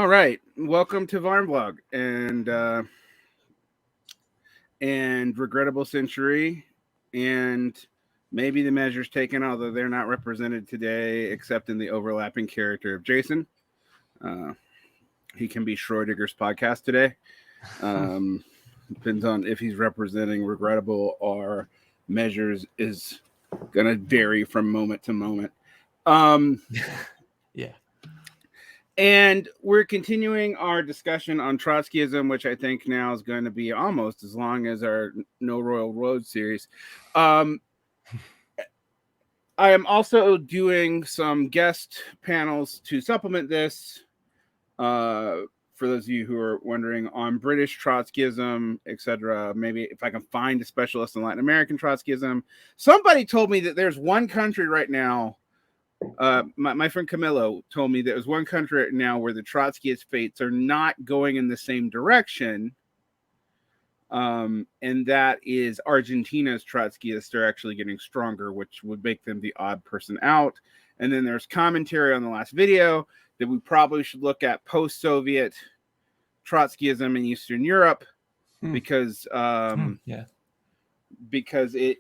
All right, welcome to Varn Blog and Regrettable Century, and maybe the measures taken, although they're not represented today, except in the overlapping character of Jason. He can be Schrodinger's podcast today. Depends on if he's representing Regrettable or measures is going to vary from moment to moment. Yeah. And we're continuing our discussion on Trotskyism, which I think now is going to be almost as long as our No Royal Road series. I am also doing some guest panels to supplement this. For those of you who are wondering, on British Trotskyism, etc. Maybe if I can find a specialist in Latin American Trotskyism. Somebody told me that there's one country right now. My friend Camilo told me there's one country right now where the Trotskyist fates are not going in the same direction. And that is Argentina's Trotskyists are actually getting stronger, which would make them the odd person out. And then there's commentary on the last video that we probably should look at post-Soviet Trotskyism in Eastern Europe because it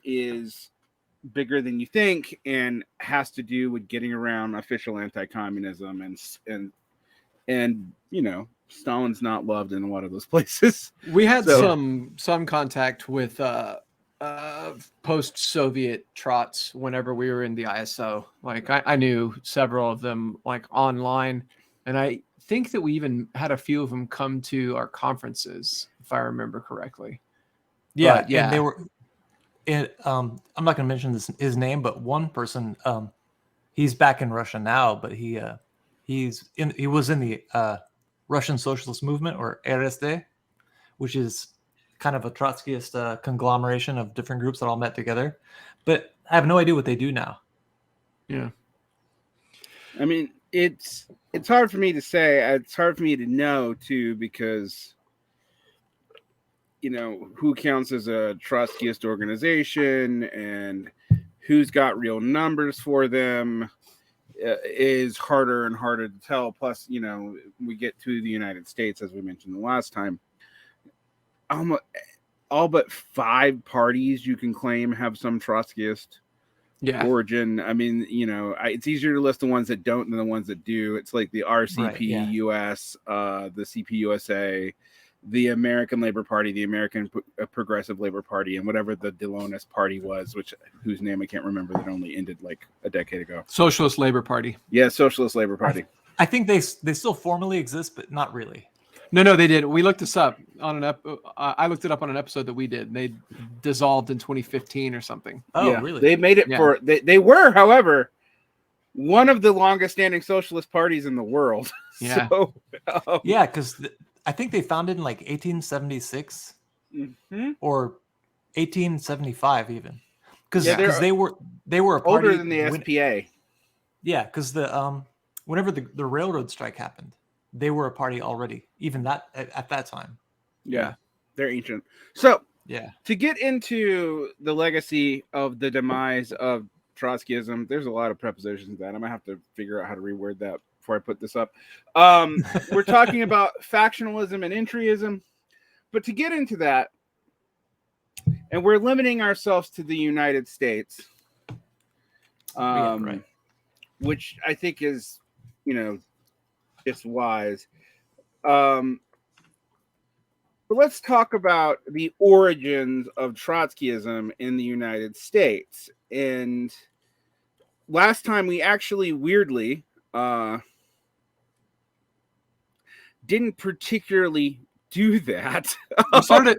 is bigger than you think and has to do with getting around official anti-communism and you know, Stalin's not loved in a lot of those places. We had some contact with post-Soviet trots whenever we were in the ISO. Like I knew several of them like online, and I think that we even had a few of them come to our conferences, if I remember correctly. Yeah, and they were. I'm not going to mention his name, but one person, he's back in Russia now, but he was in the Russian Socialist Movement, or RSD, which is kind of a Trotskyist conglomeration of different groups that all met together. But I have no idea what they do now. Yeah, I mean, it's hard for me to say. It's hard for me to know too, because you know, who counts as a Trotskyist organization and who's got real numbers for them is harder and harder to tell. Plus, you know, we get to the United States, as we mentioned the last time. All but 5 parties you can claim have some Trotskyist origin. I mean, you know, it's easier to list the ones that don't than the ones that do. It's like the RCP US, the CPUSA, the American Labor Party, the American Progressive Labor Party, and whatever the Delonis party was, whose name I can't remember, that only ended like a decade ago. Socialist Labor Party. Yeah, Socialist Labor Party. I think they still formally exist, but not really. No, they did. We looked this up on I looked it up on an episode that we did. They dissolved in 2015 or something. Oh, yeah, really? They made it for they were, however, one of the longest standing socialist parties in the world. Yeah. So, yeah, because I think they founded in like 1876 or 1875 even. Because they were a party older than the SPA. Yeah, because whenever the railroad strike happened, they were a party already, even at that time. Yeah, they're ancient. So yeah, to get into the legacy of the demise of Trotskyism, there's a lot of prepositions that I'm gonna have to figure out how to reword that before I put this up. We're talking about factionalism and entryism, but to get into that, and we're limiting ourselves to the United States, which I think is, you know, it's wise. But let's talk about the origins of Trotskyism in the United States. And last time we actually weirdly didn't particularly do that.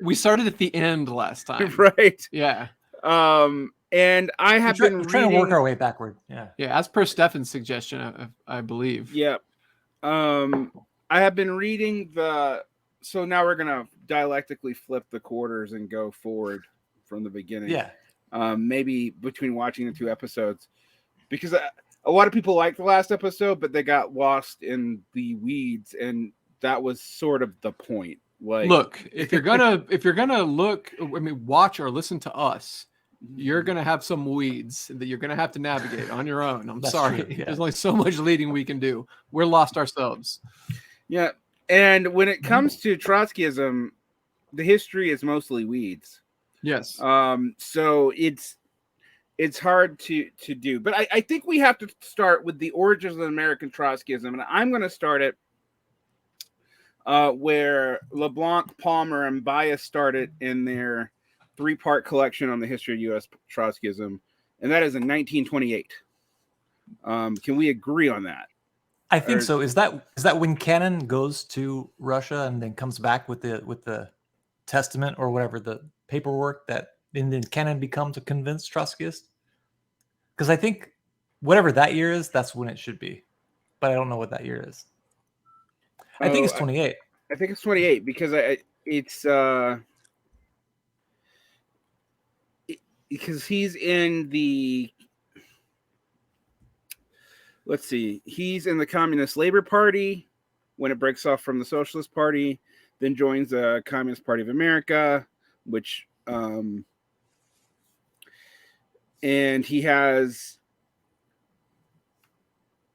we started at the end last time. Right. Yeah. And I have been trying to work our way backward. Yeah. Yeah, as per Stefan's suggestion, I believe. Yeah. I have been reading so now we're gonna dialectically flip the quarters and go forward from the beginning. Yeah. Maybe between watching the 2 episodes, because a lot of people liked the last episode, but they got lost in the weeds, and that was sort of the point. Like, look, if you're gonna look, I mean, watch or listen to us, you're gonna have some weeds that you're gonna have to navigate on your own. I'm sorry. True, yeah. There's only so much leading we can do. We're lost ourselves. Yeah. And when it comes to Trotskyism, the history is mostly weeds. Yes. So it's hard to do. But I think we have to start with the origins of American Trotskyism. And I'm going to start it where LeBlanc, Palmer, and Bias started in their 3-part collection on the history of U.S. Trotskyism. And that is in 1928. Can we agree on that? I think so. Is that when Cannon goes to Russia and then comes back with the testament or whatever, the paperwork, that and then Cannon becomes a convinced Trotskyist? Because I think whatever that year is, that's when it should be, but I don't know what that year is. I think it's 28. I think it's 28 because because he's in the, let's see, he's in the Communist Labor Party when it breaks off from the Socialist Party, then joins the Communist Party of America, which and he has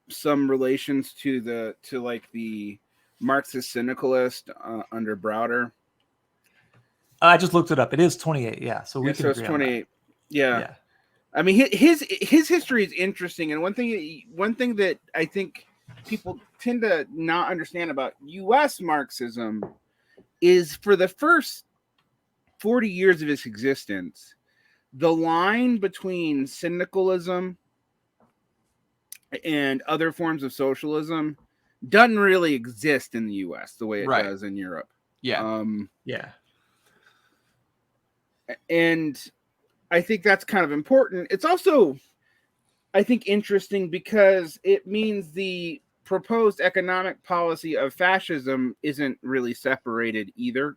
some relations to the Marxist syndicalist under Browder. I just looked it up. It is 28. Yeah, so we can so it's agree 28. on that. Yeah. I mean, his history is interesting, and one thing that I think people tend to not understand about U.S. Marxism is for the first 40 years of its existence, the line between syndicalism and other forms of socialism doesn't really exist in the U.S. the way it does in Europe. Yeah. And I think that's kind of important. It's also, I think, interesting because it means the proposed economic policy of fascism isn't really separated either.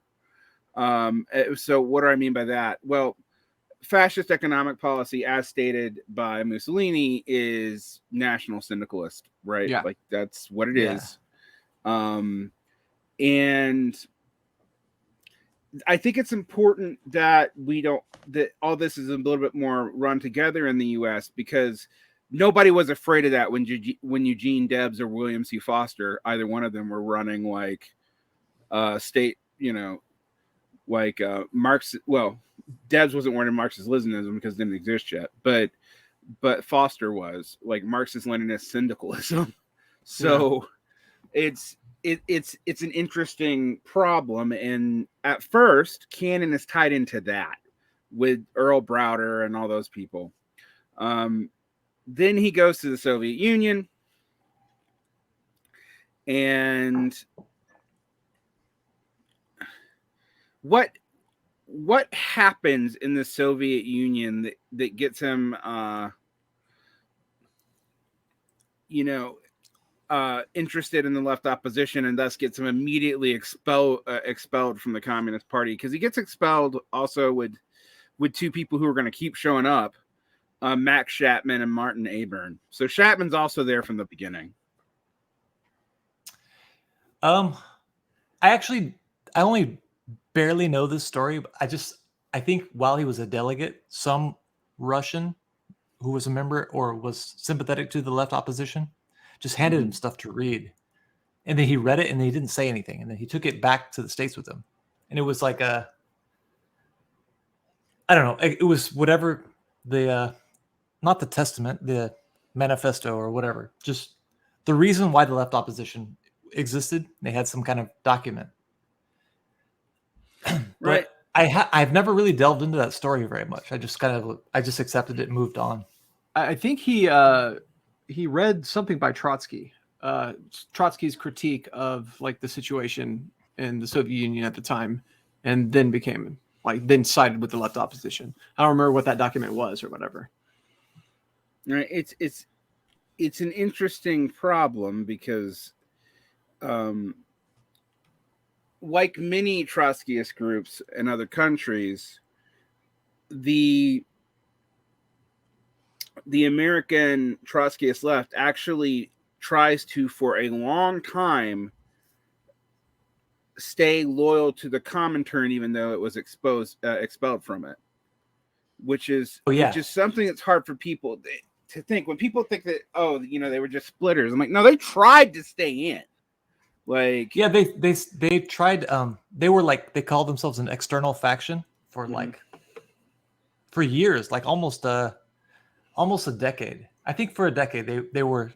So what do I mean by that? Well, fascist economic policy, as stated by Mussolini, is national syndicalist, right? Yeah. Like that's what it is. And I think it's important that that all this is a little bit more run together in the U.S. because nobody was afraid of that when Eugene Debs or William C. Foster, either one of them, were running like state, like Marx. Well, Debs wasn't running Marxist-Leninism because it didn't exist yet, but Foster was like Marxist-Leninist syndicalism. So it's an interesting problem, and at first Cannon is tied into that with Earl Browder and all those people. Then he goes to the Soviet Union, and what happens in the Soviet Union that gets him interested in the left opposition, and thus gets him immediately expelled from the Communist Party, because he gets expelled also with two people who are going to keep showing up, Max Chapman and Martin Aburn. So Chapman's also there from the beginning. I only barely know this story. But I think while he was a delegate, some Russian who was a member or was sympathetic to the left opposition just handed him stuff to read, and then he read it and he didn't say anything, and then he took it back to the States with him, and it was like I don't know, it was whatever the not the testament, the manifesto or whatever, just the reason why the left opposition existed. They had some kind of document. Right. But I've never really delved into that story very much. I just accepted it and moved on. I think he read something by Trotsky, Trotsky's critique of like the situation in the Soviet Union at the time, and then then sided with the left opposition. I don't remember what that document was or whatever. Right. It's an interesting problem because, like many Trotskyist groups in other countries, the American Trotskyist left actually tries to, for a long time, stay loyal to the Comintern, even though it was expelled from it, which is something that's hard for people to think. When people think that, they were just splitters, I'm like, no, they tried to stay in. Like, yeah, they tried. They were like, they called themselves an external faction for like for years, like almost a decade. I think for a decade they were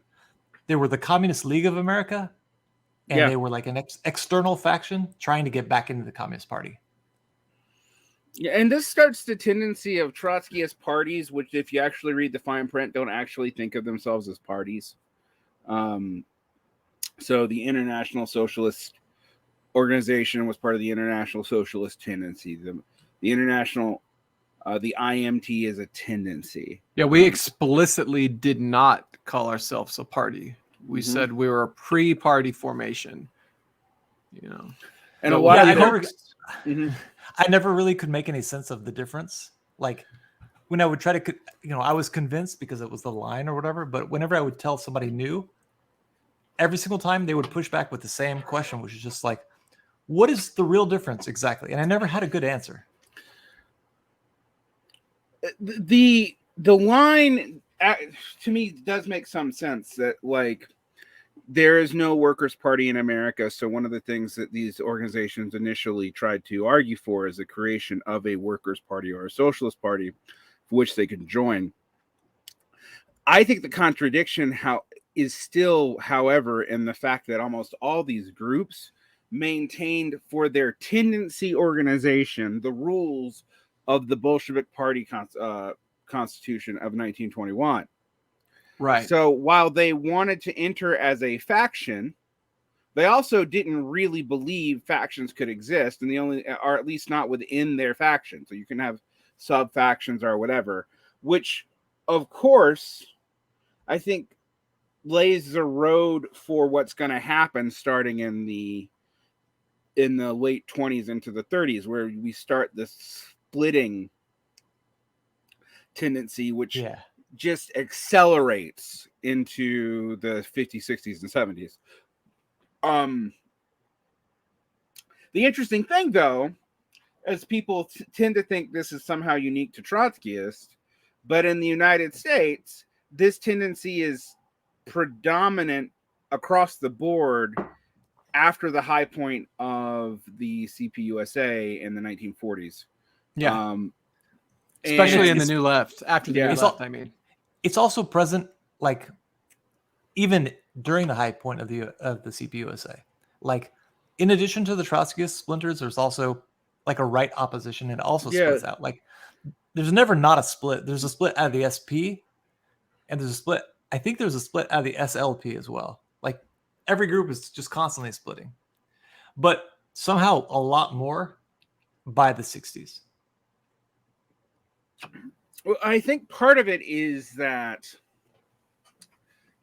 the Communist League of America, and yeah. they were like an external faction trying to get back into the Communist Party. Yeah, and this starts the tendency of Trotskyist parties, which, if you actually read the fine print, don't actually think of themselves as parties. So the International Socialist Organization was part of the International Socialist Tendency. The International, the IMT is a tendency. Yeah, we explicitly did not call ourselves a party. We said we were a pre-party formation. You know, and a lot of I never really could make any sense of the difference. Like when I would try to, I was convinced because it was the line or whatever. But whenever I would tell somebody new, every single time they would push back with the same question, which is just like, what is the real difference exactly? And I never had a good answer. The line to me does make some sense that, like, there is no workers' party in America. So one of the things that these organizations initially tried to argue for is the creation of a workers' party or a socialist party for which they can join. I think the contradiction is still, however, in the fact that almost all these groups maintained for their tendency organization the rules of the Bolshevik Party Constitution of 1921. right. So while they wanted to enter as a faction, they also didn't really believe factions could exist, and or at least not within their faction. So you can have sub factions or whatever, which, of course, I think lays the road for what's going to happen starting in the late 20s into the 30s, where we start this splitting tendency, which just accelerates into the 50s, 60s, and 70s. The interesting thing, though, is people tend to think this is somehow unique to Trotskyists, but in the United States, this tendency is predominant across the board after the high point of the CPUSA in the 1940s. Yeah. Especially in the New Left, after the New Left, I mean. It's also present, like, even during the high point of the CPUSA. Like, in addition to the Trotskyist splinters, there's also, like, a right opposition, and it also splits out. Like, there's never not a split. There's a split out of the SP, and there's a split, I think there's a split out of the SLP as well. Like, every group is just constantly splitting. But somehow a lot more by the 60s. Well, I think part of it is that,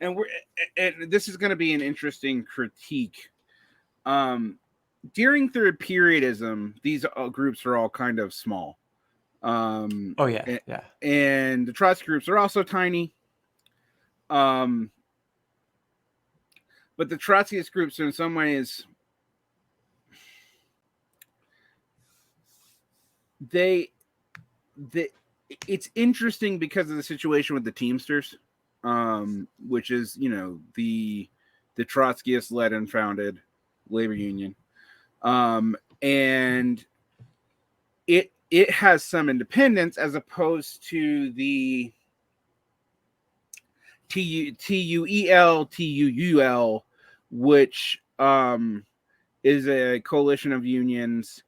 and this is going to be an interesting critique. During third periodism, these groups are all kind of small. And the Trotsky groups are also tiny. But the Trotskyist groups, in some ways, it's interesting because of the situation with the Teamsters, which is, the Trotskyist led and founded labor union. And it has some independence as opposed to the TUEL, which is a coalition of unions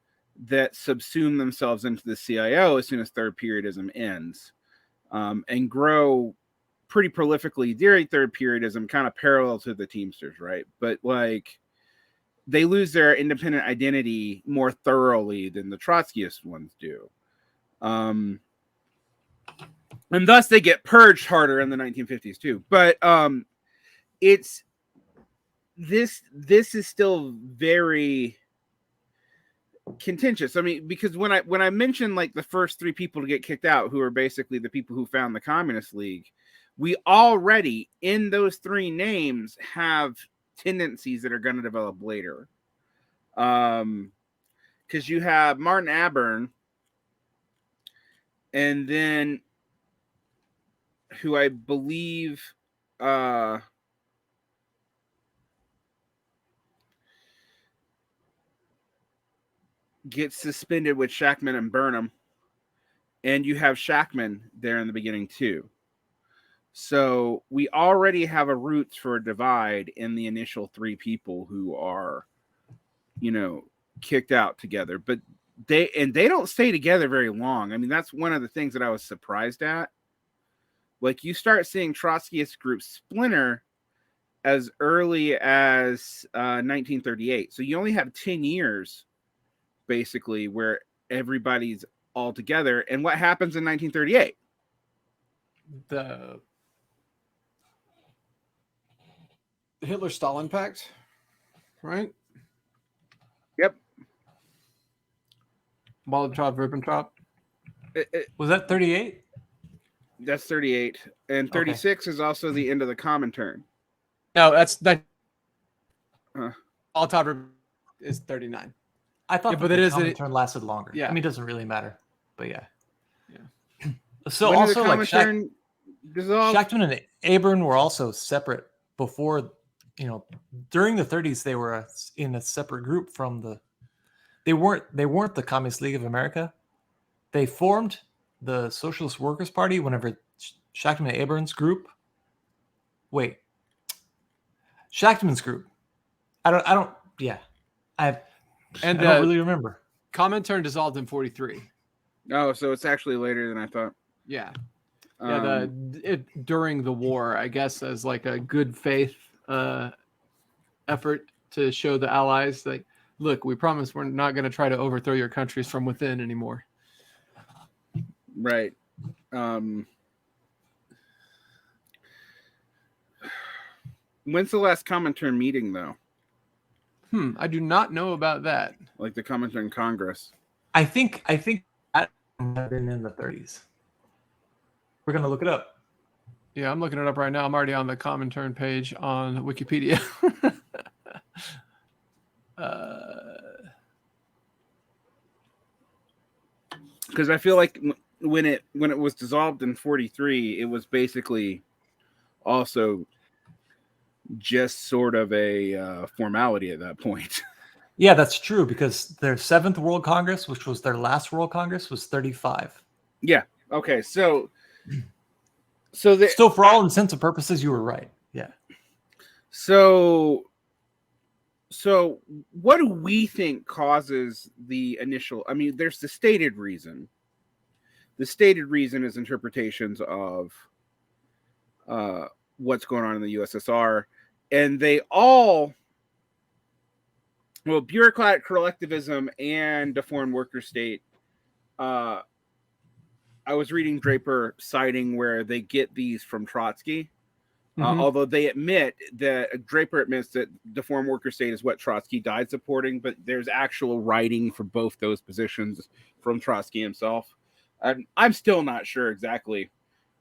that subsume themselves into the CIO as soon as third periodism ends, and grow pretty prolifically during third periodism, kind of parallel to the Teamsters, right? But, like, they lose their independent identity more thoroughly than the Trotskyist ones do. And thus they get purged harder in the 1950s too. But it's this is still very contentious. I mean, because when I mentioned, like, the first three people to get kicked out, who are basically the people who found the Communist League, we already in those three names have tendencies that are going to develop later. Because you have Martin Aburn, and then who I believe gets suspended with Shachtman and Burnham, and you have Shachtman there in the beginning too. So we already have a roots for a divide in the initial 3 people who are, kicked out together. But they don't stay together very long. I mean, that's one of the things that I was surprised at. Like, you start seeing Trotskyist groups splinter as early as 1938. So you only have 10 years, basically, where everybody's all together. And what happens in 1938? The Hitler-Stalin pact, right? Yep. Molotov-Ribbentrop. Was that 38? That's 38. And 36 is also the end of the Comintern. No, that's that. Molotov is 39. I thought but the it is Comintern lasted longer. Yeah. I mean, it doesn't really matter. But yeah. So when also, like, Shachtman and Abern were also separate before, during the 30s, they were in a separate group from they weren't the Communist League of America. They formed the Socialist Workers' Party whenever Shachtman and Abern's group. Wait. Shachtman's group. I don't really remember. Comintern dissolved in 43. Oh, so it's actually later than I thought. Yeah. During the war, I guess, as like a good faith effort to show the Allies, like, look, we promise we're not going to try to overthrow your countries from within anymore. Right. When's the last Comintern meeting, though? I do not know about that. Like the Comintern Congress. I think that might have been in the 30s. We're gonna look it up. Yeah, I'm looking it up right now. I'm already on the Comintern page on Wikipedia. Because I feel like when it was dissolved in 43, it was basically also just sort of a formality at that point. Yeah, that's true, because their 7th World Congress, which was their last World Congress, was 35. Yeah. Okay. So still, for all intents and purposes, you were right. Yeah. So what do we think causes the initial? I mean, there's the stated reason. The stated reason is interpretations of what's going on in the USSR, and they all, bureaucratic collectivism and the foreign worker state. I was reading Draper citing where they get these from Trotsky. Although they admit that Draper admits that the foreign worker state is what Trotsky died supporting, but there's actual writing for both those positions from Trotsky himself. I'm still not sure exactly.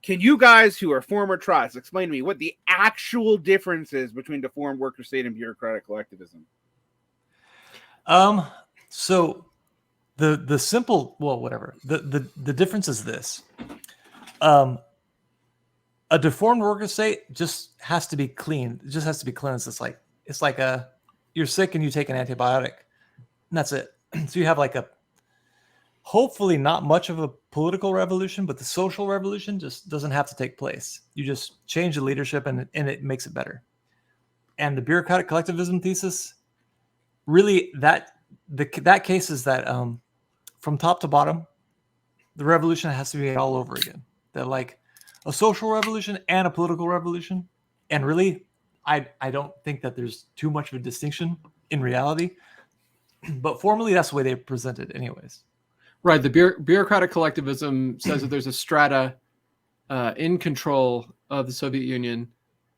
Can you guys who are former Trots explain to me what the actual difference is between the foreign worker state and bureaucratic collectivism? So the simple, the difference is this. A deformed worker state just has to be clean. It just has to be cleansed. It's like you're sick and you take an antibiotic, and that's it. So you have like a, hopefully not much of a political revolution, but the social revolution just doesn't have to take place. You just change the leadership and it makes it better. And the bureaucratic collectivism thesis, really that case is that from top to bottom, the revolution has to be all over again. That like a social revolution and a political revolution. And really, I don't think that there's too much of a distinction in reality. But formally, that's the way they present it anyways. Right. The bureaucratic collectivism says that there's a strata in control of the Soviet Union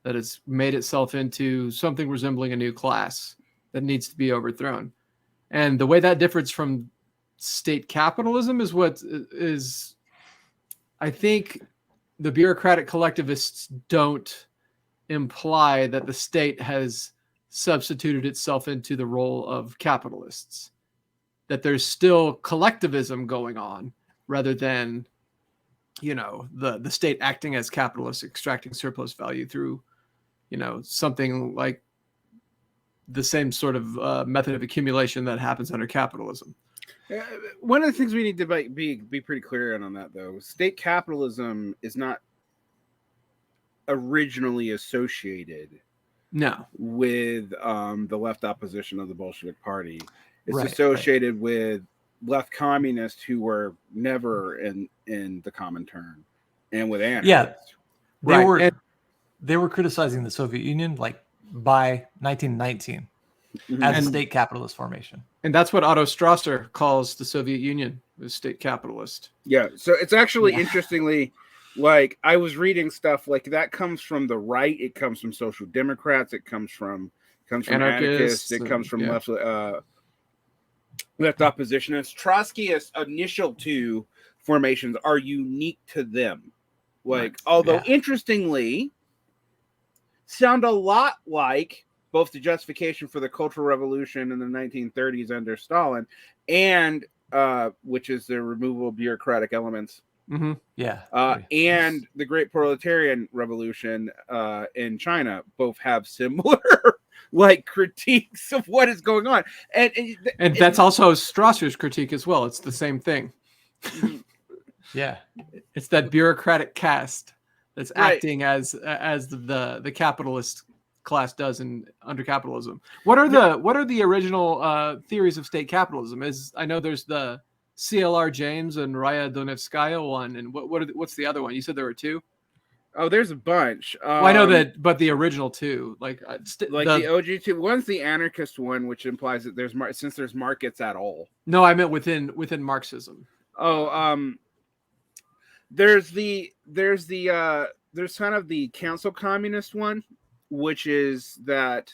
that has made itself into something resembling a new class that needs to be overthrown. And the way that differs from state capitalism is what is, I think, the bureaucratic collectivists don't imply that the state has substituted itself into the role of capitalists, that there's still collectivism going on rather than, the state acting as capitalists, extracting surplus value through, something like the same sort of method of accumulation that happens under capitalism. One of the things we need to be pretty clear on that, though, state capitalism is not originally associated with the left opposition of the Bolshevik Party. It's associated with left communists who were never in the Comintern and with anarchists. Yeah, they were criticizing the Soviet Union like by 1919 as a state capitalist formation. And that's what Otto Strasser calls the Soviet Union, was state capitalist. Yeah, so it's actually interestingly, like I was reading stuff like that comes from the right, it comes from social democrats, it comes from anarchists, it comes from left oppositionists. Trotskyist initial two formations are unique to them. Like, although interestingly, sound a lot like both the justification for the Cultural Revolution in the 1930s under Stalin and which is the removal of bureaucratic elements. Mm-hmm. And the Great Proletarian Revolution in China both have similar like critiques of what is going on. And that's also Strasser's critique as well. It's the same thing. Yeah. It's that bureaucratic caste that's acting as the capitalist class does under capitalism. What are the original theories of state capitalism? I know there's the CLR James and Raya Donevskaya one, and what's the other one? You said there were two. Oh, there's a bunch. Well, I know that, but the original two, the OG two. One's the anarchist one, which implies that since there's markets at all. No, I meant within Marxism. Oh, there's kind of the council communist one, which is that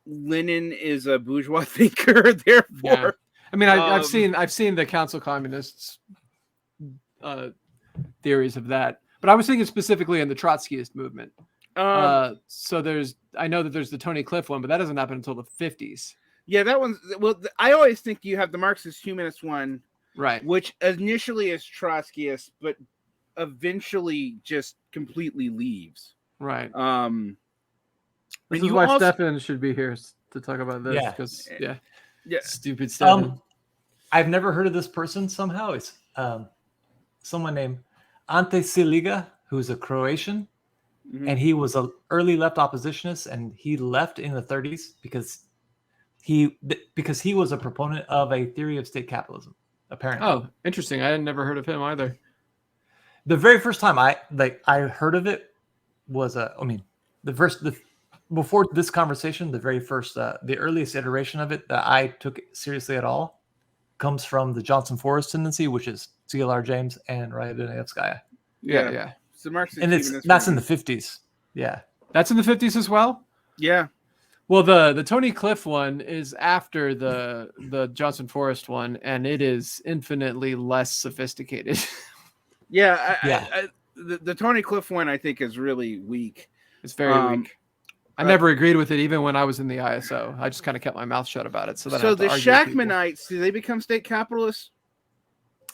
Lenin is a bourgeois thinker, therefore. I mean, I've seen the council communists theories of that, but I was thinking specifically in the Trotskyist movement. So I know that there's the Tony Cliff one, but that doesn't happen until the 50s. Yeah, that one's I always think you have the Marxist humanist one, right? Which initially is Trotskyist, but eventually just completely leaves. Right. This is why Stefan should be here to talk about this because stupid Stefan. I've never heard of this person. Somehow it's someone named Ante Siliga, who's a Croatian, and he was an early left oppositionist, and he left in the 30s because he was a proponent of a theory of state capitalism. Apparently. Oh, interesting. I had never heard of him either. The very first time I heard of it was before this conversation, the very first the earliest iteration of it that I took seriously at all comes from the Johnson Forest tendency, which is CLR James and Raya Donevskaya. Yeah. So Marxist, and that's in the 50s. Yeah, that's in the 50s as well. Yeah. Well, the Tony Cliff one is after the Johnson Forest one, and it is infinitely less sophisticated. The Tony Cliff one I think is really weak. It's very weak. I never agreed with it, even when I was in the ISO. I just kind of kept my mouth shut about it. So the Shachtmanites, do they become state capitalists?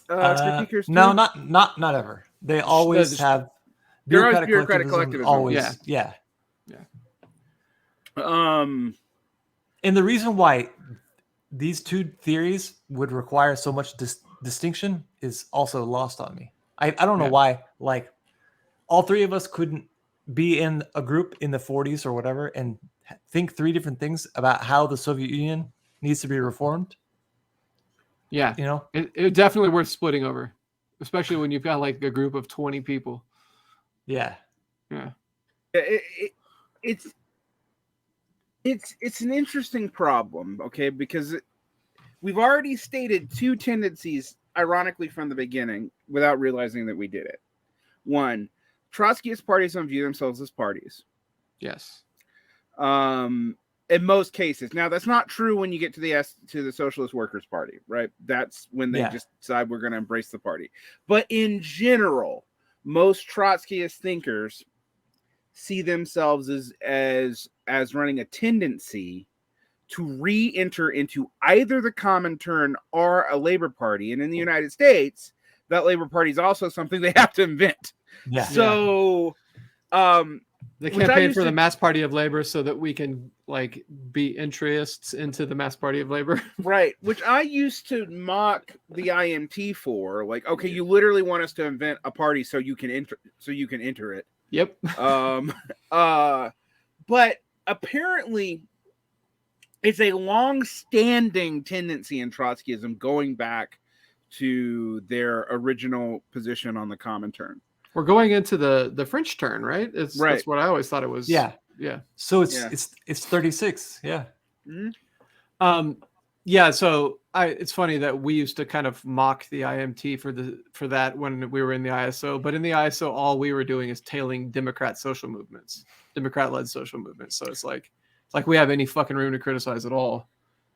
Critikers no, not ever. They always have bureaucratic collectivism. Always, yeah. And the reason why these two theories would require so much distinction is also lost on me. I don't know why. Like, all three of us couldn't be in a group in the 40s or whatever and think three different things about how the Soviet Union needs to be reformed. Yeah, it's definitely worth splitting over, especially when you've got like a group of 20 people. Yeah. It's an interesting problem, okay? Because we've already stated two tendencies, ironically, from the beginning, without realizing that we did it. One, Trotskyist parties don't view themselves as parties. Yes. In most cases. Now, that's not true when you get to the Socialist Workers' Party, right? That's when they just decide we're going to embrace the party. But in general, most Trotskyist thinkers see themselves as running a tendency to re-enter into either the Comintern or a Labor Party. And in the United States, that Labor Party is also something they have to invent. Yeah. So The campaign for the Mass Party of Labor so that we can like be Entryists into the Mass Party of Labor. Right. Which I used to mock the IMT for. Like, okay, you literally want us to invent a party so you can enter it. Yep. But apparently it's a long-standing tendency in Trotskyism going back to their original position on the Comintern. We're going into the French turn, right? Right. That's what I always thought it was. Yeah. Yeah. So it's 36. Yeah. Mm-hmm. Yeah. So it's funny that we used to kind of mock the IMT for that when we were in the ISO, but in the ISO, all we were doing is tailing Democrat-led social movements. So it's like we have any fucking room to criticize at all.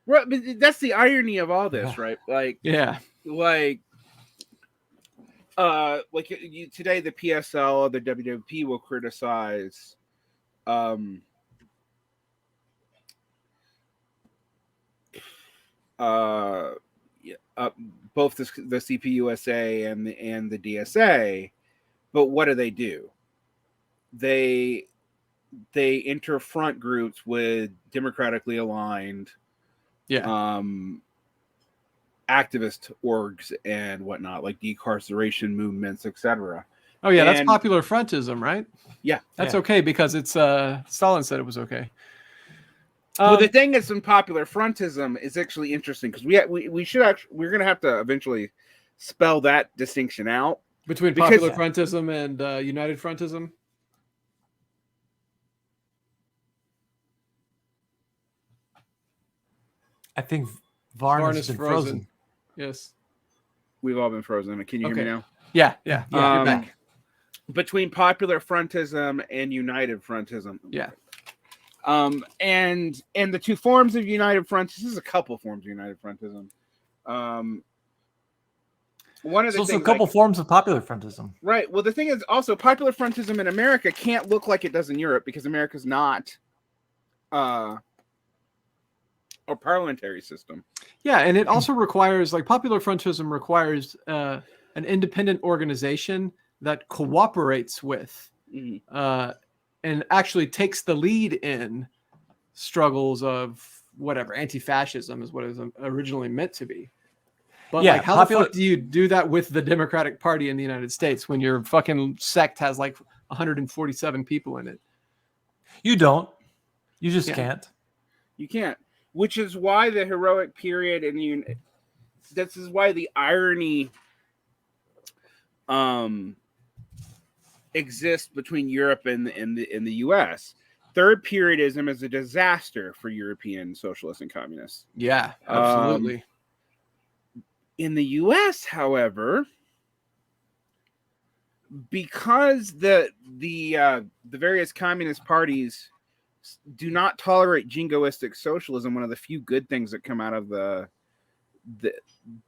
Right. But that's the irony of all this, right? Like, yeah. Like today, the PSL or the WWP will criticize both the CPUSA and the DSA, but what do? They enter front groups with democratically aligned, activist orgs and whatnot, like decarceration movements, etc. Oh yeah, that's popular frontism, right? Yeah, that's okay because it's Stalin said it was okay. Well, the thing is, in popular frontism is actually interesting because we're going to have to eventually spell that distinction out between popular frontism and united frontism. I think Varn has been frozen. Yes. We've all been frozen. Can you hear me now? Yeah. You're back. Between popular frontism and united frontism. Yeah. And the two forms of united frontism, there's a couple forms of united frontism. One of the also a couple forms of popular frontism. Right. Well, the thing is also popular frontism in America can't look like it does in Europe because America's not a parliamentary system. Yeah, and it also requires, like, popular frontism requires an independent organization that cooperates with and actually takes the lead in struggles of whatever anti-fascism is what it was originally meant to be. But like, how the fuck do you do that with the Democratic Party in the United States when your fucking sect has like 147 people in it? You don't. You just can't. You can't. Which is why the heroic period this is why the irony exists between Europe and the US. Third periodism is a disaster for European socialists and communists. Yeah, absolutely. In the US, however, because the various communist parties do not tolerate jingoistic socialism, one of the few good things that come out of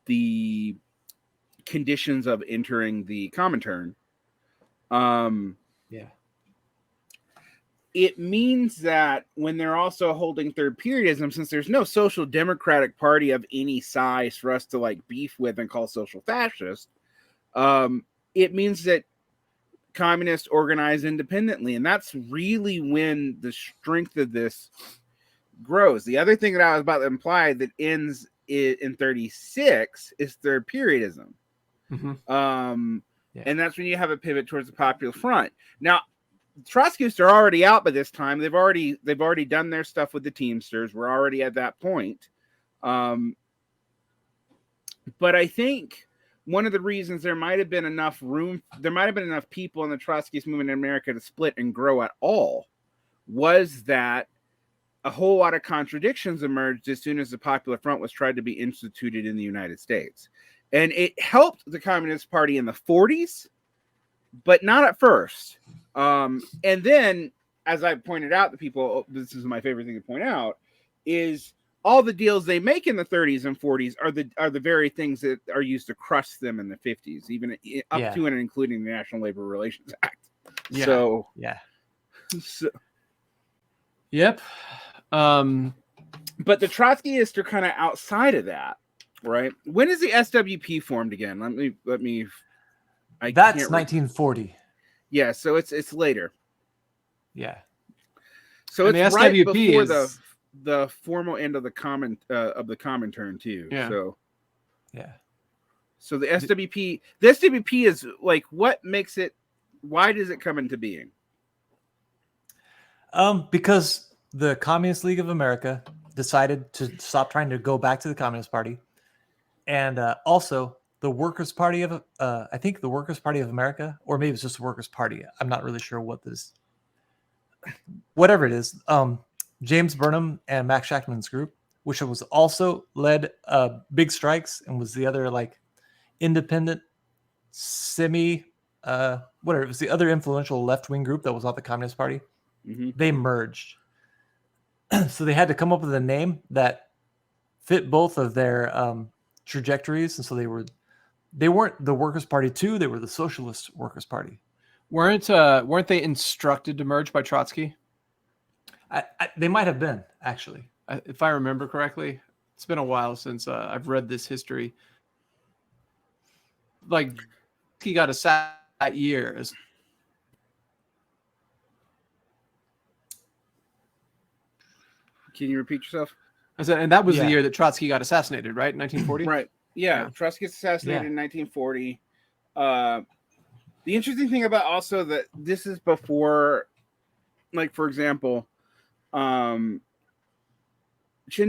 the conditions of entering the Comintern, it means that when they're also holding third periodism, since there's no social democratic party of any size for us to like beef with and call social fascist, it means that communists organize independently, and that's really when the strength of this grows. The other thing that I was about to imply that ends in 36 is third periodism. And that's when you have a pivot towards the Popular Front. Now, Trotskyists are already out by this time. They've already done their stuff with the Teamsters. We're already at that point. But I think one of the reasons there might have been enough people in the Trotskyist movement in America to split and grow at all was that a whole lot of contradictions emerged as soon as the Popular Front was tried to be instituted in the United States. And it helped the Communist Party in the 40s, but not at first. And then, as I pointed out to people, this is my favorite thing to point out, is all the deals they make in the 30s and 40s are the very things that are used to crush them in the 50s, even up to and including the National Labor Relations Act. Yep. But the Trotskyists are kind of outside of that, right? When is the SWP formed again? Let me. That's 1940. Yeah, so it's later. Yeah. So And it's the right SWP before is- the formal end of the common turn too. Yeah. So Yeah. so the SWP is like, what makes it? Why does it come into being? Because the Communist League of America decided to stop trying to go back to the Communist Party, and also the Workers' Party of I think the Workers' Party of America, or maybe it's just the Workers' Party. I'm not really sure what this, whatever it is. James Burnham and Max Shachtman's group, which was also led big strikes and was the other like independent semi whatever, it was the other influential left-wing group that was not the Communist Party. Mm-hmm. They merged. So they had to come up with a name that fit both of their trajectories, and so they weren't the Workers' Party 2, they were the Socialist Workers' Party. Weren't they instructed to merge by Trotsky? They might have been, actually. If I remember correctly. It's been a while since I've read this history. Like, he got a sack that year. Can you repeat yourself? And that was the Yeah. year that Trotsky got assassinated, right? 1940? Right. Yeah. Yeah. Trotsky gets assassinated Yeah. in 1940. The interesting thing about also that this is before, like, for example, Chen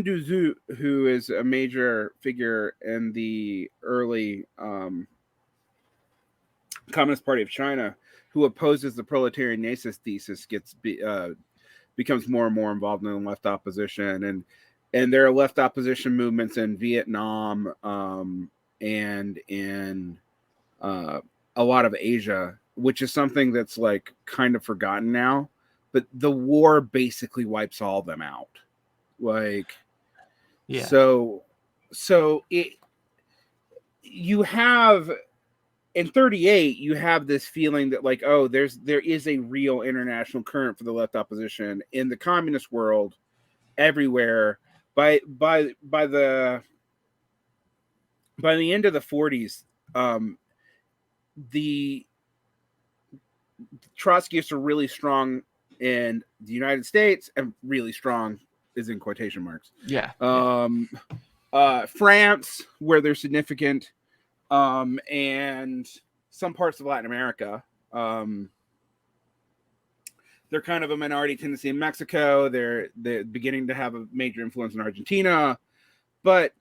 Duzu, who is a major figure in the early Communist Party of China, who opposes the proletarian nacist thesis, becomes more and more involved in the left opposition, and there are left opposition movements in Vietnam and in a lot of Asia, which is something that's like kind of forgotten now. But the war basically wipes all of them out. Like, Yeah. So you have in 1938, you have this feeling that like, oh, there is a real international current for the left opposition in the communist world everywhere. By the end of the 1940s, the Trotskyists are really strong in the United States, and really strong is in quotation marks. Yeah. France, where they're significant, and some parts of Latin America. They're kind of a minority tendency in Mexico. They're beginning to have a major influence in Argentina, but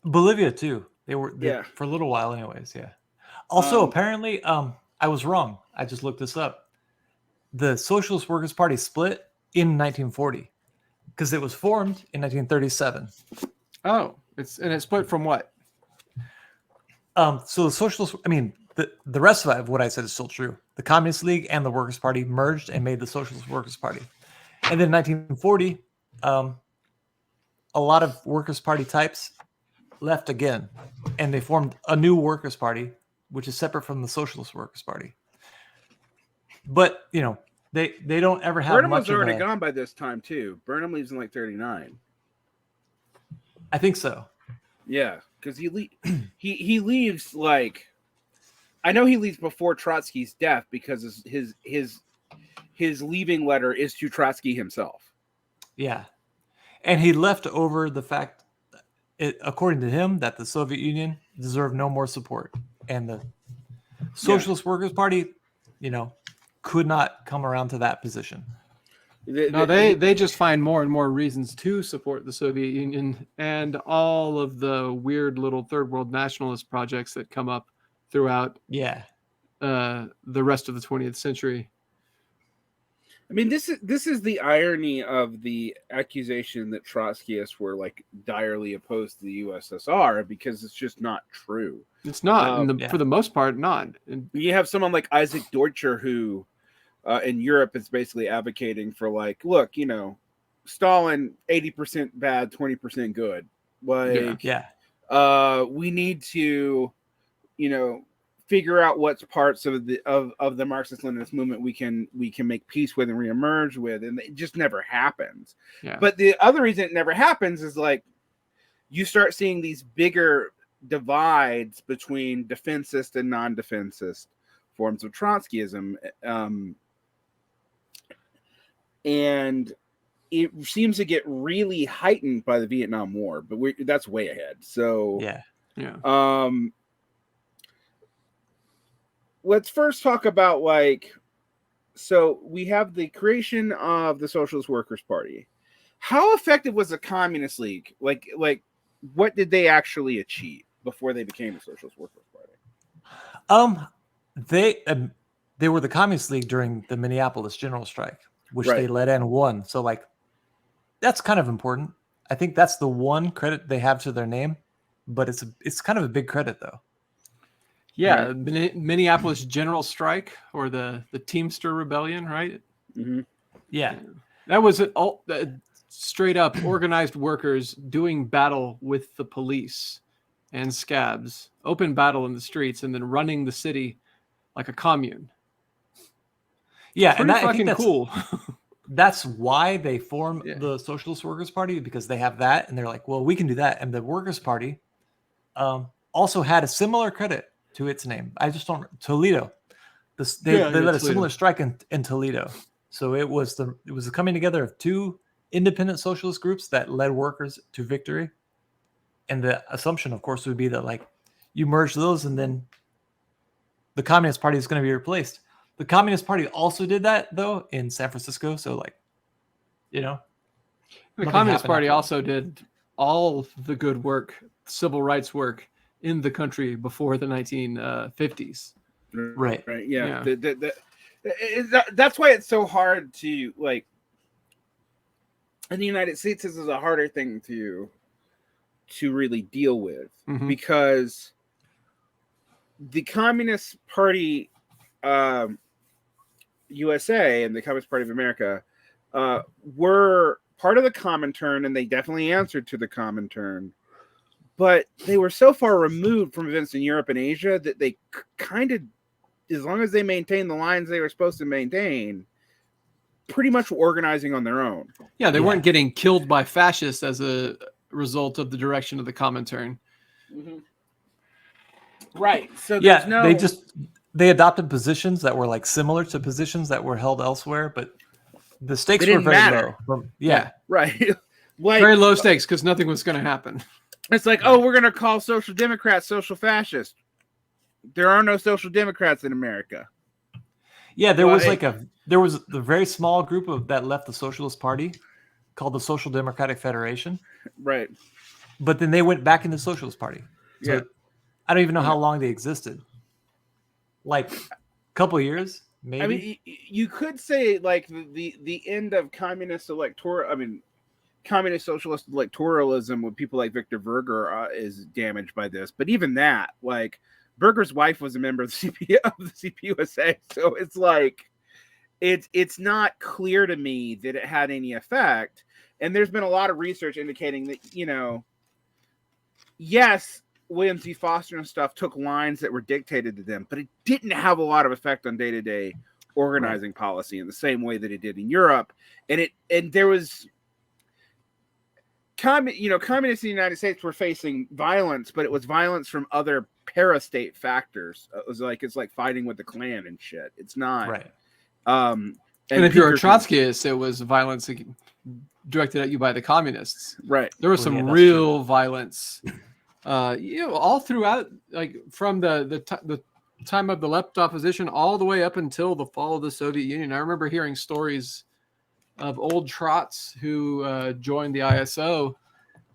Bolivia too. They were Yeah. for a little while, anyways. Yeah. Also, apparently, I was wrong. I just looked this up. The Socialist Workers' Party split in 1940 because it was formed in 1937. Oh, it split from what? So the Socialist, I mean, the rest of what I said is still true. The Communist League and the Workers' Party merged and made the Socialist Workers' Party. And then 1940, a lot of Workers' Party types left again, and they formed a new Workers' Party, which is separate from the Socialist Workers' Party. But, you know, they don't ever have Burnham much was already of a... gone by this time, too. Burnham leaves in like 1939. I think so. Yeah, because he leaves like... I know he leaves before Trotsky's death because his leaving letter is to Trotsky himself. Yeah. And he left over the fact, according to him, that the Soviet Union deserved no more support. And the Socialist Workers' Party, you know, could not come around to that position. They just find more and more reasons to support the Soviet Union and all of the weird little third world nationalist projects that come up throughout the rest of the 20th century. I mean, this is the irony of the accusation that Trotskyists were like direly opposed to the USSR, because it's just not true. It's not, for the most part, not. And you have someone like Isaac Deutscher who, in Europe, is basically advocating for like, look, you know, Stalin 80% bad, 20% good. Like, we need to, you know, figure out what's parts of the Marxist-Leninist movement we can make peace with and reemerge with, and it just never happens. Yeah. But the other reason it never happens is like you start seeing these bigger divides between defensist and non-defensist forms of Trotskyism. and it seems to get really heightened by the Vietnam War, but that's way ahead. So let's first talk about so we have the creation of the Socialist Workers' Party. How effective was the Communist League? Like what did they actually achieve before they became the Socialist Workers' Party? They were the Communist League during the Minneapolis general strike, which they led and won. So that's kind of important. I think that's the one credit they have to their name, but it's kind of a big credit though. Yeah, right. Minneapolis general strike or the Teamster Rebellion, right? Mm-hmm. Yeah, that was straight up organized workers doing battle with the police and scabs, open battle in the streets, and then running the city like a commune. Yeah, pretty fucking cool. That's why they formed the Socialist Workers' Party, because they have that, and they're like, well, we can do that. And the Workers' Party also had a similar credit to its name. I just don't Toledo. They led a similar strike in Toledo. So it was the coming together of two independent socialist groups that led workers to victory. And the assumption, of course, would be that you merge those, and then the Communist Party is going to be replaced. The Communist Party also did that though in San Francisco. So the Communist Party also did all the good work, civil rights work in the country before the 1950s. Right. Yeah. That's why it's so hard to in the United States. This is a harder thing to really deal with, because the Communist Party USA and the Communist Party of America were part of the Comintern, and they definitely answered to the Comintern. But they were so far removed from events in Europe and Asia that they kind of, as long as they maintained the lines they were supposed to maintain, pretty much were organizing on their own. Yeah, they weren't getting killed by fascists as a result of the direction of the Comintern. Mm-hmm. Right. So they adopted positions that were similar to positions that were held elsewhere, but the stakes were very low. Yeah. Right. Very low stakes because nothing was going to happen. It's we're going to call Social Democrats social fascist. There are no Social Democrats in America. Yeah, there was the very small group that left the Socialist Party called the Social Democratic Federation. Right. But then they went back into the Socialist Party. So I don't even know how long they existed. A couple of years, maybe. I mean, you could say the end of communist socialist electoralism with people like Victor Berger is damaged by this. But even that, Berger's wife was a member of the CPUSA, so it's not clear to me that it had any effect. And there's been a lot of research indicating that yes, William Z. Foster and stuff took lines that were dictated to them, but it didn't have a lot of effect on day-to-day organizing policy in the same way that it did in Europe. And there was communists in the United States were facing violence, but it was violence from other parastate factors. It was it's like fighting with the Klan and shit. It's not right. And if you're a Trotskyist, it was violence directed at you by the communists. Right. There was some real violence. All throughout, from the time of the left opposition all the way up until the fall of the Soviet Union. I remember hearing stories of old Trots who joined the ISO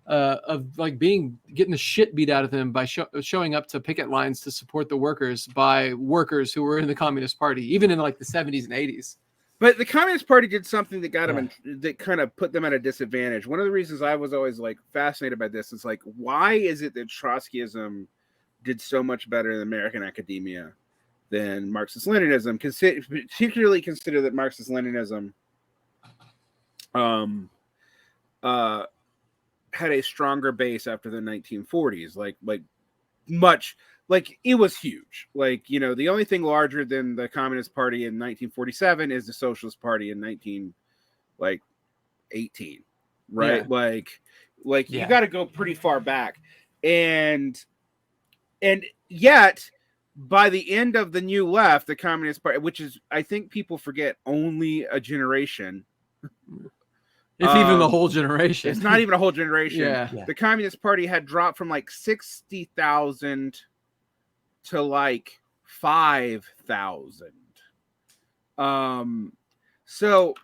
of getting the shit beat out of them by showing up to picket lines to support the workers by workers who were in the Communist Party, even in the 70s and 80s. But the Communist Party did something that got them that kind of put them at a disadvantage. One of the reasons I was always fascinated by this is why is it that Trotskyism did so much better in American academia than Marxist-Leninism? Particularly consider that Marxist-Leninism had a stronger base after the 1940s. It was huge. The only thing larger than the Communist Party in 1947 is the Socialist Party in 1918, right? You got to go pretty far back, and yet by the end of the New Left, the Communist Party, which is, I think people forget, only a generation If even the whole generation. It's not even a whole generation. Yeah. The Communist Party had dropped from like 60,000 to like 5,000. So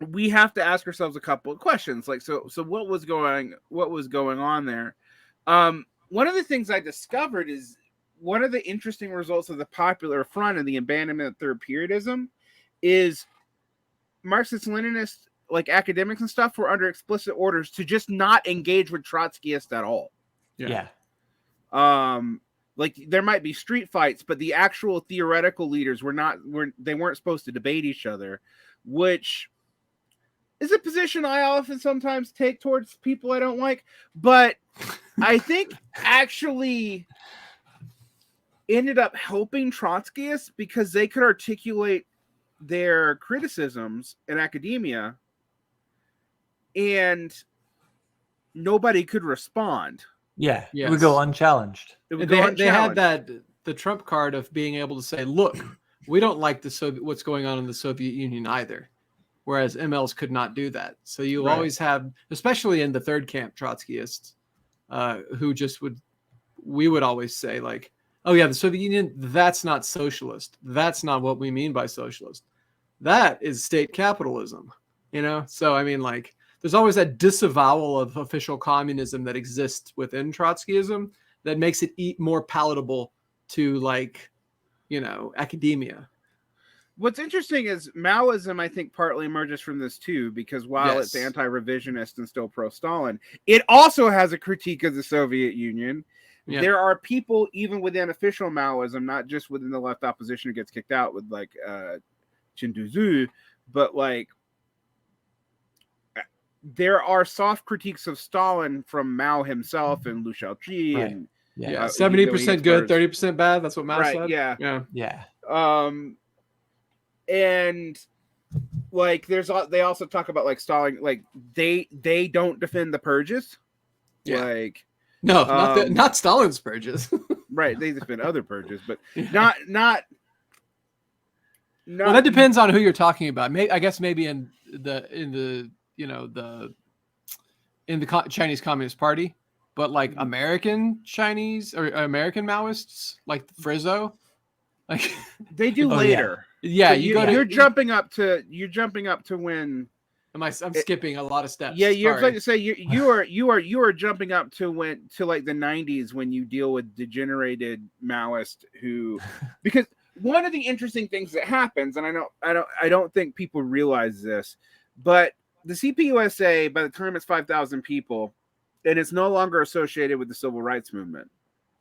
we have to ask ourselves a couple of questions. Like, so what was going on there? One of the things I discovered is one of the interesting results of the Popular Front and the abandonment of third periodism is Marxist-Leninists, like academics and stuff, were under explicit orders to just not engage with Trotskyists at all. Yeah. Like there might be street fights, but the actual theoretical leaders weren't supposed to debate each other, which is a position I often sometimes take towards people I don't like, but I think actually ended up helping Trotskyists because they could articulate their criticisms in academia and nobody could respond. Yeah, yes. It would go unchallenged. They had the trump card of being able to say, look, we don't like what's going on in the Soviet Union either. Whereas MLs could not do that. So you always have, especially in the third camp Trotskyists, who we would always say like, oh yeah, the Soviet Union, that's not socialist. That's not what we mean by socialist. That is state capitalism, So, I mean, like, there's always that disavowal of official communism that exists within Trotskyism that makes it more palatable to, like, academia. What's interesting is Maoism, I think, partly emerges from this too, because while it's anti-revisionist and still pro-Stalin, it also has a critique of the Soviet Union. Yeah. There are people, even within official Maoism, not just within the left opposition who gets kicked out with like Chinduzu, but like there are soft critiques of Stalin from Mao himself and Liu Shaoqi. Right. And 70% good, 30% bad. That's what Mao said. Yeah. And like they also talk about like Stalin, like they don't defend the purges. Yeah. Like not Stalin's purges. Right, they defend other purges, but not. Well, that depends on who you're talking about. I guess maybe in the Chinese Communist Party, but like American Chinese or American Maoists, like Frizzo, like they do later. Yeah, you're jumping up to when. I'm skipping a lot of steps. Yeah, you're like to say you are jumping up to like the 90s when you deal with degenerated Maoists who, because one of the interesting things that happens, and I don't think people realize this, but the CPUSA, by the time it's 5,000 people, and it's no longer associated with the civil rights movement,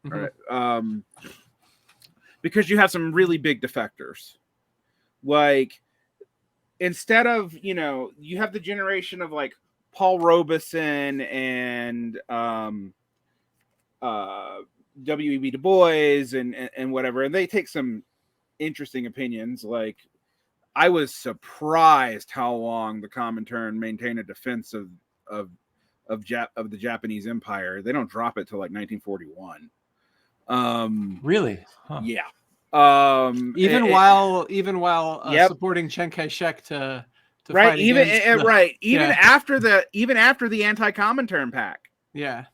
right? Because you have some really big defectors. Like, instead of, you have the generation of like Paul Robeson and W.E.B. Du Bois and whatever, and they take some interesting opinions. Like, I was surprised how long the Comintern maintained a defense of the Japanese Empire. They don't drop it till like 1941. Really? Huh. Yeah. Even while supporting Chiang Kai-shek to right, even after the anti-Comintern pact. Yeah.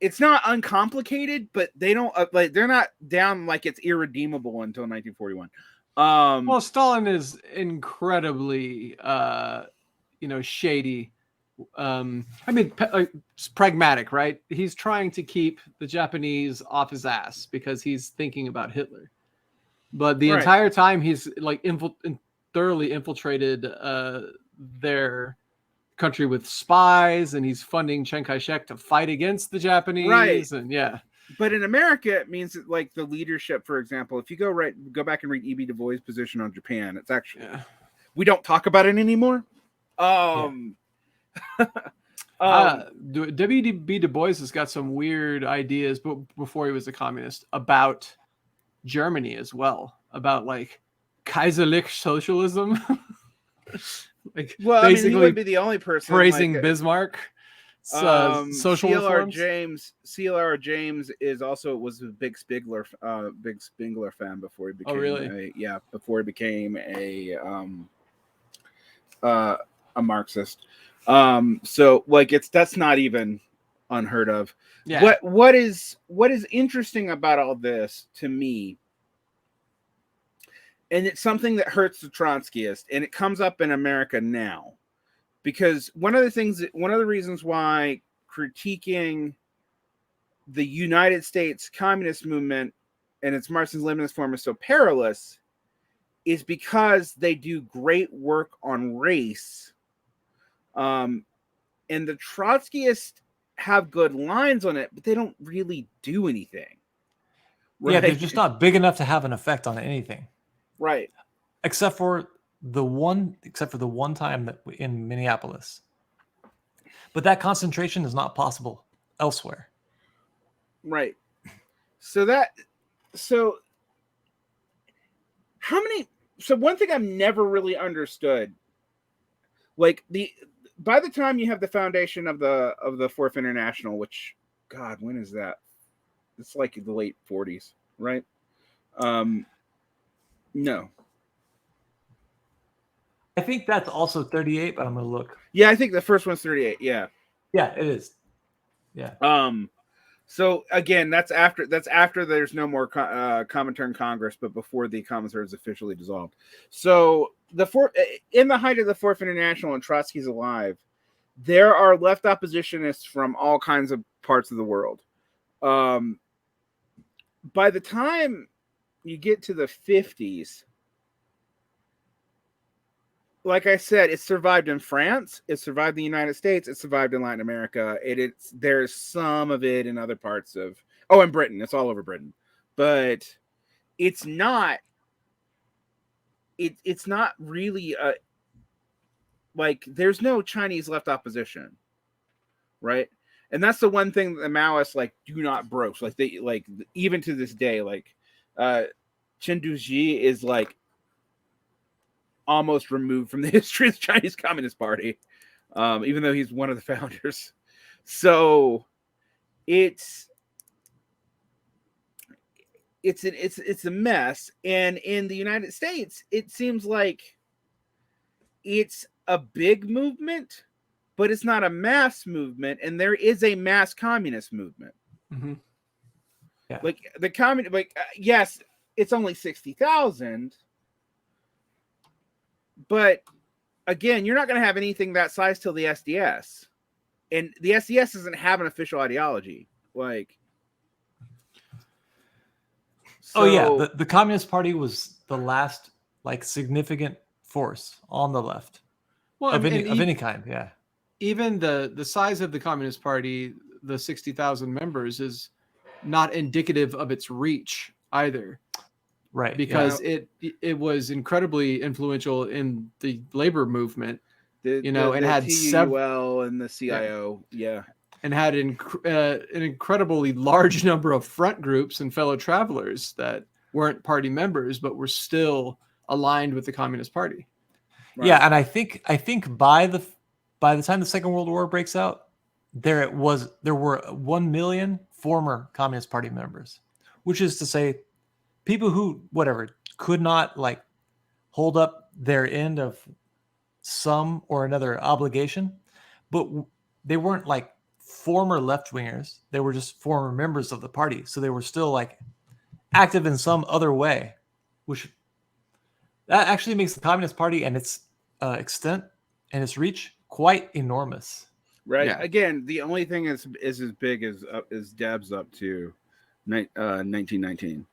It's not uncomplicated, but they don't they're not down like it's irredeemable until 1941. Well, Stalin is incredibly shady. Pragmatic, right? He's trying to keep the Japanese off his ass because he's thinking about Hitler. But the entire time he's like thoroughly infiltrated their country with spies, and he's funding Chiang Kai-shek to fight against the Japanese. Right. And yeah. But in America, it means that, like, the leadership, for example, if you go back and read E.B. Du Bois' position on Japan, it's actually we don't talk about it anymore. W.B. Du Bois has got some weird ideas, but before he was a communist, about Germany as well, about like Kaiserlich socialism. Like, well, basically, I mean, he would be the only person praising Bismarck. social reforms. CLR James was a big Spengler fan before he became before he became a Marxist. So like that's not even unheard of. Yeah. What is interesting about all this to me, and it's something that hurts the Trotskyists, and it comes up in America now, because one of the reasons why critiquing the United States communist movement and its Marxist-Leninist form is so perilous is because they do great work on race. And the Trotskyists have good lines on it, but they don't really do anything. Right? Yeah, they're just not big enough to have an effect on anything. Right. Except for the one time that in Minneapolis. But that concentration is not possible elsewhere. Right. So one thing I've never really understood, like by the time you have the foundation of the Fourth International, which, God, when is that? It's like the late 40s, right? No. I think that's also 38, but I'm gonna look. Yeah, I think the first one's 38. Yeah. Yeah, it is. Yeah. So again, that's after there's no more Comintern Congress, but before the Comintern is officially dissolved. So in the height of the Fourth International and Trotsky's alive, there are left oppositionists from all kinds of parts of the world. By the time you get to the 50s, like I said, it survived in France, it survived in the United States, it survived in Latin America. There's some of it in other parts of in Britain. It's all over Britain, but it's not. It's not really like there's no Chinese left opposition, right? And that's the one thing that the Maoists do not broach. Like they even to this day, Chen Duji is almost removed from the history of the Chinese Communist Party, even though he's one of the founders. So it's a mess. And in the United States, it seems like it's a big movement, but it's not a mass movement. And there is a mass communist movement. Mm-hmm. Yeah. Yes, it's only 60,000. But again, you're not going to have anything that size till the SDS, and the SDS doesn't have an official ideology. The Communist Party was the last significant force on the left. Well, of any kind. Yeah. Even the size of the Communist Party, the 60,000 members, is not indicative of its reach either. Right, because it was incredibly influential in the labor movement, and had TUL and the CIO, and had an incredibly large number of front groups and fellow travelers that weren't party members but were still aligned with the Communist Party. Right. Yeah, and I think by the time the Second World War breaks out, there were 1 million former Communist Party members, which is to say, people who could not hold up their end of some or another obligation, but they weren't former left-wingers. They were just former members of the party. So they were still active in some other way, which that actually makes the Communist Party and its extent and its reach quite enormous. Right. Yeah. Again, the only thing is as big as Deb's up to 1919.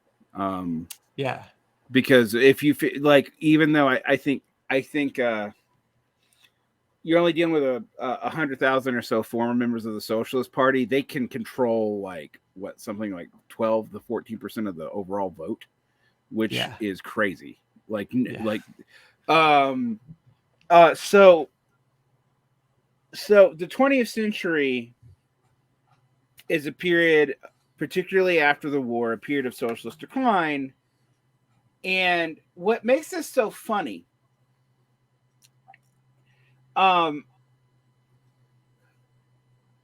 Yeah, because if you even though I think you're only dealing with 100,000 or so former members of the Socialist Party, they can control something like 12 to 14% of the overall vote, which is crazy. So the 20th century is a period, particularly after the war, a period of socialist decline. And what makes this so funny,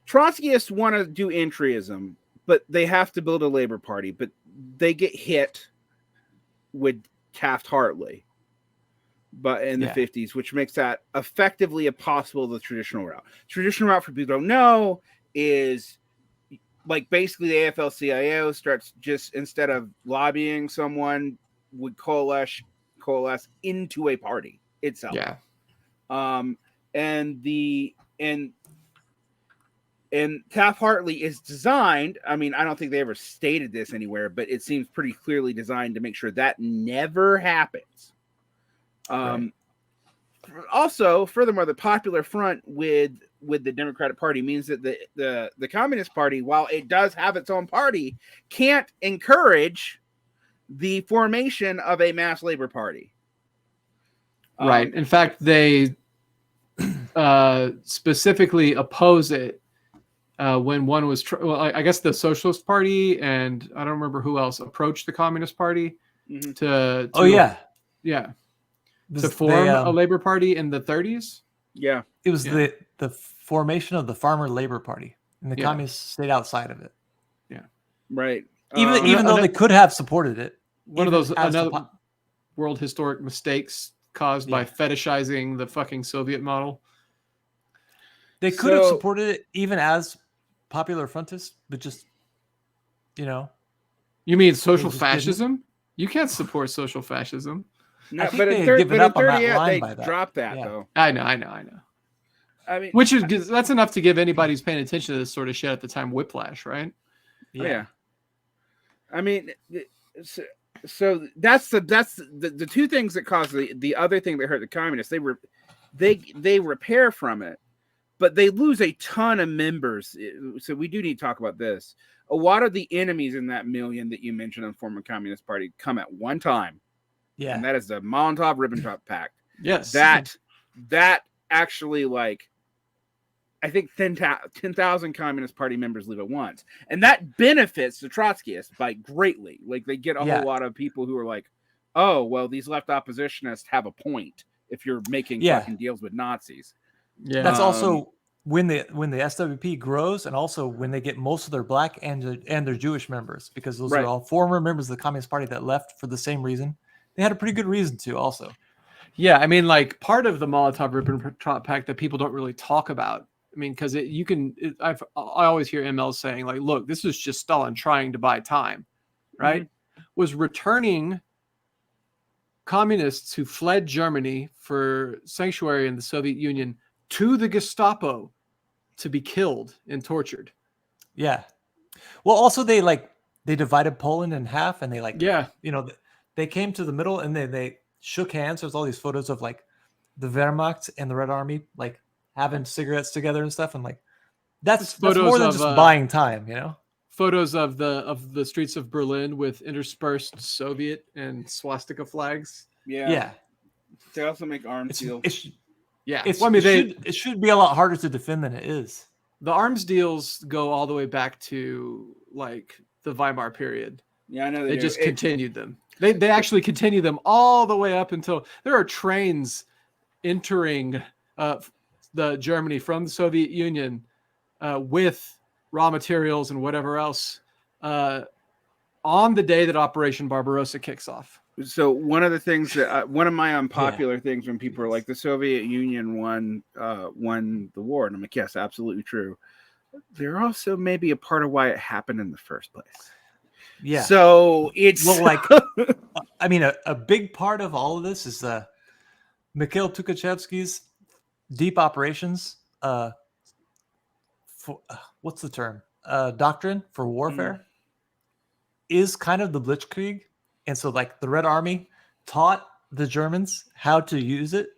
Trotskyists want to do entryism, but they have to build a labor party, but they get hit with Taft-Hartley but in the 50s, which makes that effectively impossible the traditional route. Traditional route, for people who don't know, is like basically the AFL-CIO starts just, instead of lobbying someone, would coalesce into a party itself. Yeah. And Taft-Hartley is designed, I mean, I don't think they ever stated this anywhere, but it seems pretty clearly designed to make sure that never happens. Right. Also, furthermore, the Popular Front with the Democratic Party means that the Communist Party, while it does have its own party, can't encourage the formation of a mass labor party. Right. In fact, they specifically oppose it when one was, I guess the Socialist Party and I don't remember who else approached the Communist Party to form a labor party in the 30s. Yeah. It was the formation of the Farmer Labor Party, and the communists stayed outside of it. Yeah. Right. Even though they could have supported it. One of those another world historic mistakes caused by fetishizing the fucking Soviet model. They could have supported it even as Popular Frontists, but just, You mean social fascism? You can't support social fascism. No, but in 38, they dropped that, though. I know. I mean, that's enough to give anybody who's paying attention to this sort of shit at the time whiplash, right? Yeah. I mean, so that's the two things that cause the other thing that hurt the communists. They repair from it, but they lose a ton of members. So we do need to talk about this. A lot of the enemies in that million that you mentioned on the former Communist Party come at one time. Yeah. And that is the Molotov-Ribbentrop pact. Yes. That actually, like, I think 10,000 Communist Party members leave at once. And that benefits the Trotskyists by greatly. Like, they get a whole lot of people who are like, oh, well, these left oppositionists have a point if you're making fucking deals with Nazis. Yeah. That's also when the SWP grows, and also when they get most of their black and their Jewish members, because those are all former members of the Communist Party that left for the same reason. They had a pretty good reason to also. Yeah, I mean, like, part of the Molotov-Ribbentrop pact that people don't really talk about. I mean, because I always hear MLs saying, like, look, this is just Stalin trying to buy time, right? Mm-hmm. Was returning communists who fled Germany for sanctuary in the Soviet Union to the Gestapo to be killed and tortured. Yeah. Well, also they divided Poland in half, and they came to the middle, and they shook hands. There's all these photos of like the Wehrmacht and the Red Army like having cigarettes together and stuff, and like that's more than just buying time, Photos of the streets of Berlin with interspersed Soviet and swastika flags. Yeah. They also make arms deals. It should be a lot harder to defend than it is. The arms deals go all the way back to like the Weimar period. Yeah, I know they just continued them. They actually continue them all the way up until there are trains entering the Germany from the Soviet Union with raw materials and whatever else on the day that Operation Barbarossa kicks off. So one of the things that one of my unpopular things when people are like the Soviet Union won the war, and I'm like, yes, absolutely true. They're also maybe a part of why it happened in the first place. Yeah. So it's I mean, a big part of all of this is Mikhail Tukhachevsky's deep operations. What's the term? Doctrine for warfare is kind of the Blitzkrieg, and so like the Red Army taught the Germans how to use it,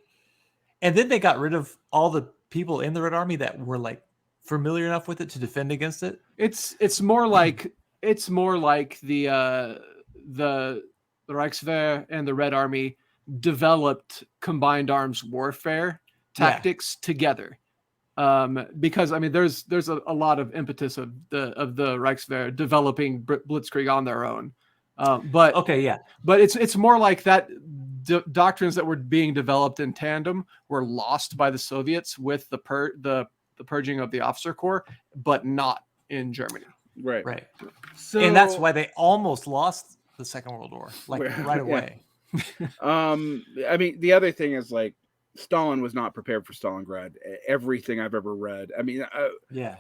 and then they got rid of all the people in the Red Army that were like familiar enough with it to defend against it. It's more like the Reichswehr and the Red Army developed combined arms warfare tactics together. Because I mean, there's a lot of impetus of the Reichswehr developing Blitzkrieg on their own. But it's more like that. Doctrines that were being developed in tandem were lost by the Soviets with the the purging of the officer corps, but not in Germany. Right. So, and that's why they almost lost the Second World War, like right away. I mean, the other thing is like Stalin was not prepared for Stalingrad. Everything I've ever read. I mean,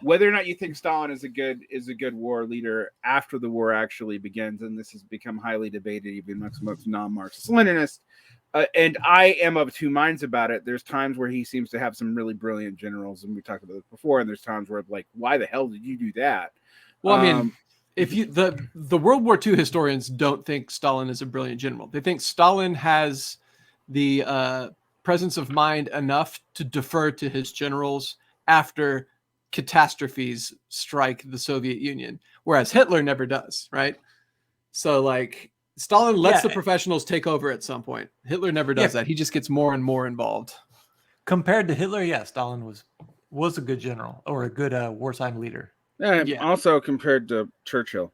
whether or not you think Stalin is a good war leader after the war actually begins, and this has become highly debated even amongst non-Marxist Leninists. And I am of two minds about it. There's times where he seems to have some really brilliant generals, and we talked about this before. And there's times where like, why the hell did you do that? Well, I mean, if you the World War II historians don't think Stalin is a brilliant general. They think Stalin has the presence of mind enough to defer to his generals after catastrophes strike the Soviet Union, whereas Hitler never does, right? So like Stalin lets the professionals take over at some point. Hitler never does that. He just gets more and more involved. Compared to Hitler, Stalin was a good general or a good wartime leader. Also compared to Churchill.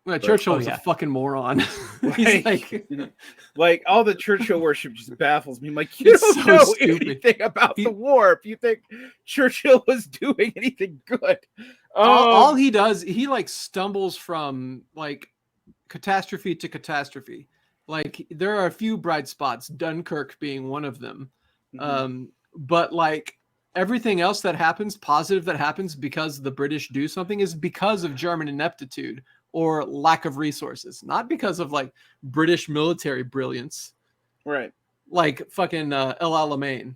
Well, Churchill was a fucking moron. He's like all the Churchill worship just baffles me. I'm like, you don't know anything about the war if you think Churchill was doing anything good. All he does, he like stumbles from like catastrophe to catastrophe. Like there are a few bright spots, Dunkirk being one of them. But like everything else that happens, positive that happens because the British do something is because of German ineptitude or lack of resources, not because of like British military brilliance. Right. Like fucking El Alamein.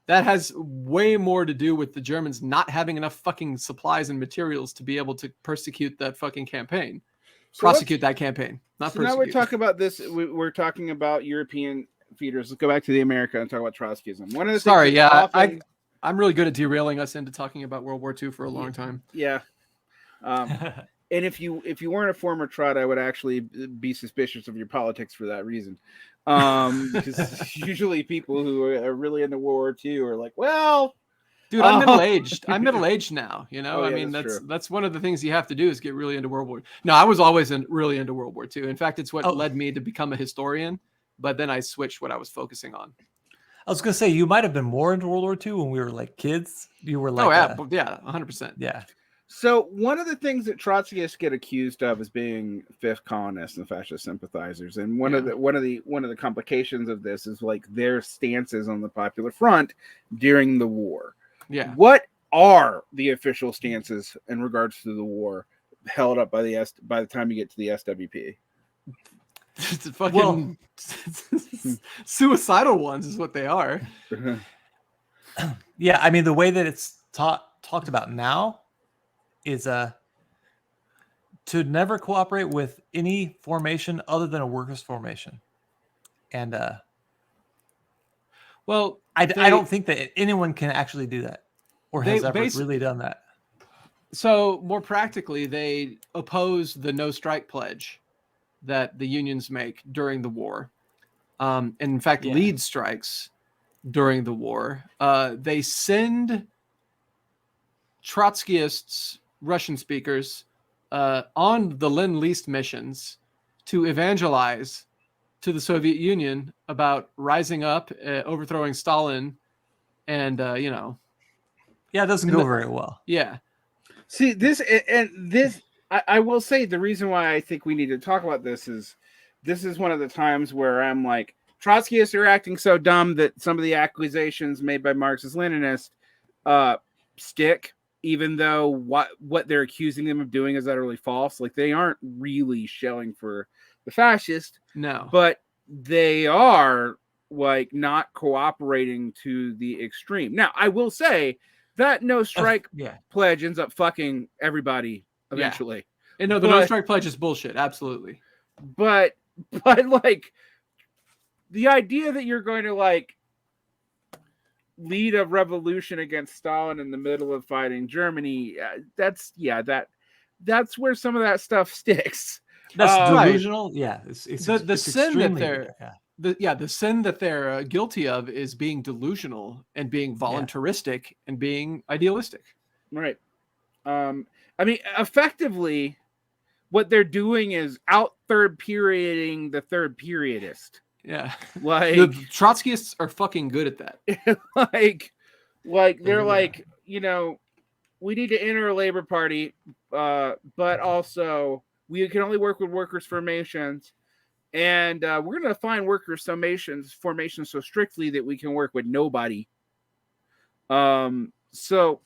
That has way more to do with the Germans not having enough fucking supplies and materials to be able to prosecute that fucking campaign. Prosecute that campaign, not persecute. Now we're talking about this. We're talking about European feeders. Let's go back to the America and talk about Trotskyism. One of the things I'm really good at derailing us into talking about World War II for a long time. Yeah. And if you weren't a former Trot, I would actually be suspicious of your politics for that reason. Because usually people who are really into World War II are like, well, dude, I'm middle-aged. I'm middle-aged now. You know, I mean, that's that's one of the things you have to do is get really into World War. No, I was always really into World War II. In fact, it's what led me to become a historian. But then I switched what I was focusing on. I was gonna say you might have been more into World War II when we were like kids. You were like, 100%. Yeah. So one of the things that Trotskyists get accused of is being fifth colonists and fascist sympathizers, and one of the complications of this is like their stances on the Popular Front during the war. Yeah. What are the official stances in regards to the war held up by the time you get to the SWP? It's fucking suicidal ones is what they are. Yeah, I mean the way that it's talked about now is to never cooperate with any formation other than a workers' formation. And I don't think that anyone can actually do that or has ever really done that. So more practically, they oppose the no strike pledge that the unions make during the war. And in fact, lead strikes during the war. They send Trotskyists, Russian speakers, on the Lend-Lease missions to evangelize to the Soviet Union about rising up, overthrowing Stalin, and it doesn't go very well. Yeah. See, I will say the reason why I think we need to talk about this is one of the times where I'm like, Trotskyists are acting so dumb that some of the accusations made by Marxist-Leninists stick, even though what they're accusing them of doing is utterly false. Like they aren't really showing for the fascist. No. But they are like not cooperating to the extreme. Now, I will say that no strike pledge ends up fucking everybody eventually. And no, the no strike pledge is bullshit. Absolutely. But like the idea that you're going to like lead a revolution against Stalin in the middle of fighting Germany, that's where some of that stuff sticks. That's delusional. Yeah, it's the sin that they're the sin that they're guilty of is being delusional and being voluntaristic and being idealistic. Right. I mean, effectively, what they're doing is out third perioding the third periodist. Yeah, like the Trotskyists are fucking good at that. like they're like we need to enter a labor party, but also we can only work with workers' formations, and we're going to define workers' formations so strictly that we can work with nobody. So,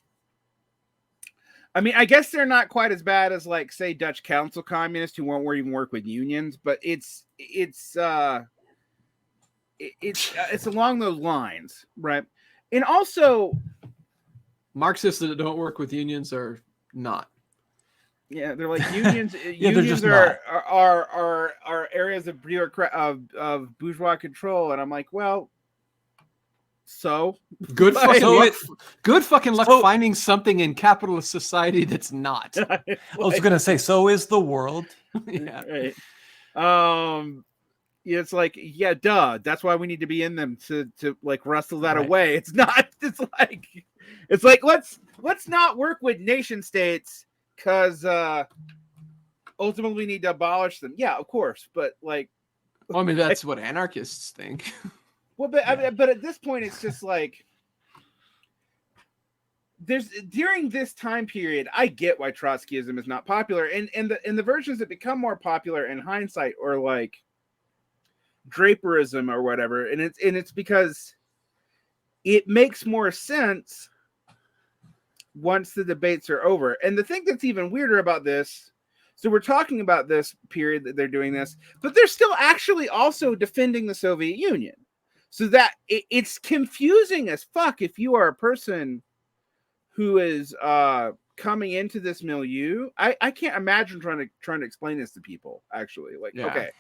I mean, I guess they're not quite as bad as, like, say, Dutch Council communists who won't even work with unions, but it's along those lines, right? And also, Marxists that don't work with unions are not. Yeah, they're like unions. Yeah, unions are areas of of bourgeois control, and I'm like, well, so good fucking luck. Good fucking luck So- finding something in capitalist society that's not. I was gonna say, so is the world. Yeah. Right. It's like, yeah, duh. That's why we need to be in them to like wrestle that Right. away. It's not. It's like let's not work with nation states because ultimately we need to abolish them. Yeah, of course, but like, Well, I mean, that's what anarchists think. well, but I mean, but at this point, it's just like during this time period, I get why Trotskyism is not popular, and the versions that become more popular in hindsight, or like Draperism or whatever, and it's because it makes more sense once the debates are over. And the thing that's even weirder about this, so we're talking about this period that they're doing this, but they're still actually also defending the Soviet Union. So that it's confusing as fuck if you are a person who is coming into this milieu. I can't imagine trying to explain this to people, actually. Like, Yeah. okay,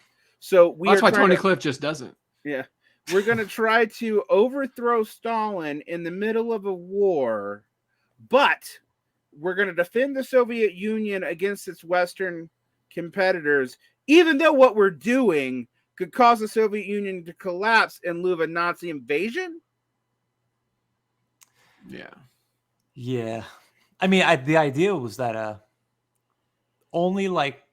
so That's why Tony Cliff just doesn't. Yeah. We're going to try to overthrow Stalin in the middle of a war, but we're going to defend the Soviet Union against its Western competitors, even though what we're doing could cause the Soviet Union to collapse in lieu of a Nazi invasion. Yeah. Yeah, I mean, the idea was that only like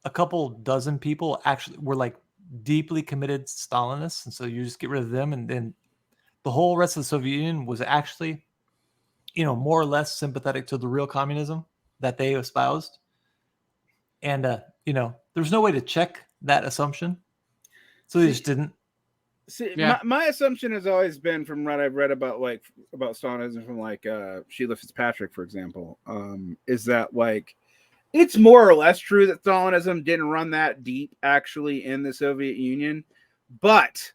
a couple dozen people actually were like deeply committed Stalinists, and so you just get rid of them, and then the whole rest of the Soviet Union was actually, more or less sympathetic to the real communism that they espoused. And there's no way to check that assumption, so they just didn't. See, Yeah. my assumption has always been, from what I've read about Stalinism from like Sheila Fitzpatrick, for example, is that like it's more or less true that Stalinism didn't run that deep actually in the Soviet Union, but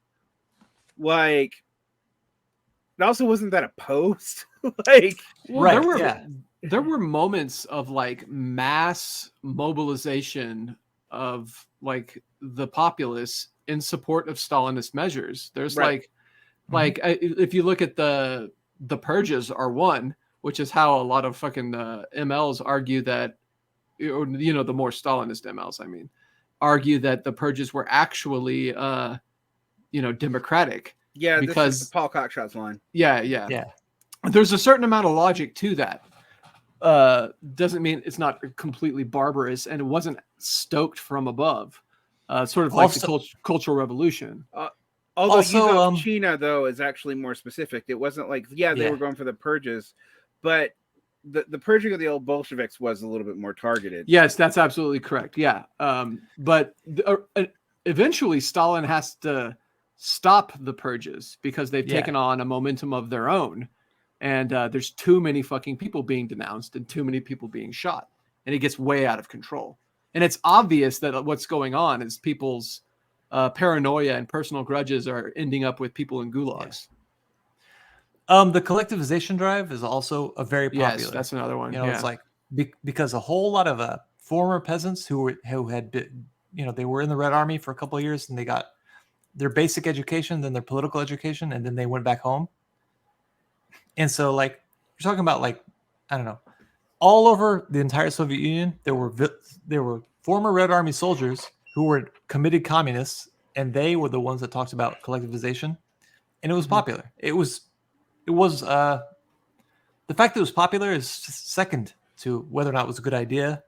like it also wasn't that opposed. Like, Well, Right, there were moments of like mass mobilization of like the populace in support of Stalinist measures. There's Right. if you look at the purges are one, which is how a lot of fucking MLs argue that, or the more Stalinist MLs, I mean, argue that the purges were actually democratic. yeah, Because- this is the Paul Cockshot's line. Yeah. There's a certain amount of logic to that. Doesn't mean it's not completely barbarous, and it wasn't stoked from above. Sort of like the Cultural Revolution. Although Also, China, though, is actually more specific. It wasn't like, they were going for the purges, but the purging of the old Bolsheviks was a little bit more targeted. Yes, that's absolutely correct. Yeah. But eventually Stalin has to stop the purges because they've taken on a momentum of their own. And there's too many fucking people being denounced and too many people being shot. And it gets way out of control. And it's obvious that what's going on is people's paranoia and personal grudges are ending up with people in gulags. The collectivization drive is also a very popular. Yes, that's another one. It's like because a whole lot of former peasants who had been, they were in the Red Army for a couple of years, and they got their basic education, then their political education, and then they went back home. And so, like, you're talking about, like, I don't know, all over the entire Soviet Union, there were former Red Army soldiers who were committed communists, and they were the ones that talked about collectivization, and it was popular. It was the fact that it was popular is second to whether or not it was a good idea,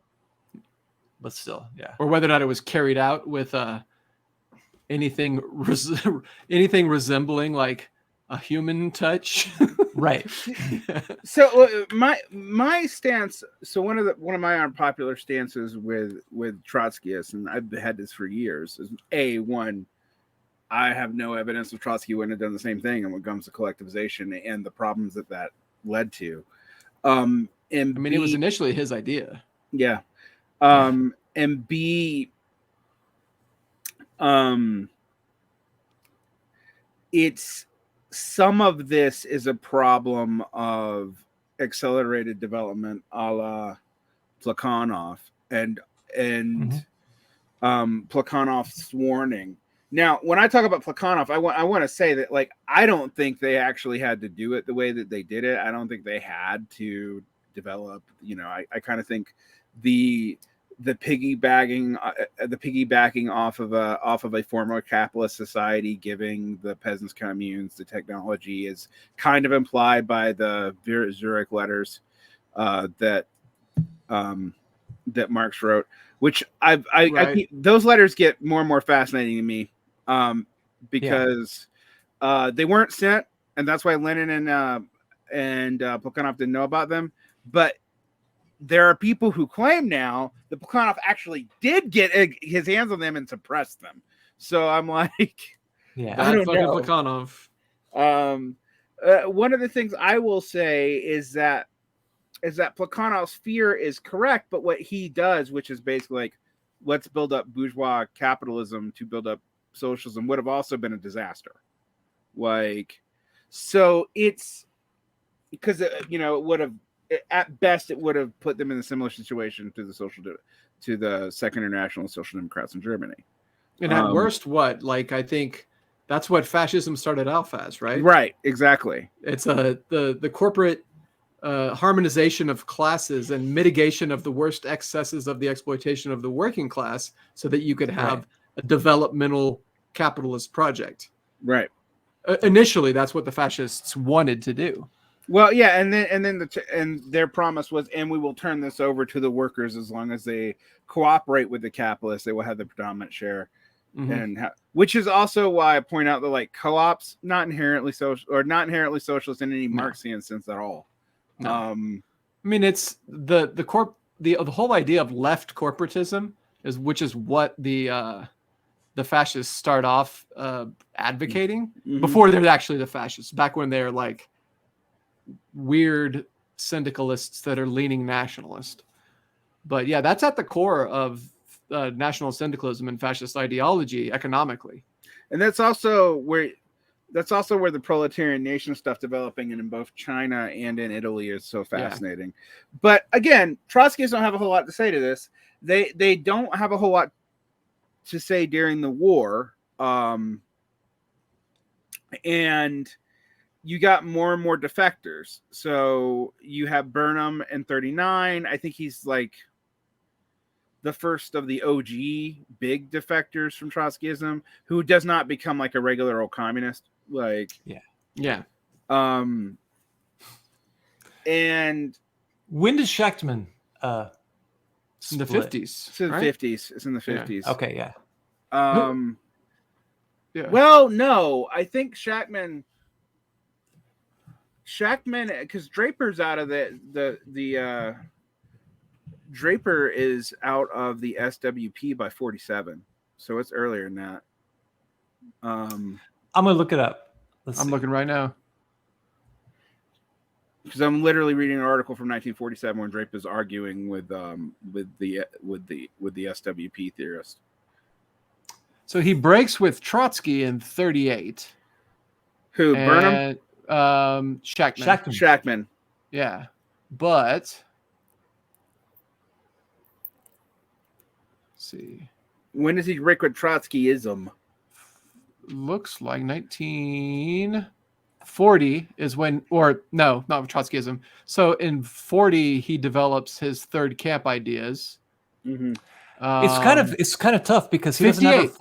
but still, yeah. Or whether or not it was carried out with anything resembling like a human touch. Right. So my stance. So one of my unpopular stances with Trotskyists, and I've had this for years, is one. I have no evidence of Trotsky wouldn't have done the same thing, and when it comes to collectivization and the problems that led to. And I mean, it was initially his idea. Yeah. And B, it's some of this is a problem of accelerated development a la Plekhanov and Plekhanov's warning. Now, when I talk about Plekhanov, I want to say that, like, I don't think they actually had to do it the way that they did it. I don't think they had to develop. I kind of think the piggybacking off of a former capitalist society, giving the peasants communes the technology, is kind of implied by the Zurich letters that Marx wrote. Which I keep, those letters get more and more fascinating to me. Because they weren't sent, and that's why Lenin and Plekhanov didn't know about them. But there are people who claim now that Plekhanov actually did get his hands on them and suppressed them. So I'm like, I don't know. Plekhanov. One of the things I will say is that Plekhanov's fear is correct, but what he does, which is basically like, let's build up bourgeois capitalism to build up socialism, would have also been a disaster. So it's because it would have, at best, it would have put them in a similar situation to the Second International Social Democrats in Germany. And at worst, I think that's what fascism started off as, right? Right, exactly. It's the corporate harmonization of classes and mitigation of the worst excesses of the exploitation of the working class, so that you could have a developmental capitalist project. Right. Initially, that's what the fascists wanted to do. Well, yeah, and then their promise was, and we will turn this over to the workers as long as they cooperate with the capitalists. They will have the predominant share, which is also why I point out that, like, co-ops not inherently socialist in any Marxian sense at all. No. I mean, it's the whole idea of left corporatism which is what the fascists start off advocating before they're actually the fascists. Back when they're like weird syndicalists that are leaning nationalist. But yeah, that's at the core of national syndicalism and fascist ideology economically. And that's also where the proletarian nation stuff developing in both China and in Italy is so fascinating. Yeah. But again, Trotskyists don't have a whole lot to say to this. They don't have a whole lot to say during the war. And you got more and more defectors. So you have Burnham in 39. I think he's like the first of the OG big defectors from Trotskyism, who does not become like a regular old communist. Yeah. And when does Shachtman in the 50s? It's in the 50s. It's in the 50s. Yeah. Okay, yeah. Yeah. Well, no, I think Shachtman, because Draper's out of the Draper is out of the SWP by 47, so it's earlier than that. I'm gonna look it up. I'm looking right now because I'm literally reading an article from 1947 when Draper's arguing with the SWP theorist. So he breaks with Trotsky in 38. Who? Burnham? Shachtman. Yeah, but let's see. When does he break with Trotskyism? Looks like 1940 is when, or no, not with Trotskyism. So in 40, he develops his third camp ideas. Mm-hmm. It's kind of tough because he doesn't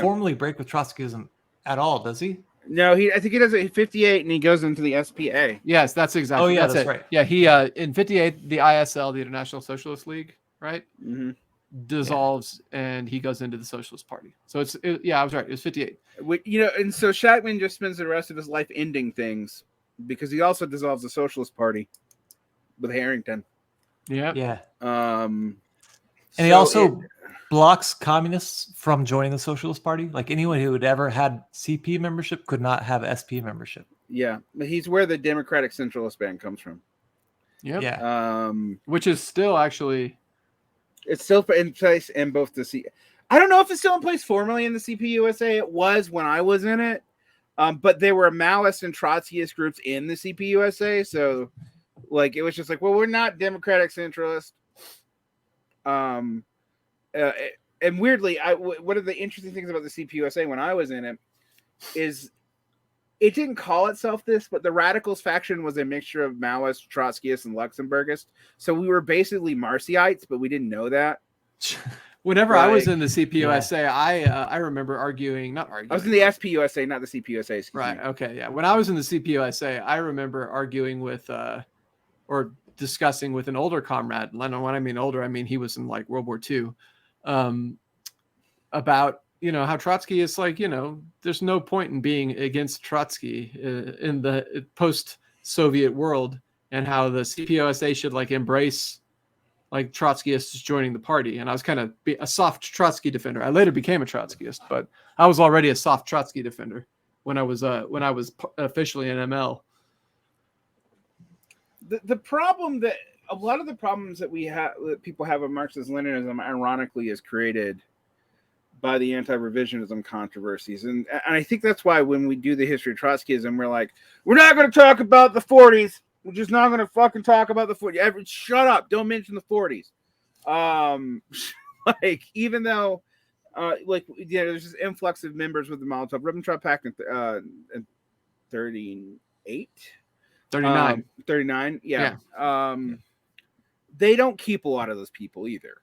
formally break with Trotskyism at all, does he? No, I think he does it in 58, and he goes into the SPA. Yes, that's exactly. Oh yeah, that's right. Yeah, he in 58 the ISL, the International Socialist League, right? Mm-hmm. dissolves and he goes into the Socialist Party. So I was right. It was 58. And so Shachtman just spends the rest of his life ending things because he also dissolves the Socialist Party with Harrington. Yeah. And he also blocks communists from joining the Socialist Party. Like anyone who had ever had CP membership could not have SP membership. Yeah, but he's where the Democratic Centralist Band comes from. Yep. Yeah. Which is still actually... It's still in place in both the I don't know if it's still in place formally in the CPUSA. It was when I was in it. But there were Maoist and Trotskyist groups in the CPUSA. So, like, it was just like, well, we're not Democratic Centralist. And weirdly, one of the interesting things about the CPUSA when I was in it is it didn't call itself this, but the Radicals faction was a mixture of Maoists, Trotskyists, and Luxemburgists. So we were basically Marcyites, but we didn't know that. Whenever I was in the CPUSA, I remember arguing. I was in the SPUSA, not the CPUSA. Right. Okay. Yeah. When I was in the CPUSA, I remember arguing with or discussing with an older comrade. And when I mean older, I mean he was in like World War II, about how Trotsky is like, there's no point in being against Trotsky in the post-Soviet world, and how the CPUSA should like embrace like Trotskyists joining the party. And I was kind of a soft Trotsky defender. I later became a Trotskyist, but I was already a soft Trotsky defender when I was officially an ML. The problem that a lot of the problems that people have with Marxist-Leninism, ironically, is created by the anti-revisionism controversies. And I think that's why when we do the history of Trotskyism, we're like, we're not going to talk about the 40s. We're just not going to fucking talk about the 40s. Shut up. Don't mention the 40s. Like, even though, there's this influx of members with the Molotov-Ribbentrop pact in 38? 39. 39, yeah. They don't keep a lot of those people either.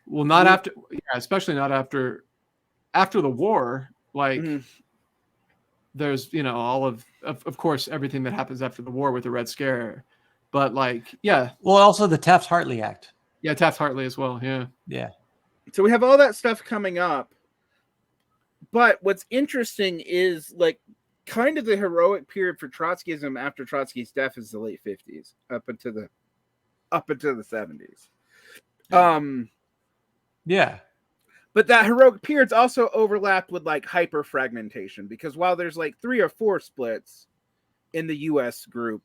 Well, not after, especially not after the war. Like, there's all of course everything that happens after the war with the Red Scare, but like, well, also the Taft-Hartley Act. Yeah, Taft-Hartley as well. Yeah. So we have all that stuff coming up, but what's interesting is like kind of the heroic period for Trotskyism after Trotsky's death is the late 50s up into the 70s. But that heroic period's also overlapped with like hyper fragmentation, because while there's like 3 or 4 splits in the US group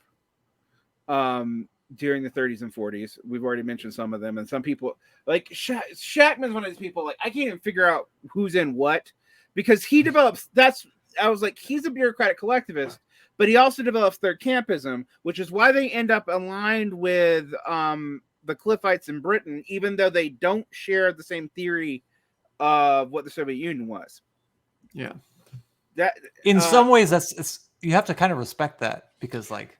during the 30s and 40s, we've already mentioned some of them, and some people like Shachtman's one of these people, like I can't even figure out who's in what, because he develops I was like, he's a bureaucratic collectivist, but he also develops third campism, which is why they end up aligned with the Cliffites in Britain, even though they don't share the same theory of what the Soviet Union was. Yeah. That in some ways it's you have to kind of respect that, because like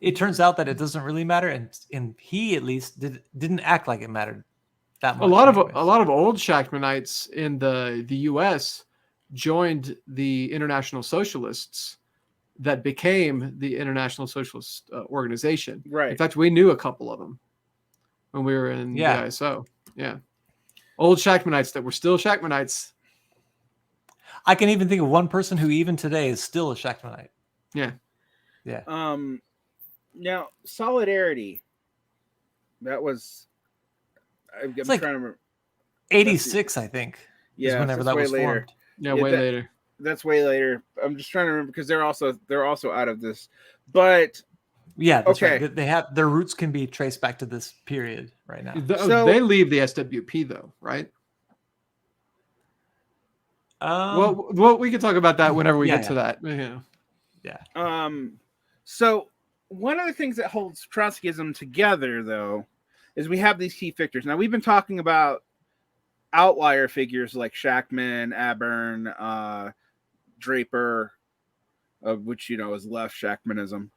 it turns out that it doesn't really matter, and he at least didn't act like it mattered that much. A lot of old Shachtmanites in the US joined the International Socialists that became the International Socialist Organization. Right. In fact, we knew a couple of them when we were in the ISO. Yeah. Old Shachtmanites that were still Shachtmanites. I can even think of one person who even today is still a Shachtmanite. Yeah. Yeah. Now, Solidarity. That was... I'm trying to remember. 86, I think. Yeah. Whenever that was later. formed. Yeah, way later. That's way later. I'm just trying to remember, because they're also out of this. But... Yeah, that's right. They have their roots can be traced back to this period right now. So they leave the SWP though, right? Well, we can talk about that whenever we get to that. Yeah. So one of the things that holds Trotskyism together, though, is we have these key figures. Now, we've been talking about outlier figures like Shachtman, Aburn, Draper, of which is left Shachtmanism.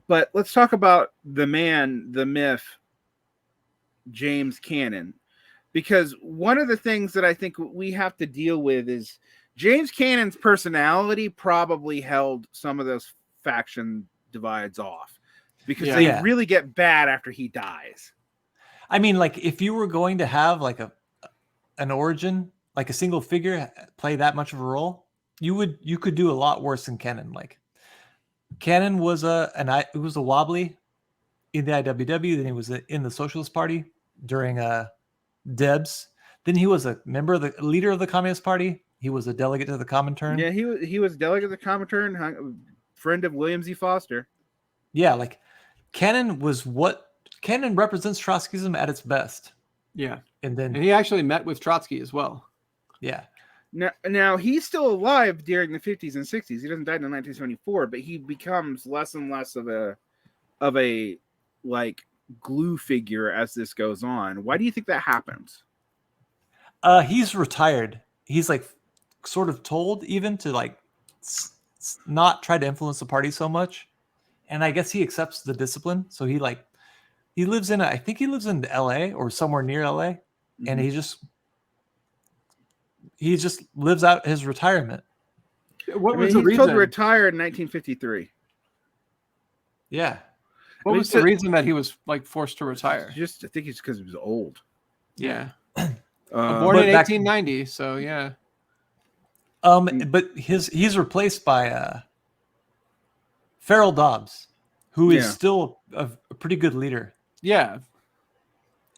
But let's talk about the man, the myth, James Cannon, because one of the things that I think we have to deal with is James Cannon's personality probably held some of those faction divides off. because they really get bad after he dies. I mean, like if you were going to have like an origin, like a single figure play that much of a role, you could do a lot worse than Cannon. Like Cannon was a wobbly in the IWW, then he was in the Socialist Party during Debs. Then he was a leader of the Communist Party. He was a delegate to the Comintern. Yeah, he was delegate to the Comintern, friend of William Z. Foster. Yeah, like Cannon represents Trotskyism at its best. Yeah, and he actually met with Trotsky as well. Yeah. Now he's still alive during the 50s and 60s. He doesn't die in 1974, but he becomes less and less of a like glue figure as this goes on. Why do you think that happens? He's retired. He's like sort of told even to like not try to influence the party so much, and I guess he accepts the discipline. So he lives in I think he lives in LA or somewhere near LA, and he just lives out his retirement. What was the reason? He told to retire in 1953. Yeah. What was the reason that he was like forced to retire? I think it's because he was old. Yeah. Born in 1890, so yeah. But he's replaced by Farrell Dobbs, who is still a pretty good leader. Yeah.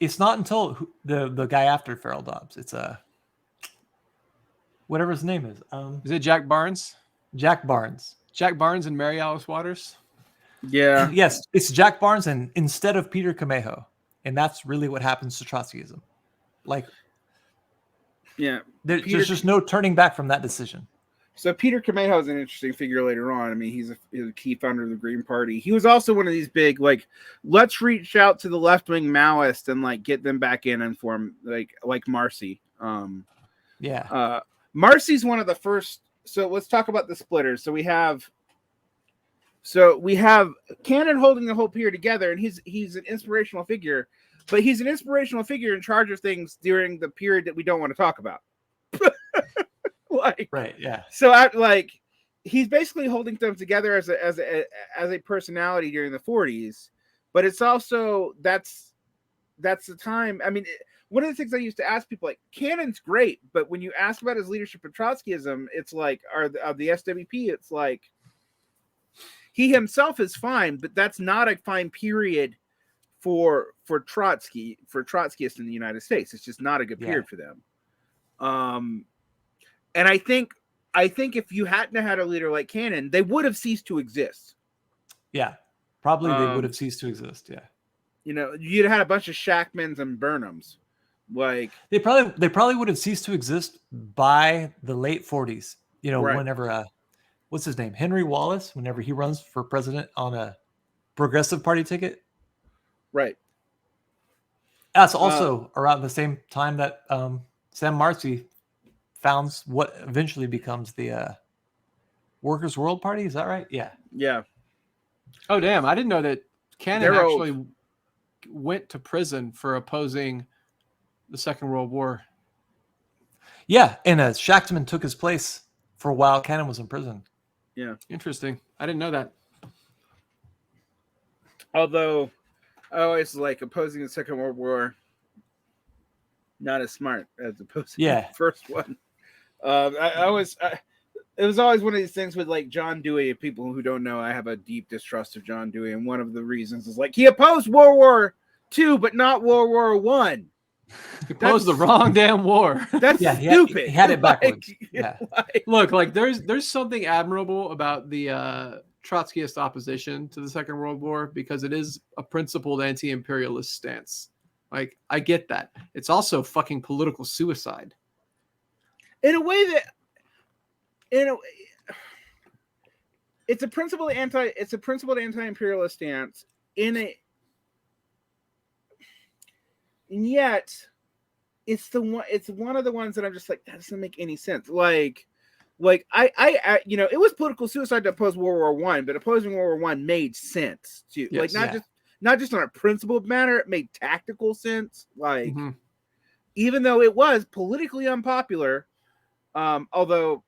It's not until the guy after Farrell Dobbs. It's whatever his name is. Is it Jack Barnes? Jack Barnes. Jack Barnes and Mary Alice Waters? Yeah. Yes, it's Jack Barnes and instead of Peter Camejo. And that's really what happens to Trotskyism. Like, yeah, there's just no turning back from that decision. So Peter Camejo is an interesting figure later on. I mean, he's a key founder of the Green Party. He was also one of these big, like, let's reach out to the left-wing Maoists and like get them back in and form like Marcy. Marcy's one of the first. So let's talk about the splitters. So we have Cannon holding the whole period together, and he's an inspirational figure, but he's an inspirational figure in charge of things during the period that we don't want to talk about. Right, yeah. So he's basically holding them together as a personality during the 40s, but it's also that's the time. I mean, one of the things I used to ask people, like, Cannon's great, but when you ask about his leadership in Trotskyism, it's like, of the SWP, it's like he himself is fine, but that's not a fine period for Trotskyists in the United States. It's just not a good period for them. And I think if you hadn't had a leader like Cannon, they would have ceased to exist. Yeah, probably they would have ceased to exist. Yeah, you'd have had a bunch of Shackmans and Burnhams. Like they probably would have ceased to exist by the late 40s. Whenever what's his name, Henry Wallace, whenever he runs for president on a Progressive Party ticket. Right. That's also around the same time that Sam Marcy founds what eventually becomes the Workers' World Party. Is that right? Yeah. Yeah. Oh, damn. I didn't know that Cannon actually went to prison for opposing the Second World War. Yeah. And Shachtman took his place for a while. Cannon was in prison. Yeah. Interesting. I didn't know that. Although I always like opposing the Second World War, not as smart as opposing the first one. It was always one of these things with like John Dewey. People who don't know, I have a deep distrust of John Dewey, and one of the reasons is like he opposed World War II, but not World War I. He opposed the wrong damn war. That's stupid. He had it backwards. Look, like there's something admirable about the Trotskyist opposition to the Second World War because it is a principled anti-imperialist stance. Like, I get that. It's also fucking political suicide. In a way that, it's a principled anti-imperialist stance and yet it's one of the ones that I'm just like, that doesn't make any sense. Like I it was political suicide to oppose World War I, but opposing World War I made sense too. Yes, not just on a principled matter, it made tactical sense. Like, even though it was politically unpopular, although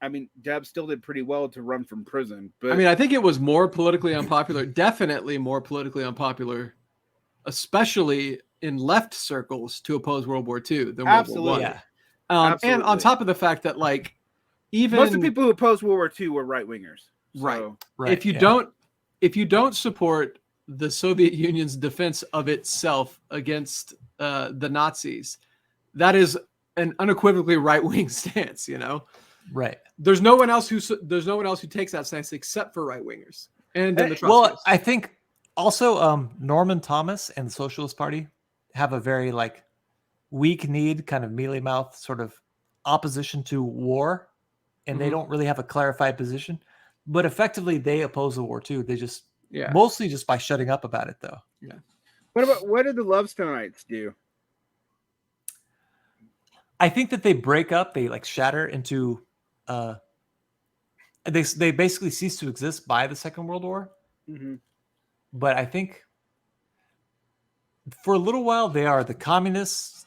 I mean, Deb still did pretty well to run from prison. But I mean, I think it was more politically unpopular, definitely more politically unpopular, especially in left circles, to oppose World War II than World War I. Yeah. And on top of the fact that, like, even most of the people who opposed World War II were right wingers. Right. Right. If you don't support the Soviet Union's defense of itself against the Nazis, that is an unequivocally right-wing stance, you know? Right. There's no one else who takes that stance except for right-wingers. And then the Trotskyists. Well, I think also Norman Thomas and the Socialist Party have a very like weak-kneed kind of mealy-mouthed sort of opposition to war, and they don't really have a clarified position. But effectively, they oppose the war too. They just mostly just by shutting up about it, though. Yeah. What did the Lovestonites do? I think that they break up. They like shatter into. They basically cease to exist by the Second World War. Mm-hmm. But I think for a little while they are the communists,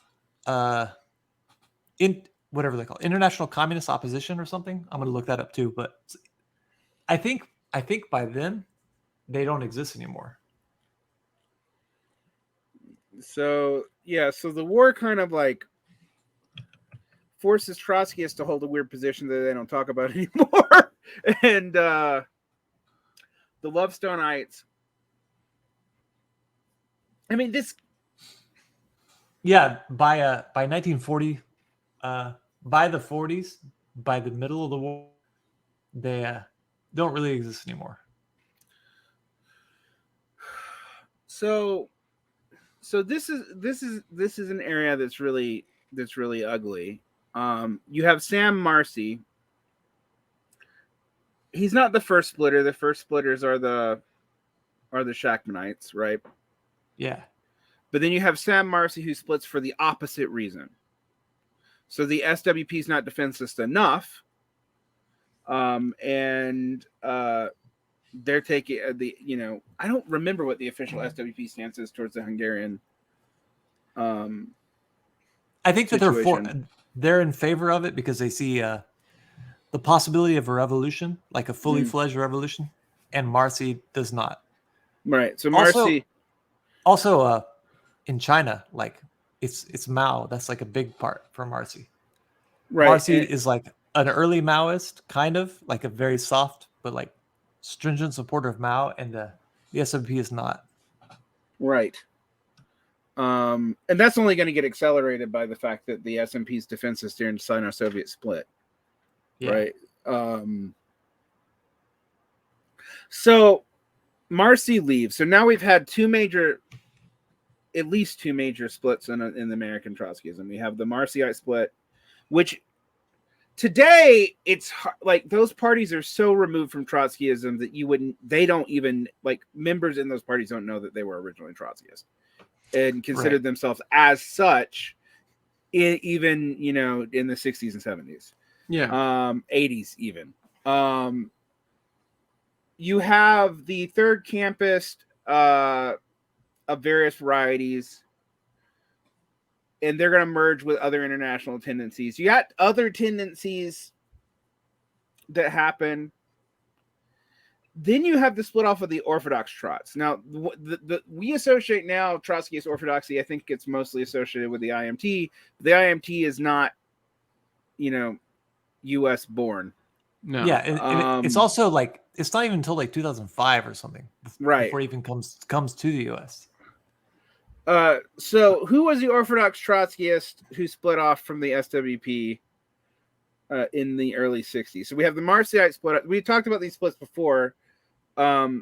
in whatever they call it, International Communist Opposition or something. I'm going to look that up too. But I think by then they don't exist anymore. So the war kind of like forces Trotskyists to hold a weird position that they don't talk about anymore. And the Lovestonites, I mean, this. Yeah, by 1940, by the 40s, by the middle of the war, they don't really exist anymore. So this is an area that's really ugly. You have Sam Marcy. He's not the first splitter. The first splitters are the Shachtmanites, right? Yeah. But then you have Sam Marcy who splits for the opposite reason. So the SWP is not defensist enough, and they're taking I don't remember what the official SWP stance is towards the Hungarian. I think that they're in favor of it because they see the possibility of a revolution, like a fully fledged revolution, and Marcy does not. Right. So Marcy also in China, like it's Mao. That's like a big part for Marcy. Right. Marcy is like an early Maoist, kind of like a very soft but like stringent supporter of Mao, and the SWP is not. Right. And that's only going to get accelerated by the fact that the SMP's defensists during the Sino-Soviet split. Yeah. Right. So Marcy leaves. So now we've had at least two major splits in the American Trotskyism. We have the Marcyite split, which today it's like those parties are so removed from Trotskyism that they don't even like members in those parties don't know that they were originally Trotskyists and considered themselves as such even in the 60s and 70s. Yeah. 80s even. You have the third campus of various varieties, and they're going to merge with other international tendencies. You got other tendencies that happen. Then you have the split off of the Orthodox Trots. Now, we associate now Trotskyist orthodoxy. I think it's mostly associated with the IMT. The IMT is not, U.S. born. No. Yeah, and it's also like it's not even until like 2005 or something, right? Before it even comes to the U.S. So who was the Orthodox Trotskyist who split off from the SWP in the early 60s? So we have the Marcyite split. We talked about these splits before. Now,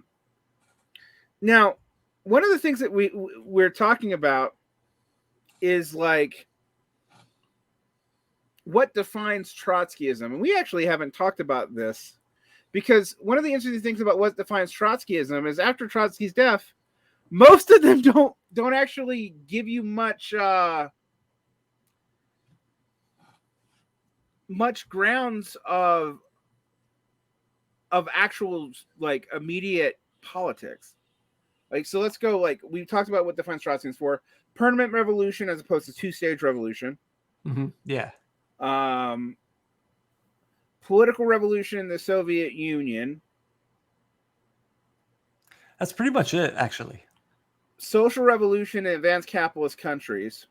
one of the things that we're talking about is like what defines Trotskyism, and we actually haven't talked about this because one of the interesting things about what defines Trotskyism is after Trotsky's death, most of them don't actually give you much grounds of actual like immediate politics. Like, so let's go, like we talked about what defines Trotskyism for permanent revolution as opposed to two-stage revolution. Mm-hmm. Yeah. political revolution in the Soviet Union. That's pretty much it, actually. Social revolution in advanced capitalist countries.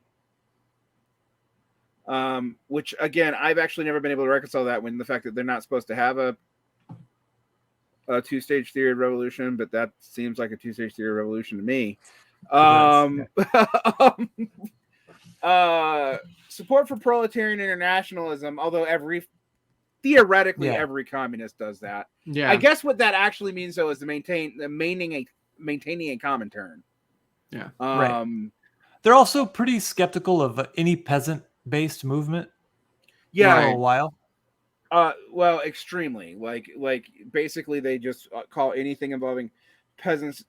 Which again, I've actually never been able to reconcile that with the fact that they're not supposed to have a two-stage theory of revolution, but that seems like a two-stage theory of revolution to me. Support for proletarian internationalism, although theoretically every communist does that. Yeah, I guess what that actually means though is maintaining a common turn. Yeah, right. They're also pretty skeptical of any peasant-based movement. Yeah, for a while. Well, extremely. Like basically, they just call anything involving peasants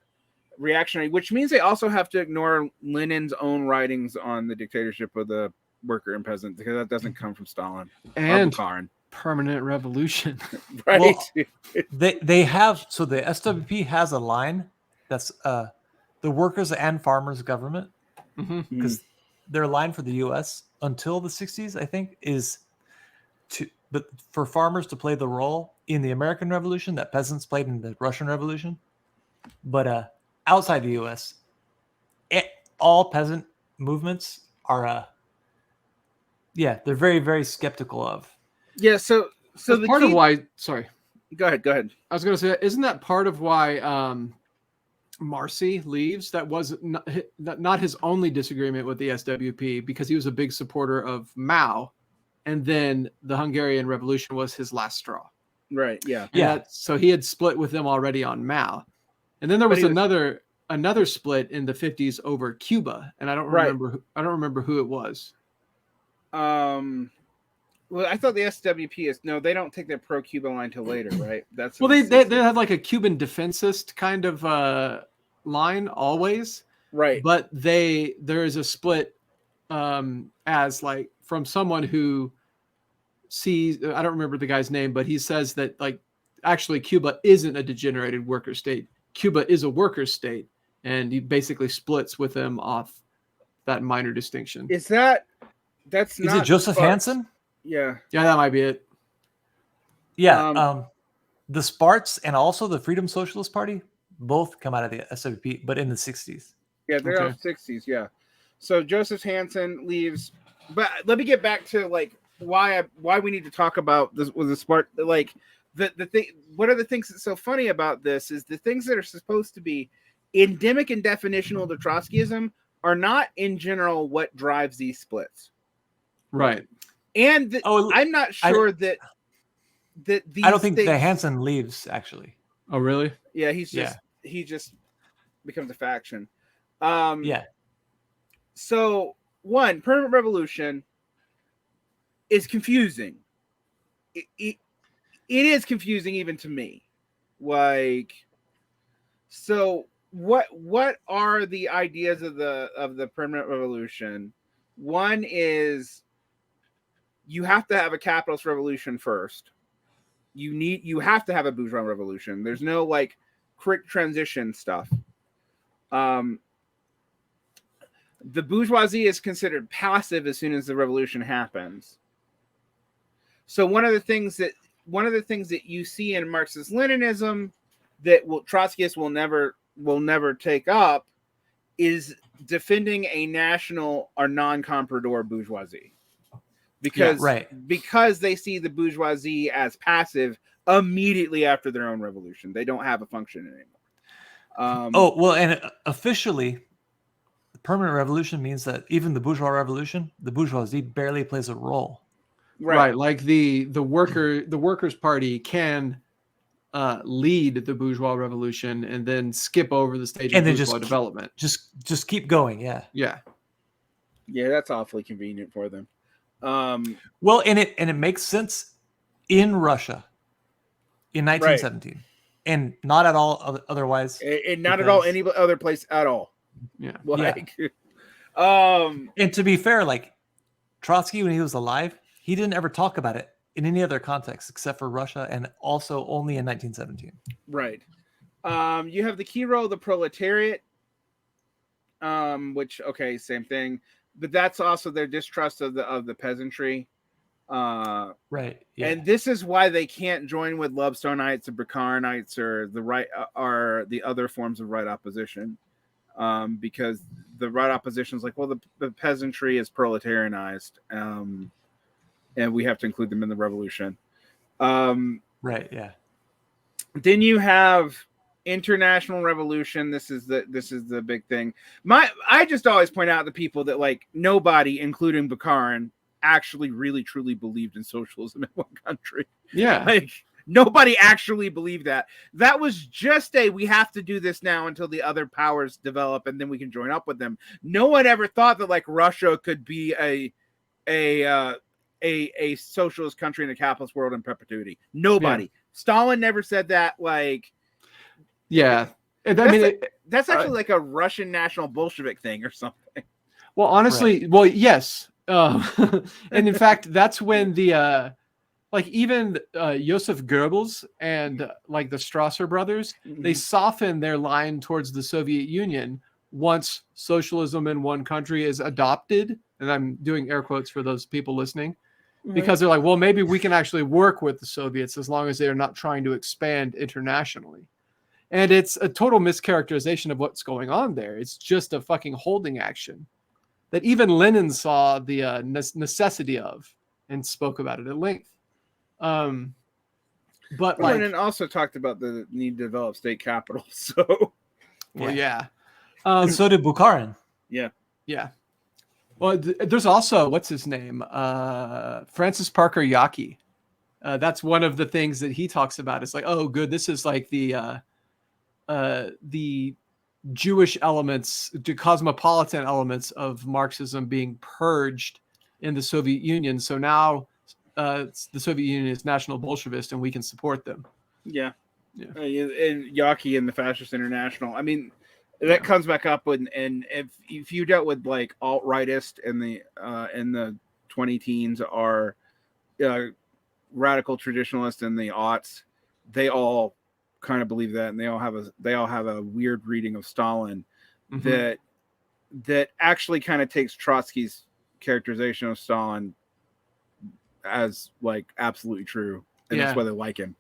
reactionary, which means they also have to ignore Lenin's own writings on the dictatorship of the worker and peasant, because that doesn't come from Stalin and or Bukharin. Permanent revolution, right? Well, they have, so the SWP has a line that's the workers and farmers government, because their line for the U.S. until the 60s, I think, is but for farmers to play the role in the American Revolution that peasants played in the Russian Revolution. But outside the U.S., all peasant movements are, they're very, very skeptical of. Yeah, so that's part of why. Sorry, go ahead. I was going to say, isn't that part of why Marcy leaves? That was not his only disagreement with the SWP, because he was a big supporter of Mao, and then the Hungarian Revolution was his last straw. Right. Yeah. So he had split with them already on Mao, and then there was another split in the 50s over Cuba, and I don't remember who it was. Well, I thought the SWP is they don't take their pro-Cuba line till later, right? That's well, they have like a Cuban defensist kind of line always, right? But there is a split as like from someone who sees, I don't remember the guy's name, but he says that like actually Cuba isn't a degenerated worker state. Cuba is a worker state, and he basically splits with them off that minor distinction. Is it Joseph Hansen? Yeah, that might be it. Yeah, the Sparts and also the Freedom Socialist Party both come out of the SWP, but in the 60s. Yeah, they're all 60s. Yeah, so Joseph Hansen leaves, but let me get back to like why we need to talk about this with the Spart. Like the thing, one of the things that's so funny about this is the things that are supposed to be endemic and definitional to Trotskyism are not in general what drives these splits. Right. And I'm not sure that these I don't think that Hansen leaves, actually. Oh, really? Yeah, he just becomes a faction. So one, permanent revolution is confusing. It is confusing even to me. Like, so what are the ideas of the permanent revolution? One is you have to have a capitalist revolution first. You have to have a bourgeois revolution. There's no like quick transition stuff. The bourgeoisie is considered passive as soon as the revolution happens. So one of the things that you see in Marxist-Leninism that Trotskyists will never take up is defending a national or non-comprador bourgeoisie. Because they see the bourgeoisie as passive immediately after their own revolution. They don't have a function anymore. And officially, the permanent revolution means that even the bourgeois revolution, the bourgeoisie barely plays a role. Right. Like the Workers' Party can lead the bourgeois revolution and then skip over the stage of bourgeois development. Just keep going. Yeah. Yeah. Yeah, that's awfully convenient for them. And it makes sense in Russia in 1917, and not at all otherwise, and not at all any other place at all. Yeah. And to be fair, like Trotsky, when he was alive, he didn't ever talk about it in any other context except for Russia, and also only in 1917. Right. You have the key role of the proletariat, which same thing. But that's also their distrust of the peasantry. Right. Yeah. And this is why they can't join with Lovestonites or Bacarianites or the other forms of right opposition, because the right opposition is like, well, the peasantry is proletarianized, and we have to include them in the revolution. Right. Yeah. Then you have international revolution. This is the big thing. I just always point out to people that like nobody, including Baccarin, actually really truly believed in socialism in one country. Yeah. Like nobody actually believed that. That was just we have to do this now until the other powers develop and then we can join up with them. No one ever thought that like Russia could be a socialist country in a capitalist world in perpetuity. Nobody. Yeah. Stalin never said that. Like, yeah. That's actually like a Russian national Bolshevik thing or something. Well, honestly, right. Well, yes. And in fact, that's when the like even Joseph Goebbels and like the Strasser brothers, they soften their line towards the Soviet Union once socialism in one country is adopted. And I'm doing air quotes for those people listening, because they're like, well, maybe we can actually work with the Soviets as long as they're not trying to expand internationally. And it's a total mischaracterization of what's going on there. It's just a fucking holding action that even Lenin saw the necessity of and spoke about it at length. But like, Lenin also talked about the need to develop state capitals. So, well, yeah. So did Bukharin. Yeah. Yeah. Well, there's also, what's his name? Francis Parker Yockey. That's one of the things that he talks about. It's like, oh, good. This is like the Jewish elements, the cosmopolitan elements of Marxism being purged in the Soviet Union. So now the Soviet Union is National Bolshevist and we can support them. Yeah. And Yockey and the Fascist International. I mean, that comes back up and if you dealt with like alt-rightist in the 20 teens are radical traditionalists in the aughts, they all kind of believe that, and they all have a weird reading of Stalin that actually kind of takes Trotsky's characterization of Stalin as like absolutely true, and that's why they like him.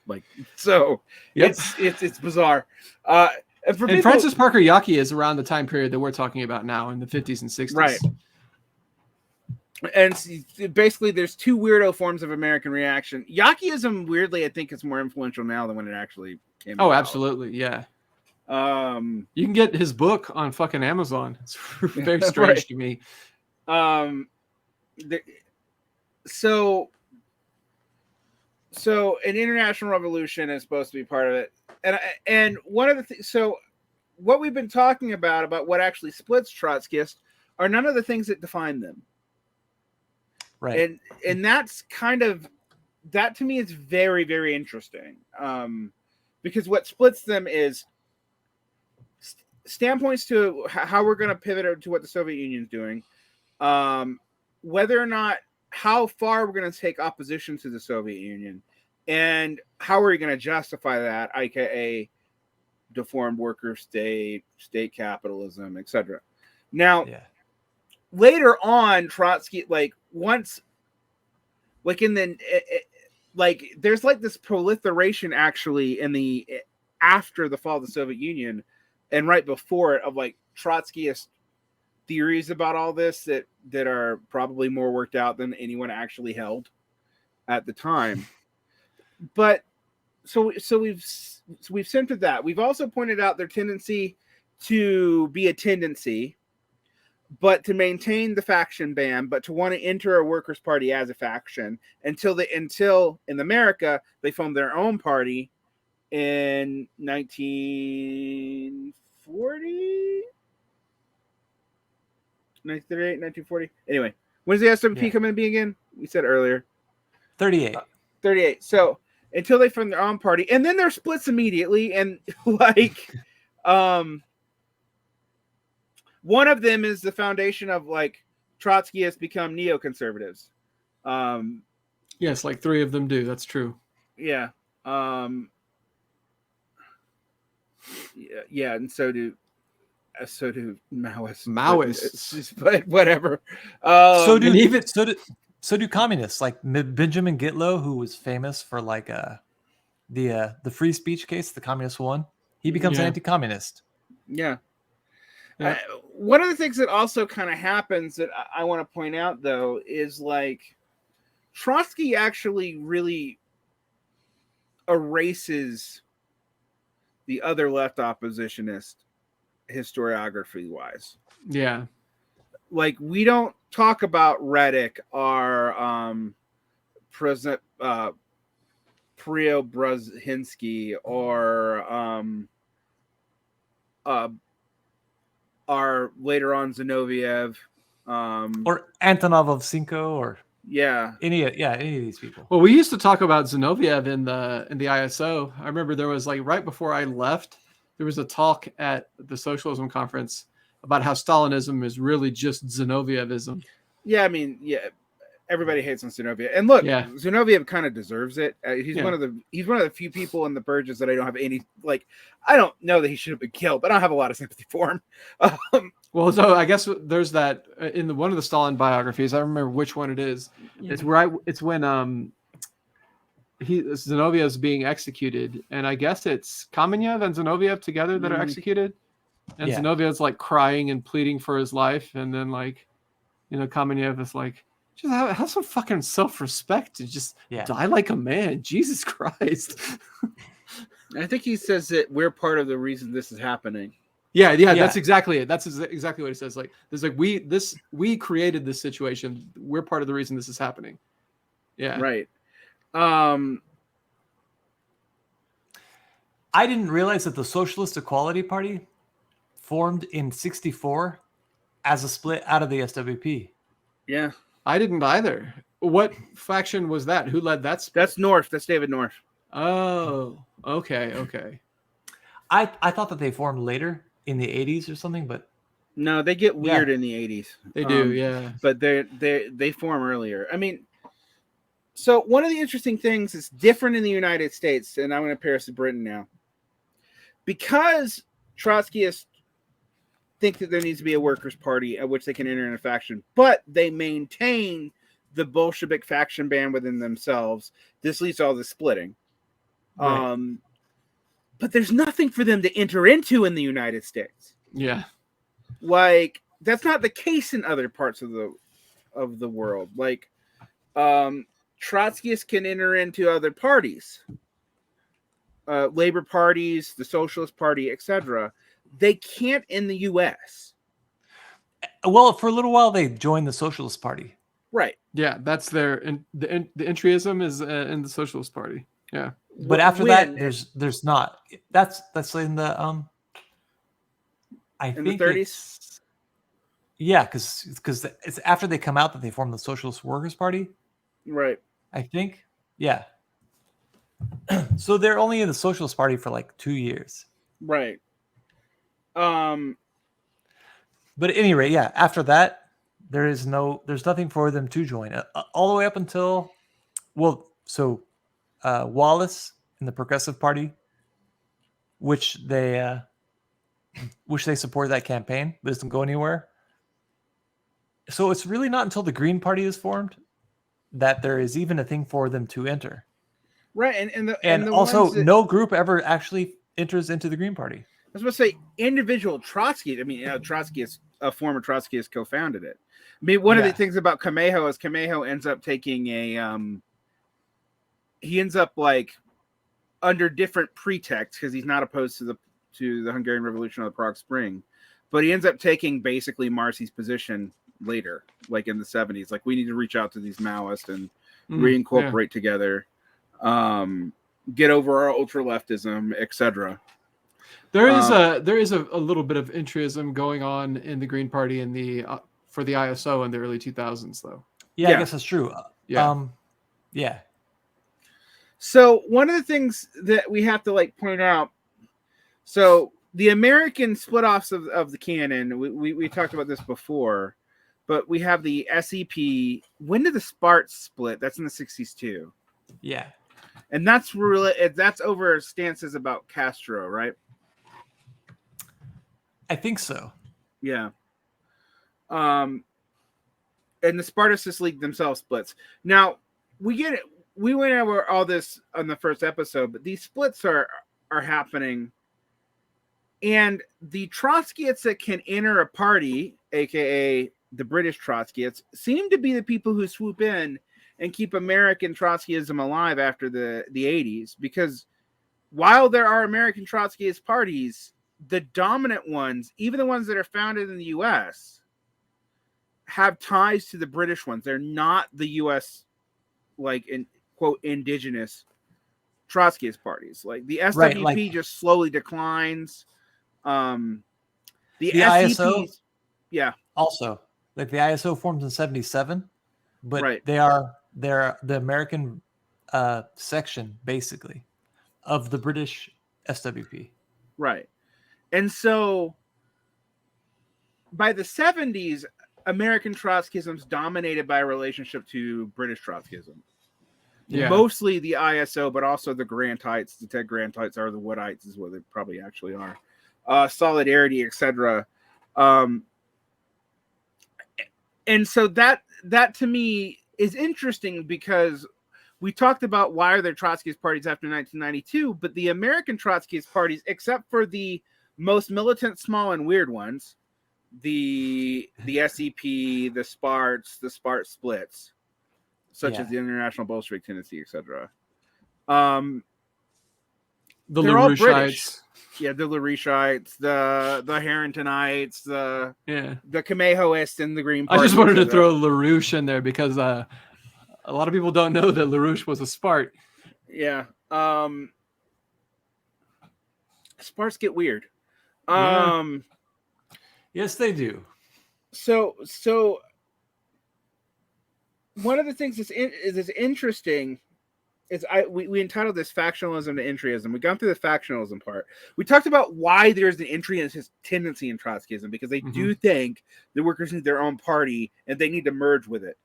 Like, so it's bizarre. And Francis Parker Yockey is around the time period that we're talking about now in the 50s and 60s. Right. And basically, there's two weirdo forms of American reaction. Yockeyism, weirdly, I think is more influential now than when it actually came out. Oh, absolutely. Yeah. You can get his book on fucking Amazon. It's very strange to me. So an international revolution is supposed to be part of it. And one of the things, so what we've been talking about what actually splits Trotskyists are none of the things that define them. Right. And that's kind of, that to me is very, very interesting. Because what splits them is standpoints to how we're going to pivot to what the Soviet Union's doing. Whether or not, how far we're going to take opposition to the Soviet Union, and how are we going to justify that, aka deformed worker state capitalism, etc. Now, later on, Trotsky, like once, like in the, like there's like this proliferation actually in the after the fall of the Soviet Union, and right before it, of like Trotskyist theories about all this that are probably more worked out than anyone actually held at the time. But so we've centered that. We've also pointed out their tendency to be a tendency, but to maintain the faction ban, but to want to enter a workers' party as a faction until in America they formed their own party in 1940. 1938, 1940. Anyway, when does the SMP come in being again? We said earlier. 38. 38. So until they form their own party, and then they're splits immediately, and like, one of them is the foundation of like Trotskyists become neoconservatives. Yes, like three of them do. That's true. Yeah. Yeah, and so do Maoists. Maoists, but whatever. So did So do communists, like Benjamin Gitlow, who was famous for like the free speech case, the communist won. He becomes an anti-communist. Yeah. One of the things that also kind of happens that I want to point out, though, is like Trotsky actually really erases the other left oppositionist historiography wise. Yeah. Like, we don't talk about Reddick or Preobrazhensky or our later on Zinoviev, or Antonov Ovchinko, or any of these people. Well, we used to talk about Zinoviev in the ISO. I remember there was like right before I left, there was a talk at the Socialism conference about how Stalinism is really just Zinovievism. Yeah, I mean, everybody hates on Zinoviev, and look, Zinoviev kind of deserves it. He's one of the few people in the purges that I don't have any like. I don't know that he should have been killed, but I don't have a lot of sympathy for him. Well, so I guess there's that in one of the Stalin biographies. I remember which one it is. It's when Zinoviev's being executed, and I guess it's Kamenev and Zinoviev together that are executed, and Zinoviev's like crying and pleading for his life, and then like, Kamenev is like, just have some fucking self-respect to just die like a man. Jesus Christ. I think he says that we're part of the reason this is happening. Yeah, that's exactly it. That's exactly what it says. Like, there's like we created this situation. We're part of the reason this is happening. Yeah. Right. I didn't realize that the Socialist Equality Party formed in '64 as a split out of the SWP. Yeah. I didn't either. What faction was that? Who led that split? That's North. That's David North. Oh, okay. I thought that they formed later in the 80s or something, but no, they get weird in the 80s. They do, yeah. But they form earlier. I mean, so one of the interesting things is different in the United States, and I'm going to compare us to Britain now. Because Trotskyists think that there needs to be a workers' party at which they can enter in a faction, but they maintain the Bolshevik faction band within themselves. This leads to all the splitting. Right. But there's nothing for them to enter into in the United States. Yeah. Like, that's not the case in other parts of the world. Like, Trotskyists can enter into other parties. Labor parties, the Socialist Party, etc. They can't in the U.S. Well, for a little while, they joined the Socialist Party. Right. Yeah, that's the Entryism is in the Socialist Party. Yeah. But after that, there's not. That's in the I think the 30s. Yeah, because it's after they come out that they form the Socialist Workers' Party. Right. I think. Yeah. So they're only in the Socialist Party for like 2 years. Right. But at any rate, yeah. After that, there's nothing for them to join all the way up until, Wallace in the Progressive Party, which they support that campaign, but doesn't go anywhere. So it's really not until the Green Party is formed that there is even a thing for them to enter. Right, and also no group ever actually enters into the Green Party. I was going to say individual Trotsky. I mean, Trotsky is a former Trotskyist co-founded it. I mean, one of the things about Kamejo is Kamejo ends up taking he ends up like under different pretexts because he's not opposed to the Hungarian Revolution or the Prague Spring, but he ends up taking basically Marcy's position later, like in the 70s. Like, we need to reach out to these Maoists and reincorporate together, get over our ultra leftism, etc. There is a little bit of entryism going on in the Green Party in the for the ISO in the early 2000s, though. Yeah, I guess that's true. Yeah. So one of the things that we have to point out, so the American split-offs of the canon, we talked about this before, but we have the SEP. When did the Sparts split? That's in the 60s too. Yeah. And that's over stances about Castro, right? I think so. Yeah. and the Spartacist League themselves splits. Now we get it. We went over all this on the first episode, but these splits are happening, and the Trotskyists that can enter a party, aka the British Trotskyists, seem to be the people who swoop in and keep American Trotskyism alive after the 80s. Because while there are American Trotskyist parties, the dominant ones, even the ones that are founded in the U.S., have ties to the British ones. They're not the U.S. like in quote indigenous Trotskyist parties. Like the SWP just slowly declines. The ISO, yeah. Also, like the ISO forms in 1977, but they're the American section basically of the British SWP. Right. And so by the 70s, American Trotskyism is dominated by a relationship to British Trotskyism. Yeah. Mostly the ISO, but also the Grantites. The Ted Grantites are the Woodites, is what they probably actually are. Solidarity, etc. And so that to me is interesting, because we talked about why are there Trotskyist parties after 1992, but the American Trotskyist parties, except for the most militant, small, and weird ones, the SEP, the Sparts, the Spart splits, such as the International Bolshevik Tendency, etc. The LaRouchites. Yeah, the LaRouchites, the Harringtonites, the Kamehoists, and the Green Party. I just wanted to throw LaRouche in there because a lot of people don't know that LaRouche was a Spart. Yeah. Sparts get weird. Yes, they do. So one of the things that's interesting is we entitled this Factionalism to Entryism. We've gone through the factionalism part. We talked about why there's an entry tendency in Trotskyism, because they do think the workers need their own party and they need to merge with it.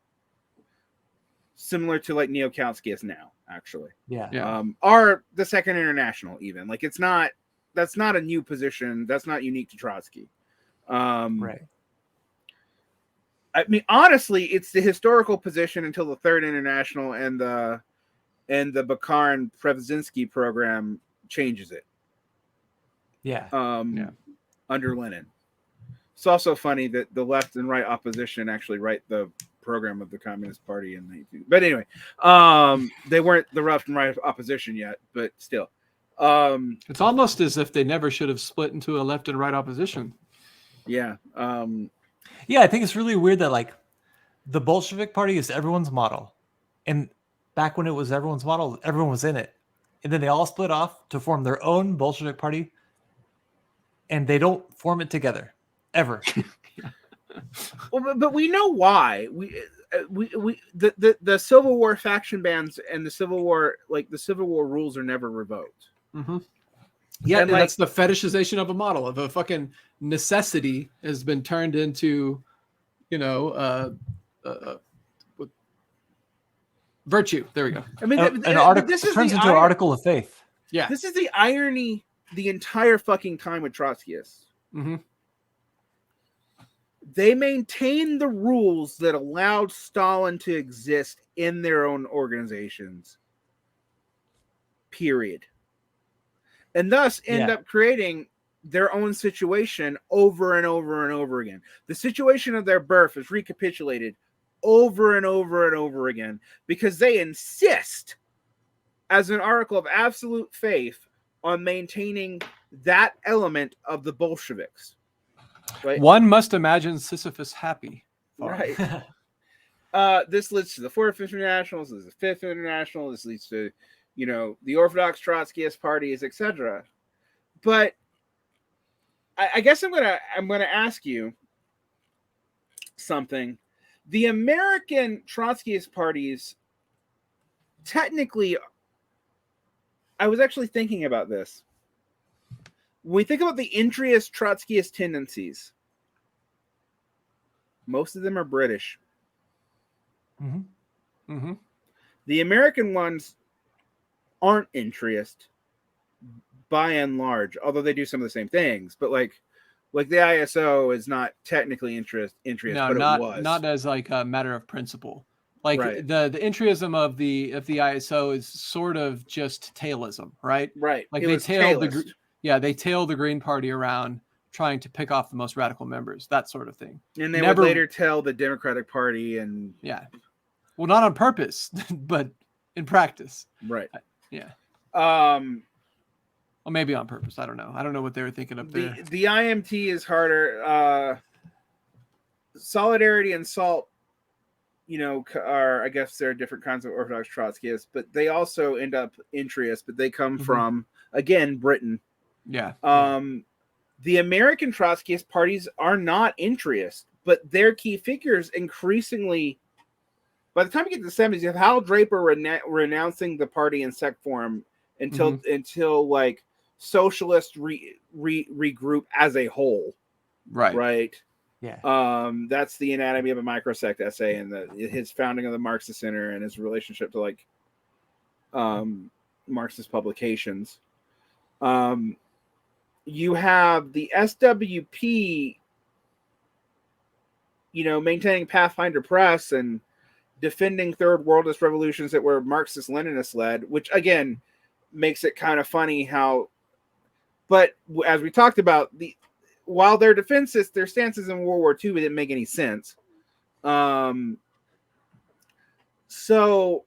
Similar to like Neo-Kautsky now, actually. Yeah. Or the Second International, even. Like that's not a new position. That's not unique to Trotsky. Right. I mean, honestly, it's the historical position until the Third International and the Bakarin-Prevzinski program changes it. Yeah. Under Lenin. It's also funny that the left and right opposition actually write the program of the Communist Party but anyway, they weren't the left and right opposition yet, but still. It's almost as if they never should have split into a left and right opposition. Yeah. Yeah, I think it's really weird that like the Bolshevik Party is everyone's model. And back when it was everyone's model, everyone was in it. And then they all split off to form their own Bolshevik Party. And they don't form it together ever. Well, but we know why. The Civil War faction bans and the Civil War rules are never revoked. Mm-hmm. Yeah, and that's the fetishization of a model, of a fucking necessity has been turned into, virtue. There we go. I mean, an article turns into an article of faith. Yeah, this is the irony the entire fucking time with Trotskyists. Mm-hmm. They maintained the rules that allowed Stalin to exist in their own organizations. Period. And thus end up creating their own situation over and over and over again. The situation of their birth is recapitulated over and over and over again because they insist, as an article of absolute faith, on maintaining that element of the Bolsheviks. Right? One must imagine Sisyphus happy. Right. This leads to the Fourth International. This is the Fifth International. This leads to, the Orthodox Trotskyist parties, etc. But I guess I'm gonna ask you something. The American Trotskyist parties, technically, I was actually thinking about this. When we think about the Entryist Trotskyist tendencies, most of them are British. Mm-hmm. Mm-hmm. The American ones aren't Entryist by and large, although they do some of the same things. But Like the ISO is not technically Entryist, No, but it was not as like a matter of principle. Like right. the Entryism of the ISO is sort of just tailism, right? Right. Like It they was tailed tailist. they tailed the Green Party around trying to pick off the most radical members, that sort of thing. And they would later tell the Democratic Party and yeah. Well, not on purpose, but in practice. right. Yeah. Well, maybe on purpose. I don't know. I don't know what they were thinking up there. The IMT is harder. Solidarity and SALT, are, I guess there are different kinds of Orthodox Trotskyists, but they also end up Entryist, but they come from, again, Britain. Yeah. The American Trotskyist parties are not Entryist, but their key figures increasingly, by the time you get to the 70s, you have Hal Draper renouncing the party in sect form until like socialists regroup as a whole. Right. Yeah. That's the Anatomy of a Microsect essay and his founding of the Marxist Center and his relationship to like Marxist publications. You have the SWP, maintaining Pathfinder Press and defending third worldist revolutions that were Marxist-Leninist led, which again makes it kind of funny how, but as we talked about, while they're defensists, their stances in World War II didn't make any sense. So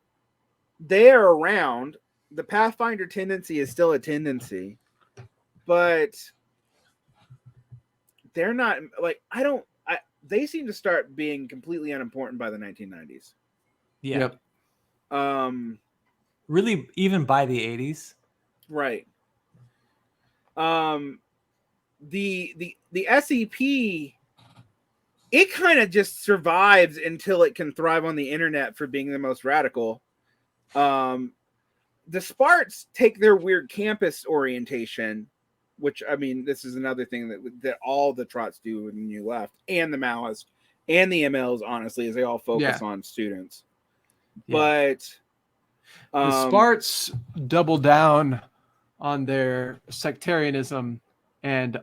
they're around. The Pathfinder tendency is still a tendency, but they're not like, they seem to start being completely unimportant by the 1990s. Yeah. Yep. Really, even by the 80s. Right. The SEP, it kind of just survives until it can thrive on the internet for being the most radical. The Sparts take their weird campus orientation, which, I mean, this is another thing that all the Trots do when you left, and the Maoists and the MLs, honestly, is they all focus on students. Yeah. But the Sparts double down on their sectarianism and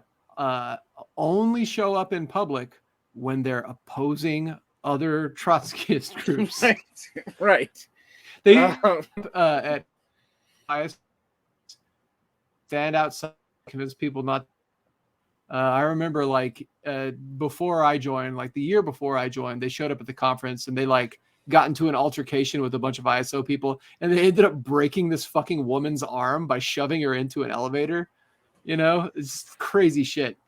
only show up in public when they're opposing other Trotskyist groups. Right. They at stand outside, convince people not. I remember before I joined, like the year before I joined, they showed up at the conference and they got into an altercation with a bunch of ISO people, and they ended up breaking this fucking woman's arm by shoving her into an elevator. It's crazy shit.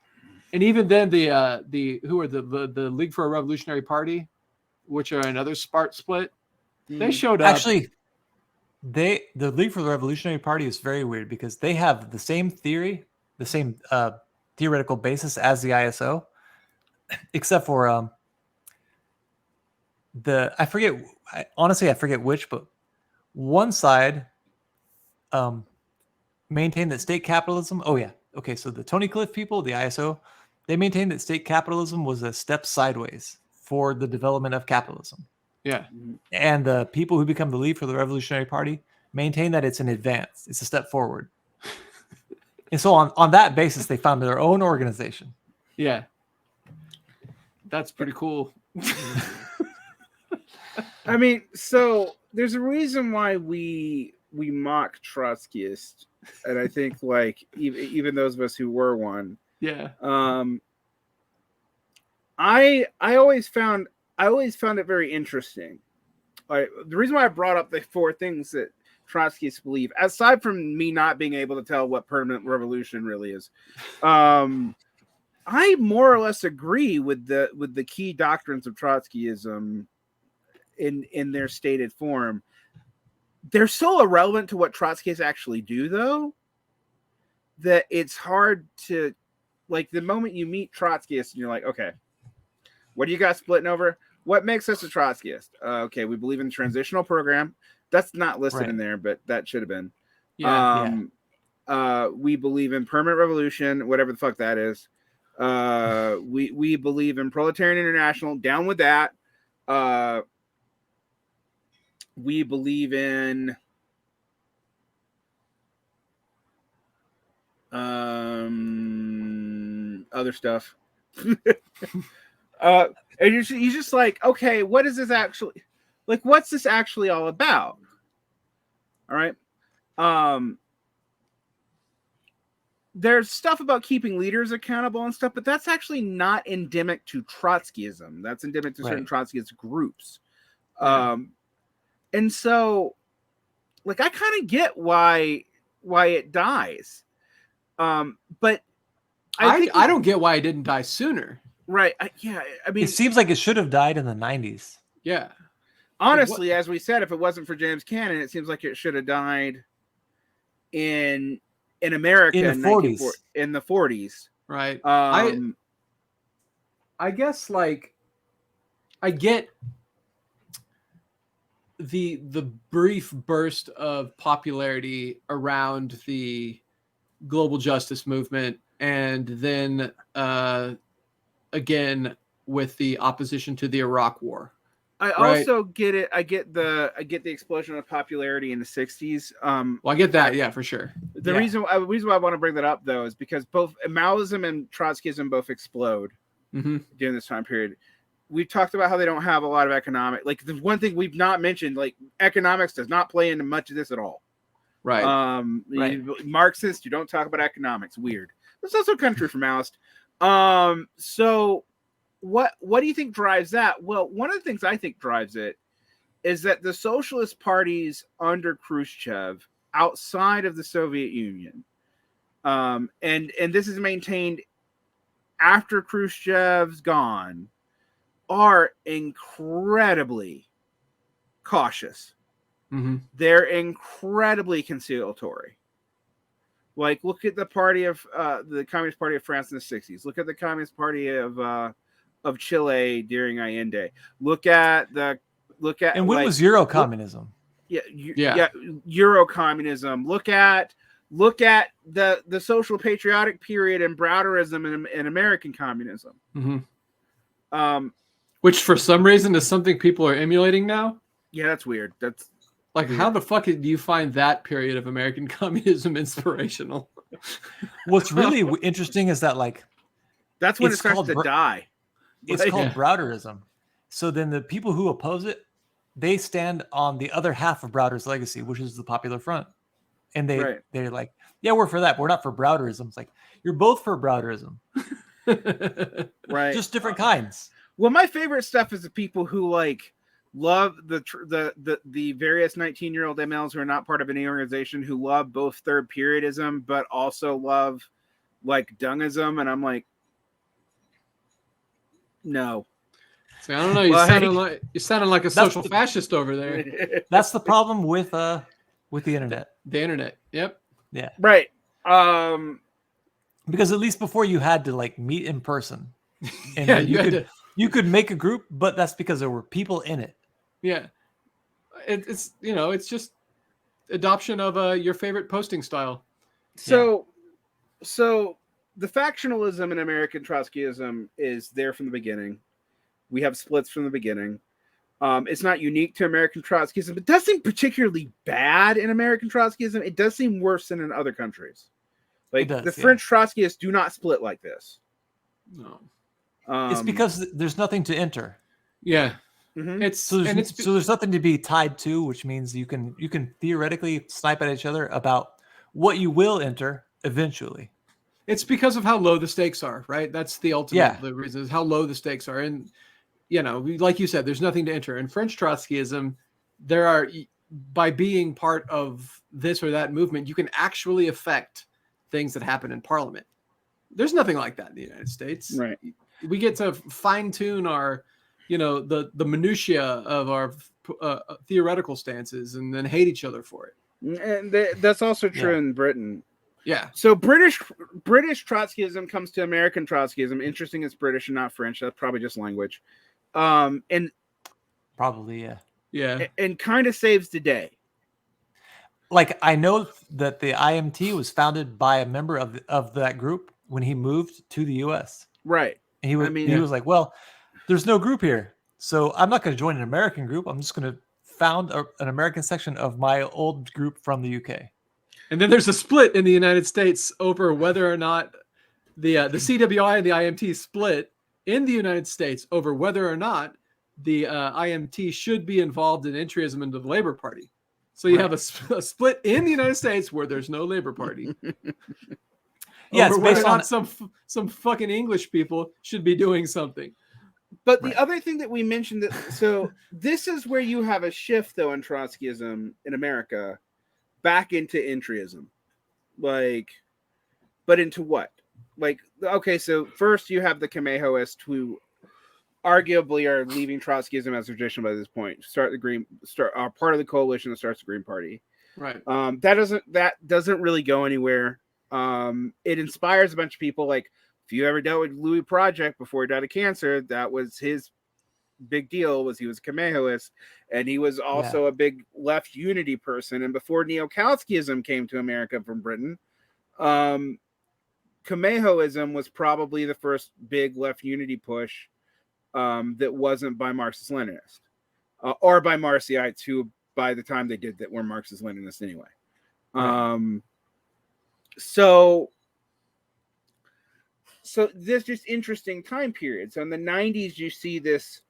And even then, the League for a Revolutionary Party, which are another Spart split, they showed up. Actually, the League for the Revolutionary Party is very weird because they have the same theory, the same theoretical basis as the ISO, except for I forget which, but one side maintained that state capitalism. Oh yeah, okay. So the Tony Cliff people, the ISO, they maintained that state capitalism was a step sideways for the development of capitalism. Yeah. And the people who become the League for the Revolutionary Party maintain that it's an advance. It's a step forward. And so on that basis, they founded their own organization. Yeah. That's pretty cool. I mean, so there's a reason why we mock Trotskyists, and I think even those of us who were one. Yeah. I always found it very interesting. The reason why I brought up the four things that Trotskyists believe, aside from me not being able to tell what permanent revolution really is, I more or less agree with the key doctrines of Trotskyism in their stated form. They're so irrelevant to what Trotskyists actually do, though, that it's hard to, the moment you meet Trotskyists and you're like, okay, what do you guys splitting over? What makes us a Trotskyist? Okay, we believe in the transitional program. That's not listed in there, but that should have been. Yeah. We believe in permanent revolution, whatever the fuck that is. We believe in proletarian international. Down with that. We believe in other stuff. And you're just like, okay, what is this actually like? What's this actually all about? All right. There's stuff about keeping leaders accountable and stuff, but that's actually not endemic to Trotskyism. That's endemic to certain Trotskyist groups. Yeah. And so, like, I kind of get why it dies. But I don't get why it didn't die sooner. Right. I mean, it seems like it should have died in the 90s. Yeah. Honestly, as we said, if it wasn't for James Cannon, it seems like it should have died in America in the 40s. In the 40s. Right. I guess, like, I get the brief burst of popularity around the global justice movement, and then again with the opposition to the Iraq War. I also get it. I get the explosion of popularity in the 60s. Well, I get that, yeah, for sure. The reason why I want to bring that up, though, is because both Maoism and Trotskyism both explode during this time period. We've talked about how they don't have a lot of economic. Like, the one thing we've not mentioned, like, economics does not play into much of this at all. Right. Marxist, you don't talk about economics. Weird. It's also country for Maoist. So what do you think drives that? Well, one of the things I think drives it is that the socialist parties under Khrushchev outside of the Soviet Union, and this is maintained after Khrushchev's gone, are incredibly cautious. They're incredibly conciliatory. Like, look at the party of the Communist Party of France in the 60s. Look at the Communist Party of Chile during Allende. Look at and when was Euro communism? Euro communism. Look at the social patriotic period in Browderism and American communism. Which for some reason is something people are emulating now. Yeah, that's weird. That's like, weird. How the fuck do you find that period of American communism inspirational? What's really interesting is that, like, that's when it starts to die. It's called Browderism. So then the people who oppose it, they stand on the other half of Browder's legacy, which is the Popular Front. And they're like, yeah, we're for that, but we're not for Browderism. It's like, you're both for Browderism. Right. Just different kinds. Well, my favorite stuff is the people who, like, love the various 19-year-old MLs who are not part of any organization, who love both third periodism but also love, like, Dungism, and I'm like, no. See, I don't know. You're sounding like a social fascist over there. That's the problem with the internet. The internet. Yep. Yeah. Right. Because at least before you had to, like, meet in person, and you could make a group, but that's because there were people in it. Yeah. It's it's just adoption of your favorite posting style. So the factionalism in American Trotskyism is there from the beginning. We have splits from the beginning. It's not unique to American Trotskyism. It does seem particularly bad in American Trotskyism. It does seem worse than in other countries. Like, the French Trotskyists do not split like this. No. It's because there's nothing to enter. Yeah. So there's nothing to be tied to, which means you can theoretically snipe at each other about what you will enter eventually. It's because of how low the stakes are, right? That's the ultimate the reason, is how low the stakes are. And, like you said, there's nothing to enter. In French Trotskyism, there are, by being part of this or that movement, you can actually affect things that happen in Parliament. There's nothing like that in the United States. Right. We get to fine tune our, the minutiae of our theoretical stances, and then hate each other for it. And that's also true in Britain. Yeah. So British Trotskyism comes to American Trotskyism. Interesting, it's British and not French. That's probably just language. And probably yeah. And kind of saves the day. Like, I know that the IMT was founded by a member of that group when he moved to the U.S. Right. And he was like, well, there's no group here, so I'm not going to join an American group. I'm just going to found an American section of my old group from the UK. And then there's a split in the United States over whether or not the CWI and the IMT split in the United States over whether or not the IMT should be involved in entryism into the Labor Party. So you have a split in the United States where there's no Labor Party. Yeah, over it's whether based or on not some fucking English people should be doing something. But the other thing that we mentioned, so this is where you have a shift, though, in Trotskyism in America back into entryism. Like, but into what? Like, okay, so first you have the Kamehoists who arguably are leaving Trotskyism as a tradition by this point. Are part of the coalition that starts the Green Party. Right. That doesn't really go anywhere. It inspires a bunch of people. Like, if you ever dealt with Louis Project before he died of cancer, that was his big deal. Was he was a Kamehoist, and he was also a big left unity person. And before Neo-Kautskyism came to America from Britain, Kamehoism was probably the first big left unity push that wasn't by Marxist-Leninists or by Marxiites, who by the time they did that were Marxist-Leninists anyway. Right. So there's just interesting time periods. So in the 90s, you see this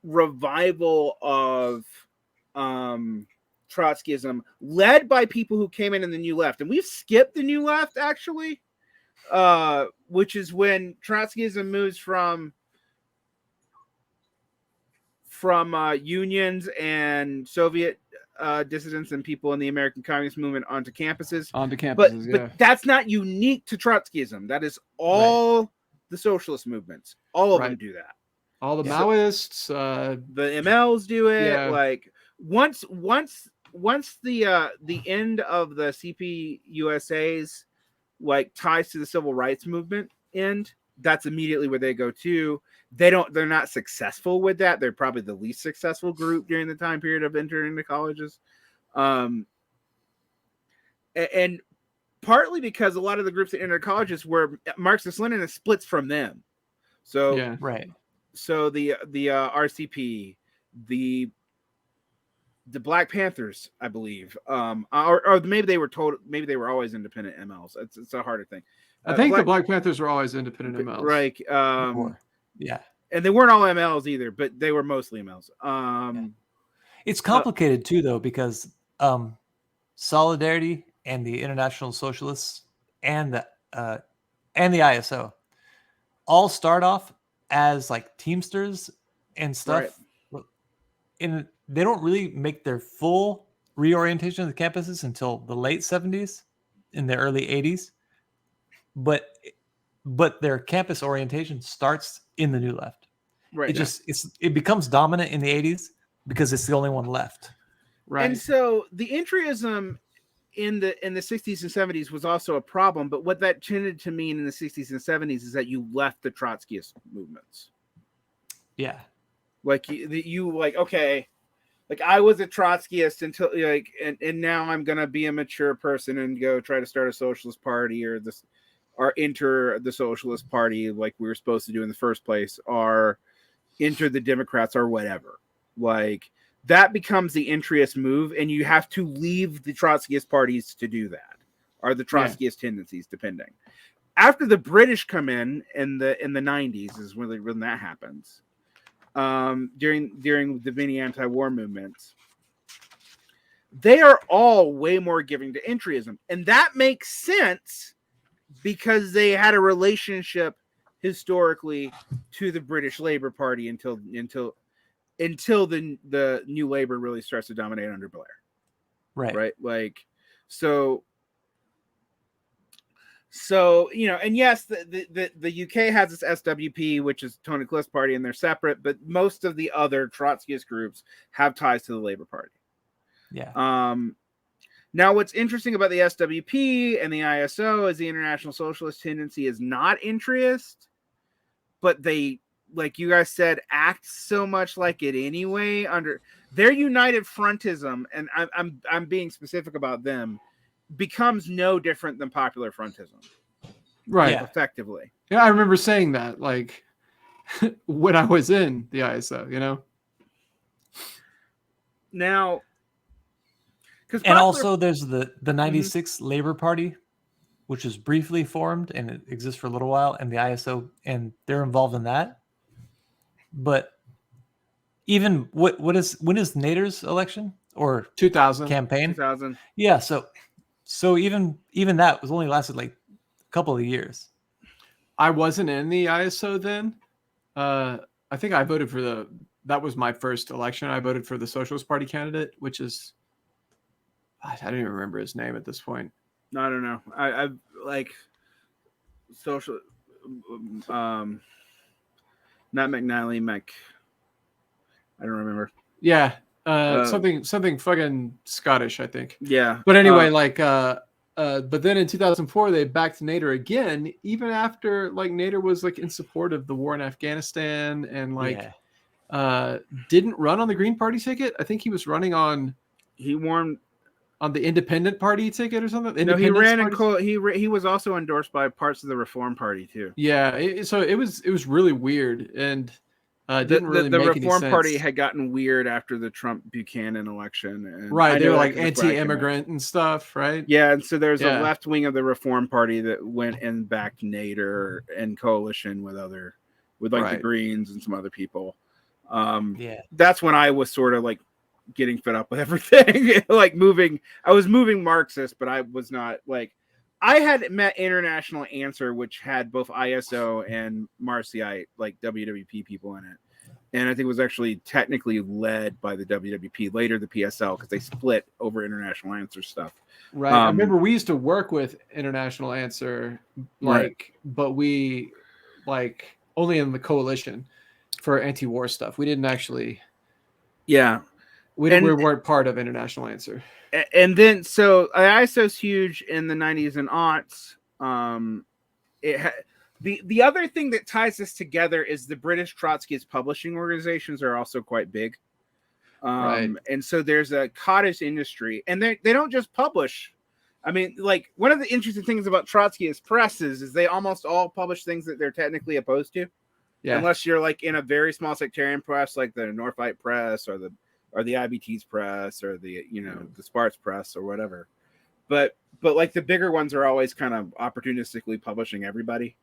revival of Trotskyism led by people who came in the New Left. And we've skipped the New Left, actually, which is when Trotskyism moves from unions and Soviet dissidents and people in the American Communist movement onto campuses. But that's not unique to Trotskyism. That is all the socialist movements. All of them do that. All the Maoists, the MLs do it. Yeah. Like once the end of the CPUSA's like ties to the civil rights movement end, that's immediately where they go to. They're not successful with that. They're probably the least successful group during the time period of entering the colleges. And partly because a lot of the groups that entered colleges were Marxist-Leninist splits from them. So, so the RCP, the Black Panthers, I believe, or maybe they were always independent MLs. It's a harder thing. I think the Black Panthers were always independent MLs. Right. Yeah. And they weren't all MLs either, but they were mostly MLs. It's complicated too, though, because Solidarity and the International Socialists and the ISO all start off as like Teamsters and stuff. Right. And they don't really make their full reorientation of the campuses until the late 70s, in the early 80s. But their campus orientation starts in the New Left. Right. It becomes dominant in the 80s because it's the only one left. Right. And so the entryism in the 60s and 70s was also a problem, but what that tended to mean in the 60s and 70s is that you left the Trotskyist movements. Yeah. Like you like, okay, like I was a Trotskyist until like, and now I'm going to be a mature person and go try to start a socialist party or enter the Socialist Party like we were supposed to do in the first place, or enter the Democrats or whatever. Like that becomes the entryist move, and you have to leave the Trotskyist parties to do that, or the Trotskyist tendencies, depending. After the British come in the 90s is when that happens. During the many anti-war movements, they are all way more giving to entryism, and that makes sense because they had a relationship historically to the British Labour Party until the New Labour really starts to dominate under Blair. Right. Like, so and yes, the UK has its SWP, which is Tony Cliff's party, and they're separate, but most of the other Trotskyist groups have ties to the Labour Party. Yeah. Now, what's interesting about the SWP and the ISO is the International Socialist tendency is not entryist, but they, like you guys said, act so much like it anyway. Under their United Frontism, and I'm being specific about them, becomes no different than Popular Frontism, right? Effectively. Yeah, I remember saying that, like when I was in the ISO, you know. Now. And also there's the 96 Labour Party, which was briefly formed and it exists for a little while, and the ISO, and they're involved in that. But even when is Nader's election or 2000 campaign? 2000. Yeah, so even that was only lasted like a couple of years. I wasn't in the ISO then. I think I voted for that was my first election. I voted for the Socialist Party candidate, which is, I don't even remember his name at this point. I don't know. I like social, not McNally, I don't remember. Yeah. Something fucking Scottish, I think. Yeah. But anyway, but then in 2004 they backed Nader again, even after like Nader was like in support of the war in Afghanistan and didn't run on the Green Party ticket. I think he was running on the Independent Party ticket or something. No, he ran he was also endorsed by parts of the Reform Party too. Yeah, so it was really weird and didn't really the make Reform any sense. Party had gotten weird after the Trump Buchanan election, and right? They were like anti-immigrant and stuff, right? Yeah, and so there's a left wing of the Reform Party that went and backed Nader in coalition with the Greens and some other people. That's when I was sort of like getting fed up with everything. I was moving Marxist, but I was not like, I had met International Answer, which had both ISO and Marciite, like WWP people in it. And I think it was actually technically led by the WWP, later the PSL, because they split over International Answer stuff. Right. I remember we used to work with International Answer, but we only in the coalition for anti-war stuff. We didn't actually. Yeah. We weren't part of International Answer. And then, so ISO's huge in the 90s and aughts. The other thing that ties this together is the British Trotskyist publishing organizations are also quite big. And so there's a cottage industry, and they don't just publish. I mean, like, one of the interesting things about Trotskyist presses is they almost all publish things that they're technically opposed to. Yeah. Unless you're like in a very small sectarian press, like the Northite Press or the IBT's press or the Sparts press or whatever. But like the bigger ones are always kind of opportunistically publishing everybody.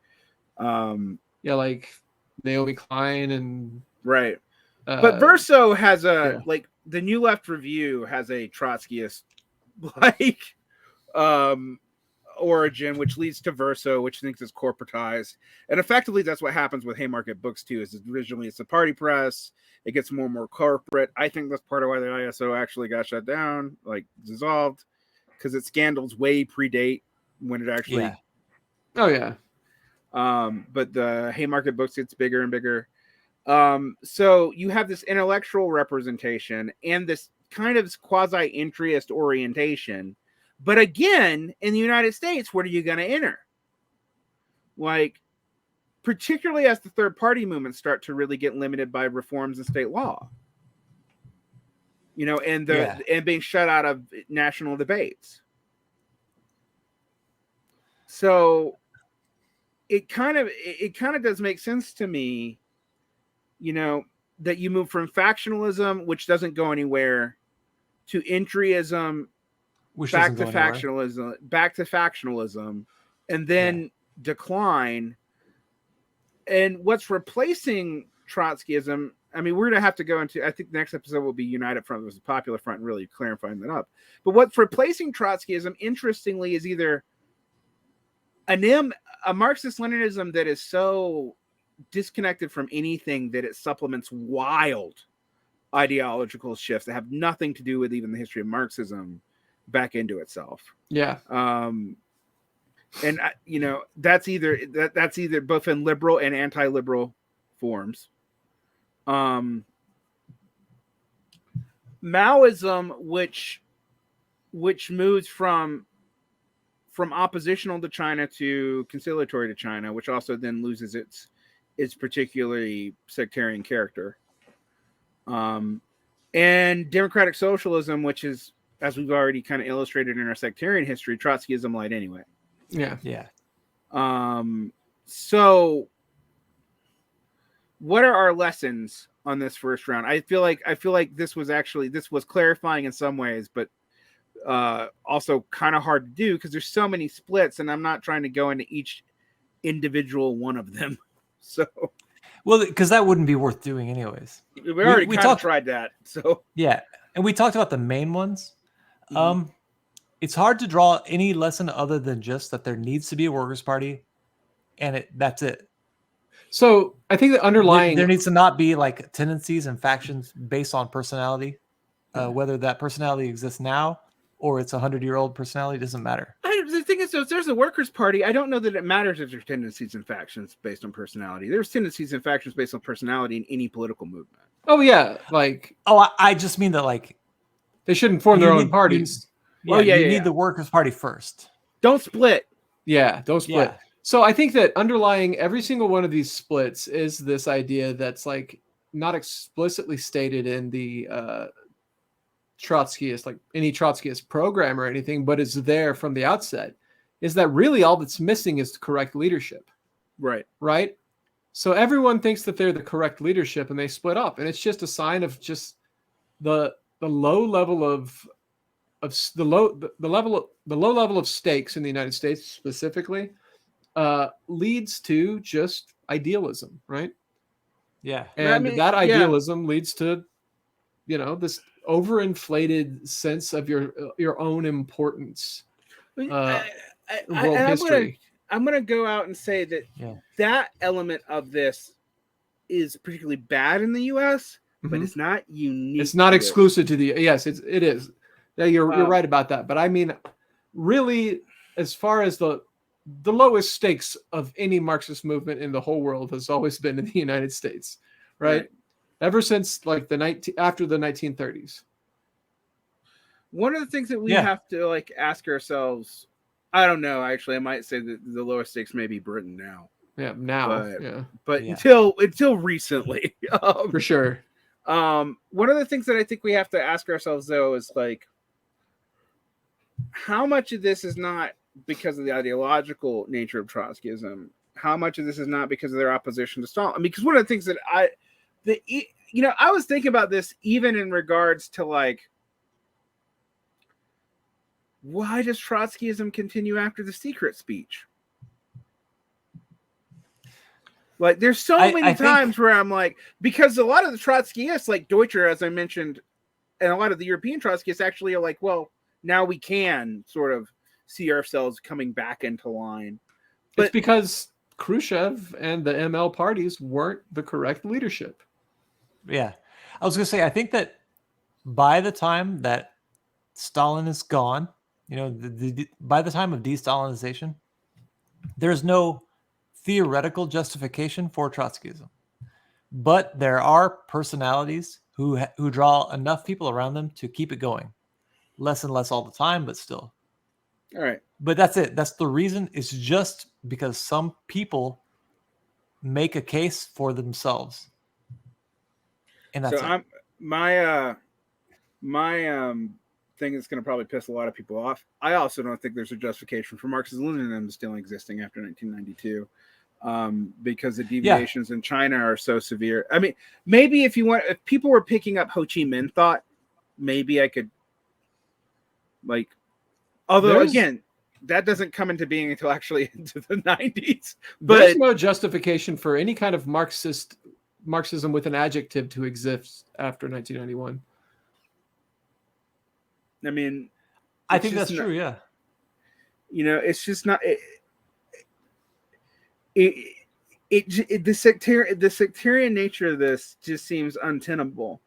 Like Naomi Klein and right. But Verso has like the New Left Review has a Trotskyist origin, which leads to Verso, which thinks it's corporatized. And effectively that's what happens with Haymarket Books too, is originally it's a party press. It gets more and more corporate. I think that's part of why the ISO actually got shut down, like dissolved, because its scandals way predate when it actually. Yeah. Oh yeah. But the Haymarket Books gets bigger and bigger. So you have this intellectual representation and this kind of quasi-entryist orientation. But again, in the United States, what are you going to enter? Like, particularly as the third party movements start to really get limited by reforms in state law, and being shut out of national debates. So it kind of does make sense to me, that you move from factionalism, which doesn't go anywhere, to entryism, back to factionalism, and then decline. And what's replacing Trotskyism, I mean, we're going to have to go into, I think the next episode will be United Front versus Popular Front, and really clarifying that up. But what's replacing Trotskyism, interestingly, is either a Marxist-Leninism that is so disconnected from anything that it supplements wild ideological shifts that have nothing to do with even the history of Marxism back into itself. Yeah. And that's either both in liberal and anti-liberal forms. Maoism, which moves from oppositional to China to conciliatory to China, which also then loses its particularly sectarian character. And democratic socialism, which is, as we've already kind of illustrated in our sectarian history, Trotskyism light anyway. Yeah. So what are our lessons on this first round? I feel like this was clarifying in some ways, but also kind of hard to do because there's so many splits, and I'm not trying to go into each individual one of them. So, well, because that wouldn't be worth doing anyways. We already kind of tried that. So yeah, and we talked about the main ones. It's hard to draw any lesson other than just that there needs to be a Workers' Party, and that's it. So I think the underlying there needs to not be like tendencies and factions based on personality, whether that personality exists now or it's 100-year-old personality doesn't matter. The thing is, if there's a Workers' Party, I don't know that it matters if there's tendencies and factions based on personality. There's tendencies and factions based on personality in any political movement. Oh yeah, I just mean that like they shouldn't form their own parties. You need the Workers' Party first. Don't split. Yeah, don't split. Yeah. So I think that underlying every single one of these splits is this idea that's like not explicitly stated in the Trotskyist, like any Trotskyist program or anything, but is there from the outset, is that really all that's missing is the correct leadership. Right. So everyone thinks that they're the correct leadership and they split up. And it's just a sign of just the low level of the low level of stakes in the United States specifically leads to just idealism, right? Yeah. And that idealism leads to, this overinflated sense of your own importance. World history. I'm going to go out and say that that element of this is particularly bad in the U.S., but it's not unique. It's not exclusive to the. Yes, it is. Yeah, you're right about that. But I mean, really, as far as the lowest stakes of any Marxist movement in the whole world has always been in the United States, right? Ever since like after the 1930s. One of the things that we have to ask ourselves, I don't know. Actually, I might say that the lowest stakes may be Britain now. Yeah, now. But until recently, for sure. One of the things that I think we have to ask ourselves though is how much of this is not because of the ideological nature of Trotskyism? How much of this is not because of their opposition to Stalin? Because one of the things that I was thinking about this even in regards to why does Trotskyism continue after the secret speech? There's so many times where I'm because a lot of the Trotskyists, like Deutscher, as I mentioned, and a lot of the European Trotskyists actually are well, now we can sort of see ourselves coming back into line. But it's because Khrushchev and the ML parties weren't the correct leadership. Yeah. I was going to say, I think that by the time that Stalin is gone, by the time of de-Stalinization, there's no theoretical justification for Trotskyism. But there are personalities who draw enough people around them to keep it going. Less and less all the time, but still. All right. But that's it. That's the reason. It's just because some people make a case for themselves. And that's it. My thing that's going to probably piss a lot of people off. I also don't think there's a justification for Marxism-Leninism still existing after 1992. Because the deviations in China are so severe. I mean, maybe if people were picking up Ho Chi Minh thought, maybe I could although again, that doesn't come into being until actually into the 90s. But there's no justification for any kind of Marxism with an adjective to exist after 1991. I mean, I think that's true. Yeah. It's just not the sectarian nature of this just seems untenable.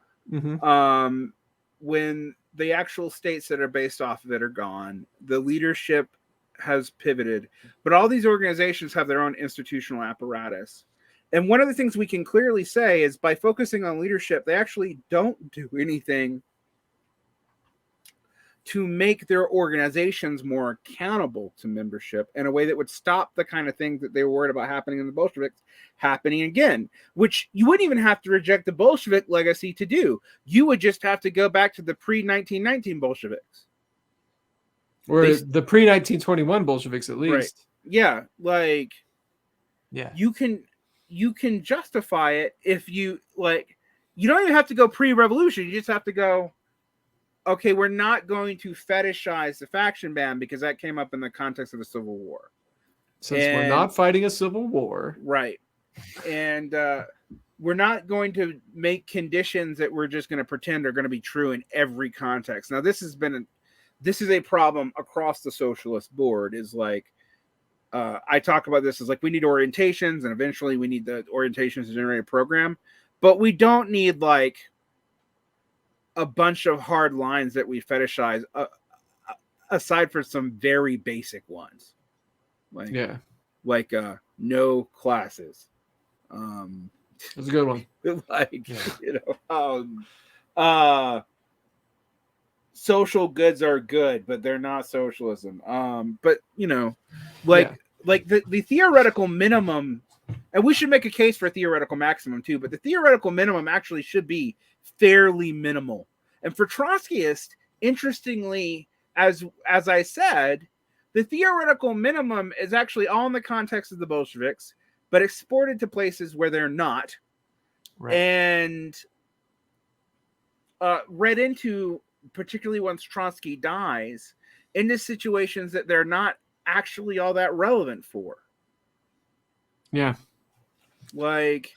When the actual states that are based off of it are gone, the leadership has pivoted, but all these organizations have their own institutional apparatus. And one of the things we can clearly say is by focusing on leadership, they actually don't do anything to make their organizations more accountable to membership in a way that would stop the kind of things that they were worried about happening in the Bolsheviks happening again, which you wouldn't even have to reject the Bolshevik legacy to do. You would just have to go back to the pre-1919 Bolsheviks. Or the pre-1921 Bolsheviks, at least. Right. Yeah. You can justify it if you you don't even have to go pre-revolution. You just have to go, okay, we're not going to fetishize the faction ban because that came up in the context of the Civil War. Since we're not fighting a civil war. Right. And we're not going to make conditions that we're just going to pretend are going to be true in every context. Now, this is a problem across the socialist board, is like, I talk about this as like, we need orientations, and eventually we need the orientations to generate a program, but we don't need like a bunch of hard lines that we fetishize, aside from some very basic ones. Like no classes. That's a good one. Social goods are good, but they're not socialism. But the theoretical minimum, and we should make a case for a theoretical maximum too, but the theoretical minimum actually should be fairly minimal. And for Trotskyists, interestingly, as I said, the theoretical minimum is actually all in the context of the Bolsheviks, but exported to places where they're not, right. And read into, particularly once Trotsky dies, into situations that they're not actually all that relevant for. Yeah. Like,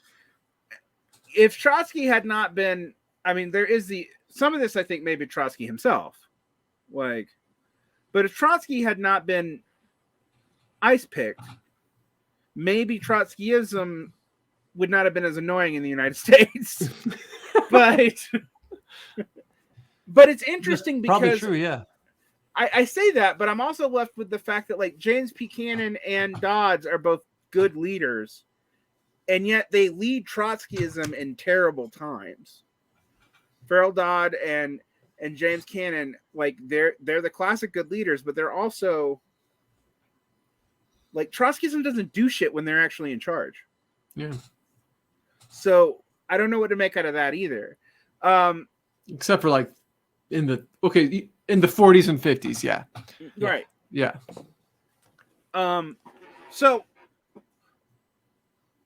if Trotsky had not been, I mean, there is some of this, I think, maybe Trotsky himself. Like, but if Trotsky had not been ice-picked, maybe Trotskyism would not have been as annoying in the United States. but it's interesting because probably true, yeah. I say that, but I'm also left with the fact that like James P. Cannon and Dodds are both good leaders, and yet they lead Trotskyism in terrible times. Farrell Dodd and James Cannon, like they're the classic good leaders, but they're also like, Trotskyism doesn't do shit when they're actually in charge. Yeah. So I don't know what to make out of that either. Except for like in the 40s and 50s, yeah. Right. Yeah. So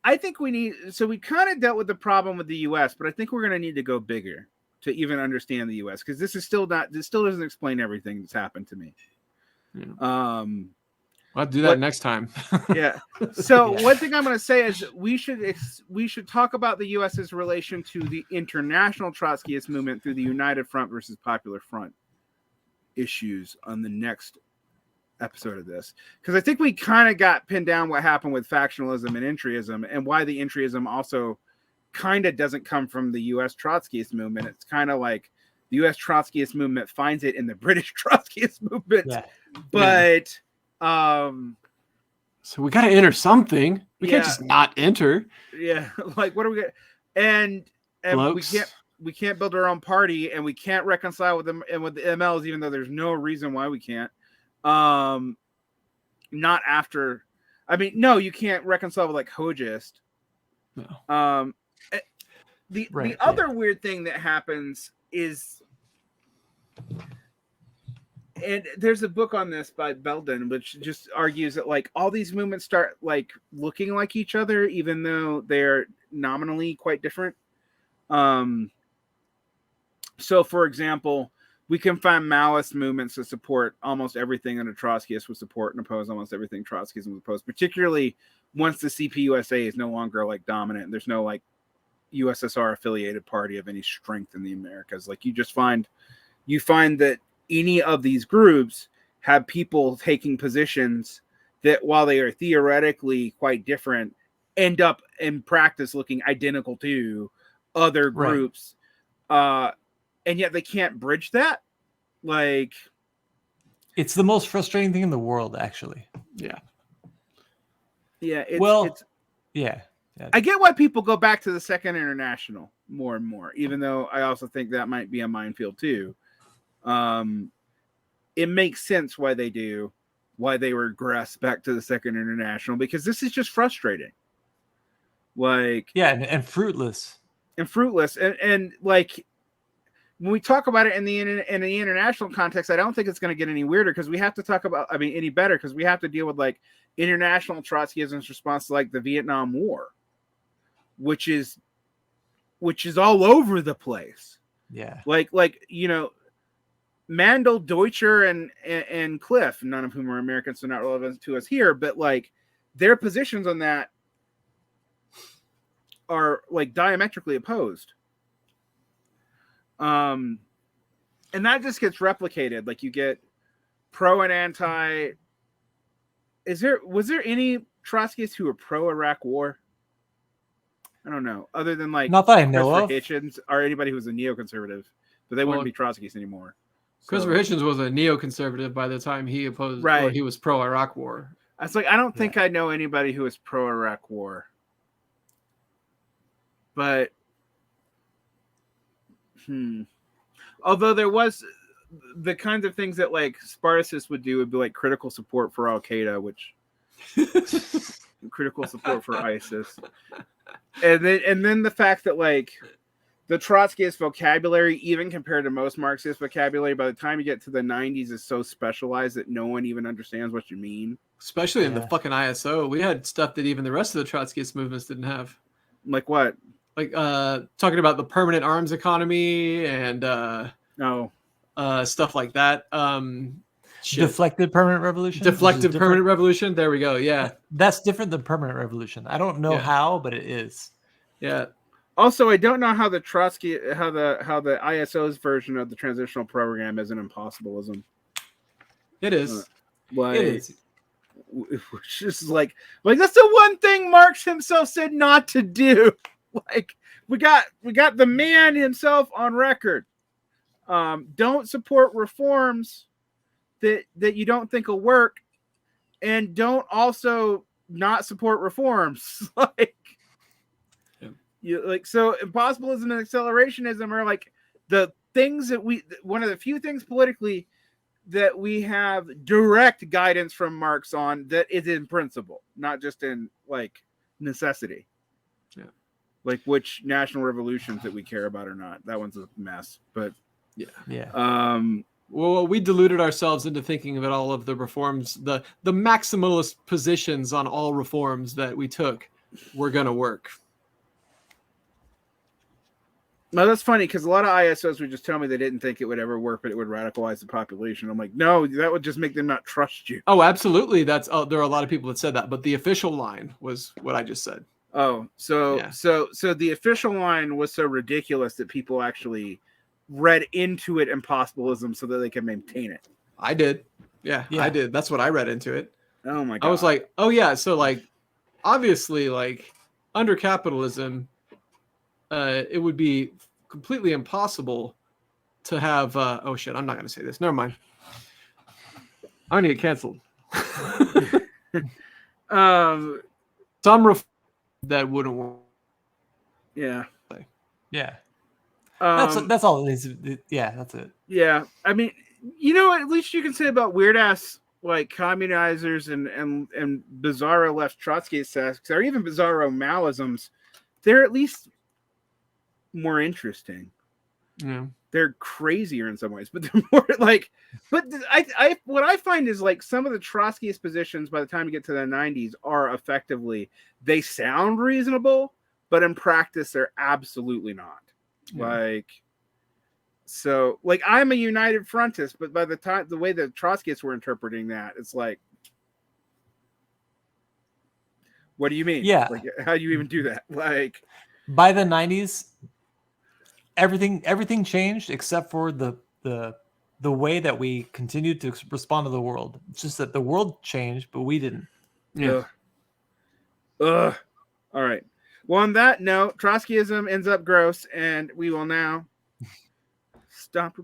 I think we kind of dealt with the problem with the US, but I think we're going to need to go bigger to even understand the US, because this still doesn't explain everything that's happened to me. Yeah. I'll do that next time. Yeah. So one thing I'm going to say is we should talk about the U.S.'s relation to the international Trotskyist movement through the United Front versus Popular Front issues on the next episode of this, because I think we kind of got pinned down what happened with factionalism and entryism, and why the entryism also kind of doesn't come from the U.S. Trotskyist movement. It's kind of like the U.S. Trotskyist movement finds it in the British Trotskyist movement, but. So we got to enter something. We can't just not enter. Yeah, like what are we gonna? And we can't build our own party, and we can't reconcile with them and with the MLs, even though there's no reason why we can't. Not after. I mean, no, you can't reconcile with like Hojist. No. The other weird thing that happens is. And there's a book on this by Belden, which just argues that like all these movements start like looking like each other, even though they're nominally quite different. So for example, we can find Maoist movements that support almost everything that a Trotskyist would support and oppose almost everything Trotskyism would oppose, particularly once the CPUSA is no longer like dominant. There's no like USSR affiliated party of any strength in the Americas. Like you find that any of these groups have people taking positions that, while they are theoretically quite different, end up in practice looking identical to other groups. And yet they can't bridge that. Like, it's the most frustrating thing in the world, actually. Yeah. Yeah. Yeah. I get why people go back to the Second International more and more, even though I also think that might be a minefield too. It makes sense why they regress back to the Second International, because this is just frustrating. Like, and fruitless. And like when we talk about it in the international context, I don't think it's going to get any weirder, because we have to talk about, any better, because we have to deal with like international Trotskyism's response to like the Vietnam War, which is all over the place. Yeah. Like Mandel, Deutscher, and Cliff, none of whom are Americans, so not relevant to us here, but like their positions on that are like diametrically opposed. And that just gets replicated. Like you get pro and anti. Was there any Trotskyists who were pro Iraq war? I don't know. Other than like not that I know of, Hitchens or anybody who was a neoconservative, but they wouldn't be Trotskyists anymore. Christopher Hitchens was a neoconservative by the time he opposed, or he was pro Iraq war. I was like, I don't think I know anybody who was pro Iraq war, but although there was the kinds of things that like Spartacists would do would be like critical support for Al Qaeda, which critical support for ISIS, and then the fact that like the Trotskyist vocabulary, even compared to most Marxist vocabulary, by the time you get to the 90s, is so specialized that no one even understands what you mean. Especially in the fucking ISO, we had stuff that even the rest of the Trotskyist movements didn't have. Like what? Like talking about the permanent arms economy and stuff like that. Deflected permanent revolution. Deflected permanent revolution. There we go. Yeah, that's different than permanent revolution. I don't know how, but it is. Yeah. Also, I don't know how the ISO's version of the transitional program is an impossibilism. It is. It is. Which is like that's the one thing Marx himself said not to do. Like we got the man himself on record. Don't support reforms that you don't think will work, and don't also not support reforms. So impossibilism and accelerationism are like the things that one of the few things politically that we have direct guidance from Marx on that is in principle, not just in like necessity. Yeah. Like which national revolutions that we care about or not. That one's a mess, but yeah. Well, we deluded ourselves into thinking that all of the reforms, the maximalist positions on all reforms that we took were going to work. No, that's funny because a lot of ISOs would just tell me they didn't think it would ever work, but it would radicalize the population. I'm like, no, that would just make them not trust you. Oh, absolutely. There are a lot of people that said that, but the official line was what I just said. Oh, so the official line was so ridiculous that people actually read into it impossibilism so that they can maintain it. I did. Yeah, I did. That's what I read into it. Oh my God. I was like, oh yeah. So like, obviously like under capitalism, it would be completely impossible to have oh shit, I'm not going to say this. Never mind. I'm going to get canceled. Some that wouldn't work. Yeah. Yeah. That's all it is. Yeah, that's it. Yeah. I mean, at least you can say about weird ass like communizers and bizarro left Trotskyists, or even bizarro Maoisms, they're at least more interesting. Yeah. They're crazier in some ways, but they're more like, but I what I find is like some of the Trotskyist positions by the time you get to the 90s are effectively, they sound reasonable, but in practice they're absolutely not. Yeah. Like, so like I'm a United Frontist, but by the time the way the Trotskyists were interpreting that, it's like, what do you mean? Yeah. Like, how do you even do that? Like, by the 90s, everything changed except for the way that we continued to respond to the world. It's just that the world changed, but we didn't. Yeah. Ugh. All right. Well, on that note, Trotskyism ends up gross, and we will now stop recording.